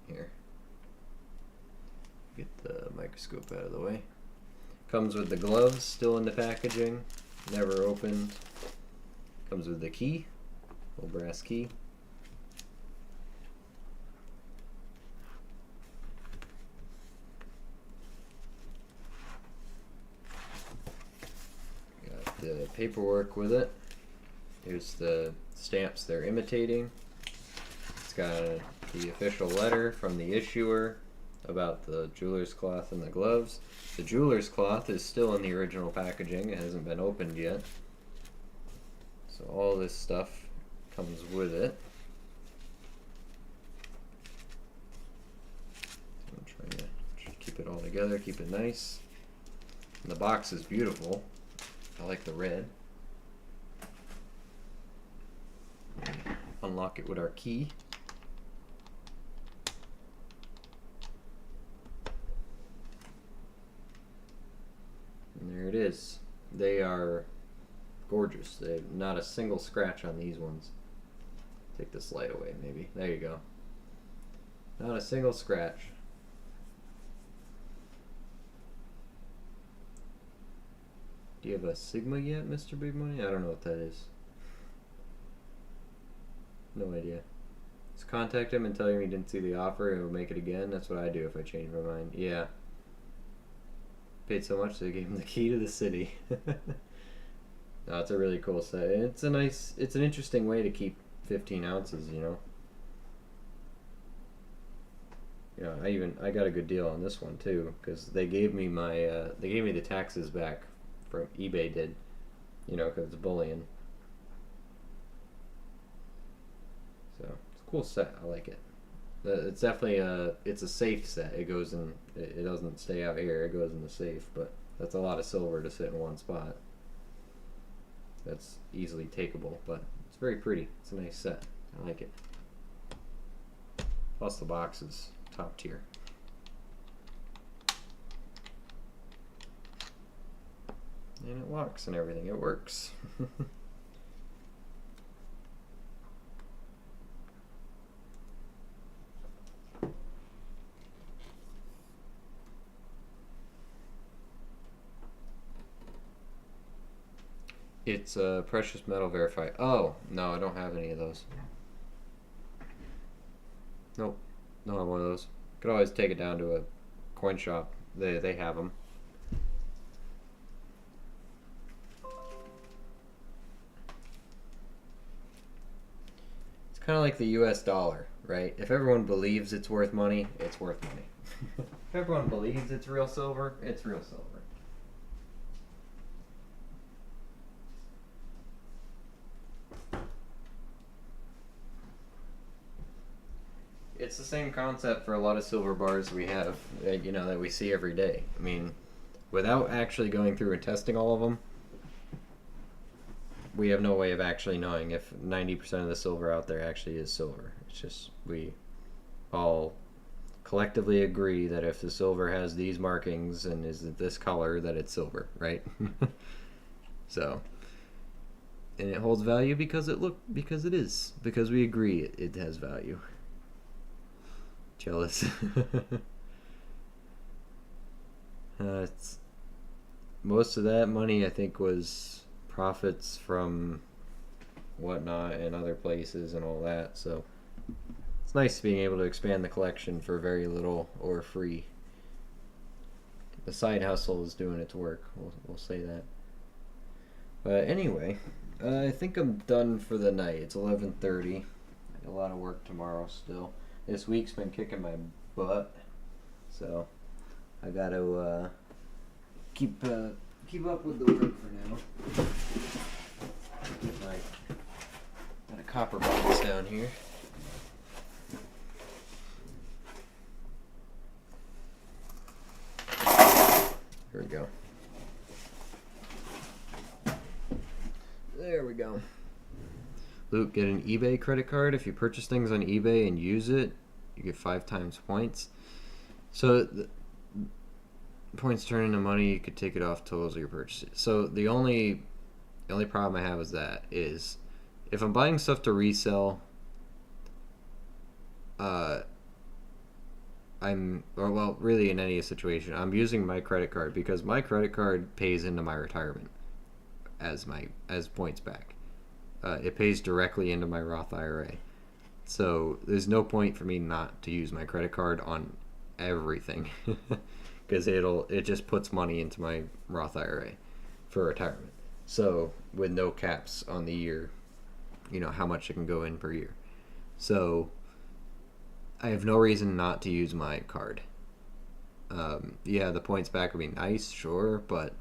Here. Get the microscope out of the way. Comes with the gloves still in the packaging, never opened. Comes with the key, little brass key. Got the paperwork with it. Here's the stamps they're imitating. It's got a the official letter from the issuer about the jeweler's cloth and the gloves. The jeweler's cloth is still in the original packaging. It hasn't been opened yet. So all this stuff comes with it. I'm trying to keep it all together, keep it nice. And the box is beautiful. I like the red. Unlock it with our key. And there it is. They are gorgeous. They have not a single scratch on these ones. Take this light away, maybe. There you go. Not a single scratch. Do you have a Sigma yet, Mr. Big Money? I don't know what that is. No idea. Just contact him and tell him you didn't see the offer and he'll make it again. That's what I do if I change my mind. Yeah. Paid so much they gave him the key to the city. No, it's a really cool set. It's an interesting way to keep 15 ounces, you know. Yeah, I got a good deal on this one too, because they gave me the taxes back from eBay did, you know, because it's bullion. So it's a cool set. I like it. It's definitely it's a safe set. It goes in. It doesn't stay out here. It goes in the safe. But that's a lot of silver to sit in one spot. That's easily takeable, but it's very pretty. It's a nice set. I like it. Plus the box is top tier. And it locks and everything. It works. It's precious metal verified. Oh, no, I don't have any of those. Nope, don't have one of those. Could always take it down to a coin shop. They have them. It's kind of like the US dollar, right? If everyone believes it's worth money, it's worth money. If everyone believes it's real silver, it's real silver. It's the same concept for a lot of silver bars we have, you know, that we see every day. I mean, without actually going through and testing all of them, we have no way of actually knowing if 90% of the silver out there actually is silver. It's just we all collectively agree that if the silver has these markings and is this color, that it's silver, right? So, and it holds value because it is, because we agree it has value. Jealous. It's, most of that money I think was profits from whatnot and other places and all that, so it's nice being able to expand the collection for very little or free. The side hustle is doing its work, we'll say that. But anyway, I think I'm done for the night. It's 11:30. I got a lot of work tomorrow still. This week's been kicking my butt, so I got to keep up with the work for now. Got a copper box down here. Here we go. There we go. Luke, get an eBay credit card. If you purchase things on eBay and use it, you get 5 times points. So the points turn into money. You could take it off totals of your purchases. So the only problem I have is if I'm buying stuff to resell, really in any situation, I'm using my credit card because my credit card pays into my retirement as points back. It pays directly into my Roth IRA. So there's no point for me not to use my credit card on everything because it just puts money into my Roth IRA for retirement. So with no caps on the year, you know, how much it can go in per year. So I have no reason not to use my card. Yeah, the points back would be nice, sure, but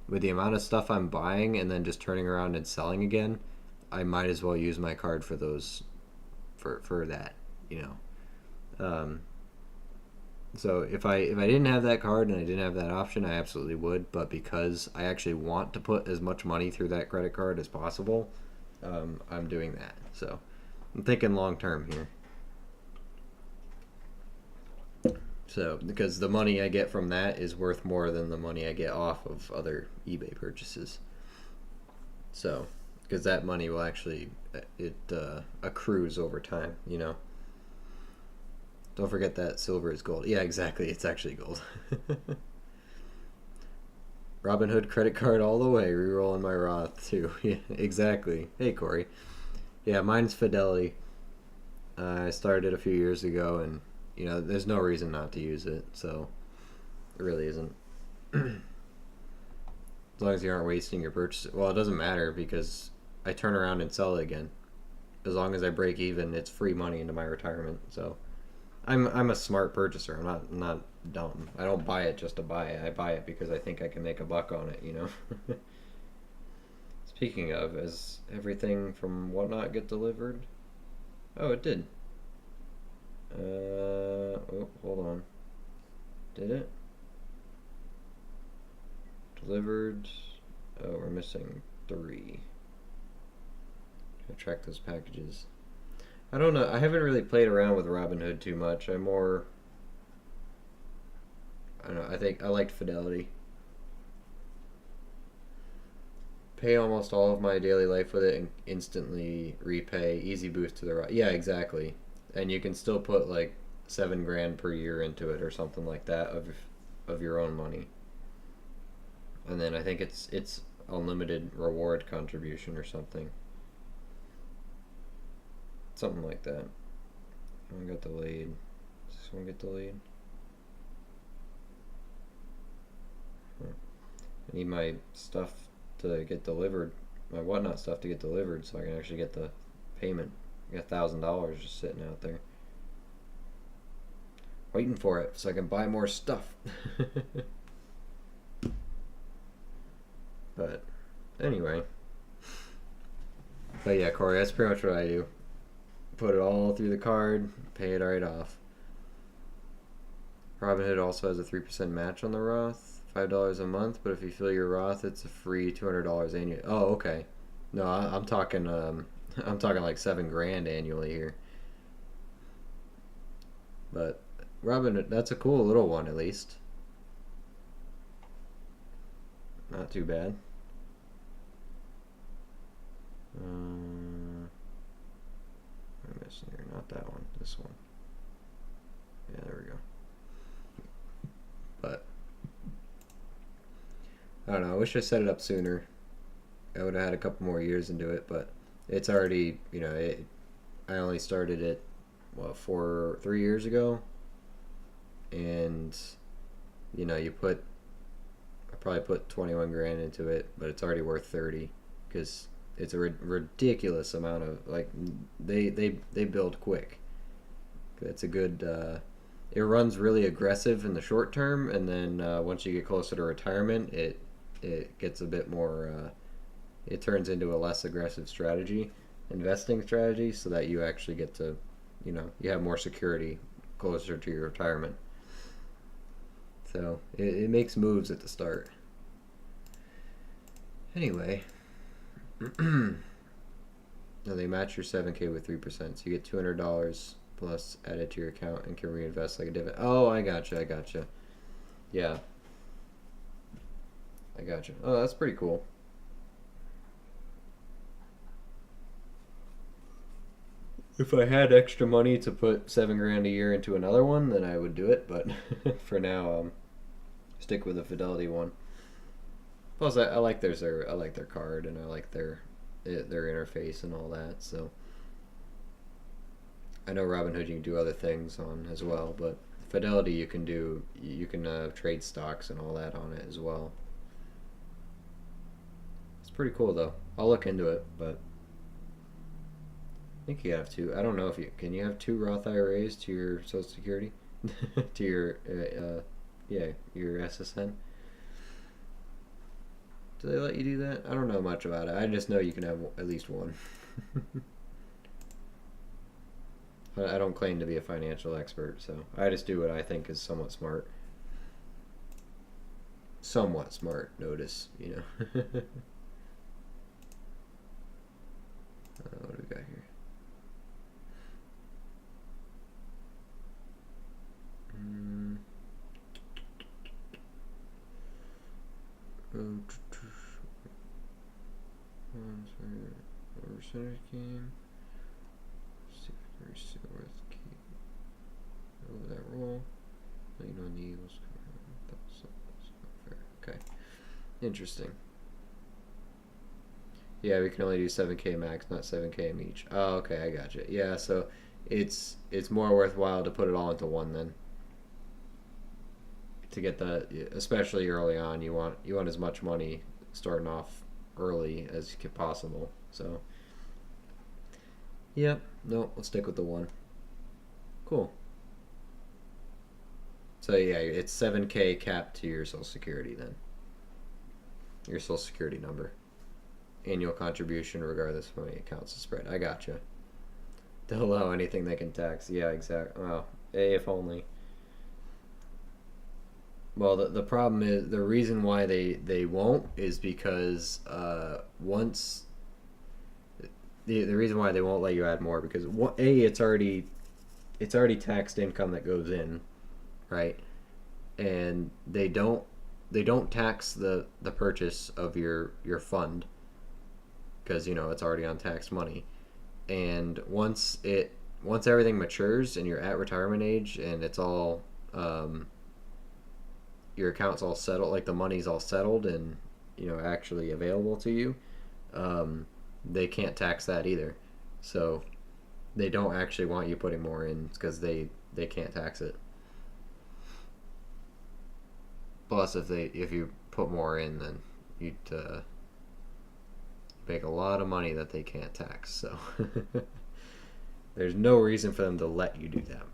with the amount of stuff I'm buying and then just turning around and selling again, I might as well use my card for those for that, you know. So if I didn't have that card and I didn't have that option, I absolutely would. But because I actually want to put as much money through that credit card as possible, I'm doing that. So I'm thinking long term here. So because the money I get from that is worth more than the money I get off of other eBay purchases. So because that money will actually it accrues over time, you know. Don't forget that silver is gold. Yeah, exactly. It's actually gold. Robinhood credit card all the way. Rerolling my Roth too. Yeah, exactly. Hey, Corey. Yeah, mine's Fidelity. I started a few years ago, and there's no reason not to use it. So it really isn't. As long as you aren't wasting your purchase. Well, it doesn't matter because I turn around and sell it again. As long as I break even, it's free money into my retirement. So I'm a smart purchaser. I'm not dumb. I don't buy it just to buy it. I buy it because I think I can make a buck on it, you know. Speaking of, is everything from Whatnot get delivered? Oh, it did. Oh, hold on. Did it? Delivered. Oh, we're missing 3. Gotta track those packages. I don't know. I haven't really played around with Robinhood too much. I don't know. I think I liked Fidelity. Pay almost all of my daily life with it and instantly repay. Easy boost to the right. Yeah, exactly. And you can still put like 7 grand per year into it or something like that of your own money. And then I think it's unlimited reward contribution or something. Something like that. One got delayed. Does this one get delayed? I need my stuff to get delivered, my Whatnot stuff to get delivered, so I can actually get the payment. I got $1,000 just sitting out there, waiting for it, so I can buy more stuff. But anyway, but yeah, Corey, that's pretty much what I do. Put it all through the card, pay it right off. Robinhood also has a 3% match on the Roth, $5 a month. But if you fill your Roth, it's a free $200 annually. Oh, okay. No, I'm talking. I'm talking like 7 grand annually here. But Robinhood, that's a cool little one at least. Not too bad. I'm missing here. Not that one. This one. Yeah, there we go. But I don't know. I wish I set it up sooner. I would have had a couple more years into it, but it's already, I only started it, 3 years ago, and I probably put 21 grand into it, but it's already worth 30 because it's a ridiculous amount of they build quick. It's a good. It runs really aggressive in the short term, and then once you get closer to retirement, it gets a bit more. It turns into a less aggressive investing strategy, so that you actually get to, you have more security closer to your retirement. So it makes moves at the start. Anyway, now they match your 7K with 3%, so you get $200 plus added to your account and can reinvest like a dividend. Oh, I gotcha. Yeah, I gotcha. Oh, that's pretty cool. If I had extra money to put 7 grand a year into another one, then I would do it. But for now, stick with the Fidelity one. Plus, I like I like their card, and I like their interface and all that. So I know Robinhood you can do other things on as well, but Fidelity you can trade stocks and all that on it as well. It's pretty cool though. I'll look into it, but I think you have two. I don't know if you can. You have two Roth IRAs to your Social Security, to your yeah, your SSN. Do they let you do that? I don't know much about it. I just know you can have at least one. I don't claim to be a financial expert, so I just do what I think is somewhat smart. Somewhat smart, notice, you know. What do we got here? Percentage game. See if there's still worth key. Over that roll. Lean on the Eagles. That's not fair. Okay. Interesting. Yeah, we can only do 7K max, not 7K in each. Oh, okay, I got you. Yeah, so it's more worthwhile to put it all into one then. To get the, especially early on, you want as much money starting off early as possible. So, yep, no, we'll stick with the one. Cool. So yeah, it's 7K capped to your Social Security then. Your Social Security number. Annual contribution regardless of how many accounts is spread. I gotcha. They'll allow anything they can tax. Yeah, exactly. Well, if only. Well, the problem is the reason why they won't is because once the reason why they won't let you add more because it's already taxed income that goes in, right? And they don't tax the purchase of your fund because it's already on taxed money. And once everything matures and you're at retirement age and it's all your account's all settled, like the money's all settled and actually available to you, they can't tax that either. So they don't actually want you putting more in because they can't tax it. Plus, if you put more in, then you'd make a lot of money that they can't tax. So there's no reason for them to let you do that.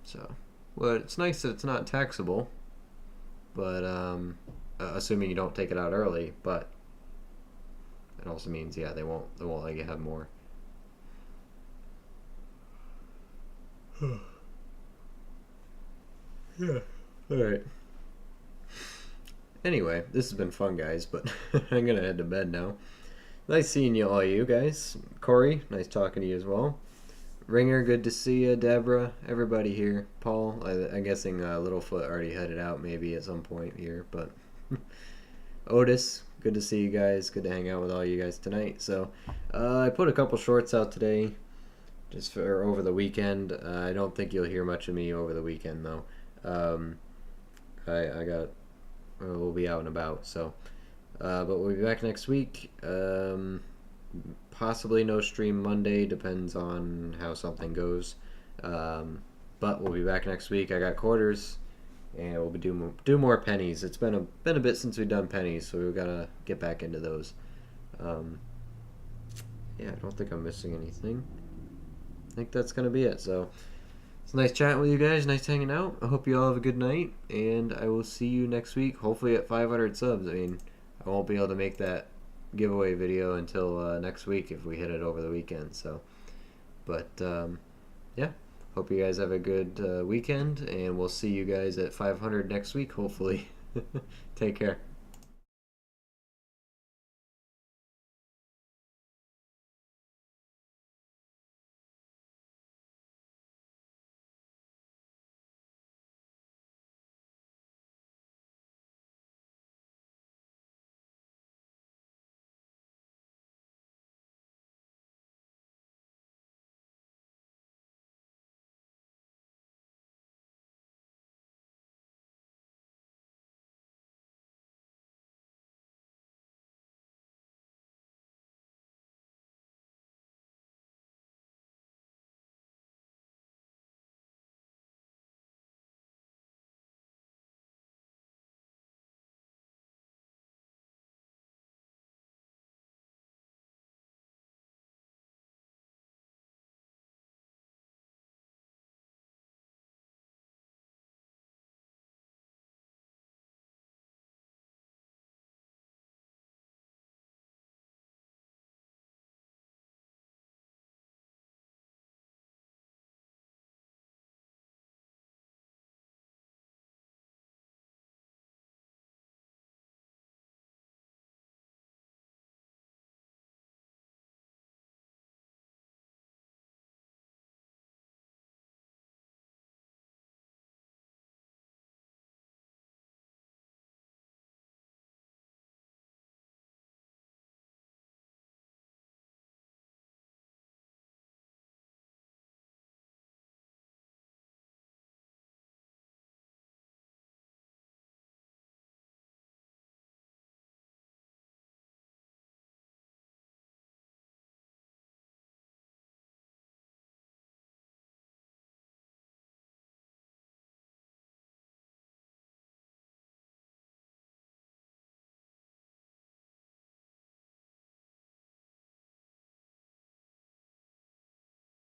So. Well, it's nice that it's not taxable, but assuming you don't take it out early. But it also means, yeah, they won't let you have more. Yeah. All right. Anyway, this has been fun, guys. But I'm gonna head to bed now. Nice seeing you guys. Corey, nice talking to you as well. Ringer, good to see you. Deborah, everybody here. Paul, I'm guessing Littlefoot already headed out maybe at some point here, but Otis, good to see you guys. Good to hang out with all you guys tonight. So I put a couple shorts out today just for over the weekend. I don't think you'll hear much of me over the weekend though. We'll be out and about, so but we'll be back next week. Possibly no stream Monday, depends on how something goes. But we'll be back next week. I got quarters, and we'll be do more pennies. It's been a bit since we've done pennies, so we've got to get back into those. Yeah, I don't think I'm missing anything. I think that's gonna be it. So it's nice chatting with you guys. Nice hanging out. I hope you all have a good night, and I will see you next week. Hopefully at 500 subs. I mean, I won't be able to make that giveaway video until next week if we hit it over the weekend. So, but yeah, hope you guys have a good weekend, and we'll see you guys at 500 next week. Hopefully, take care.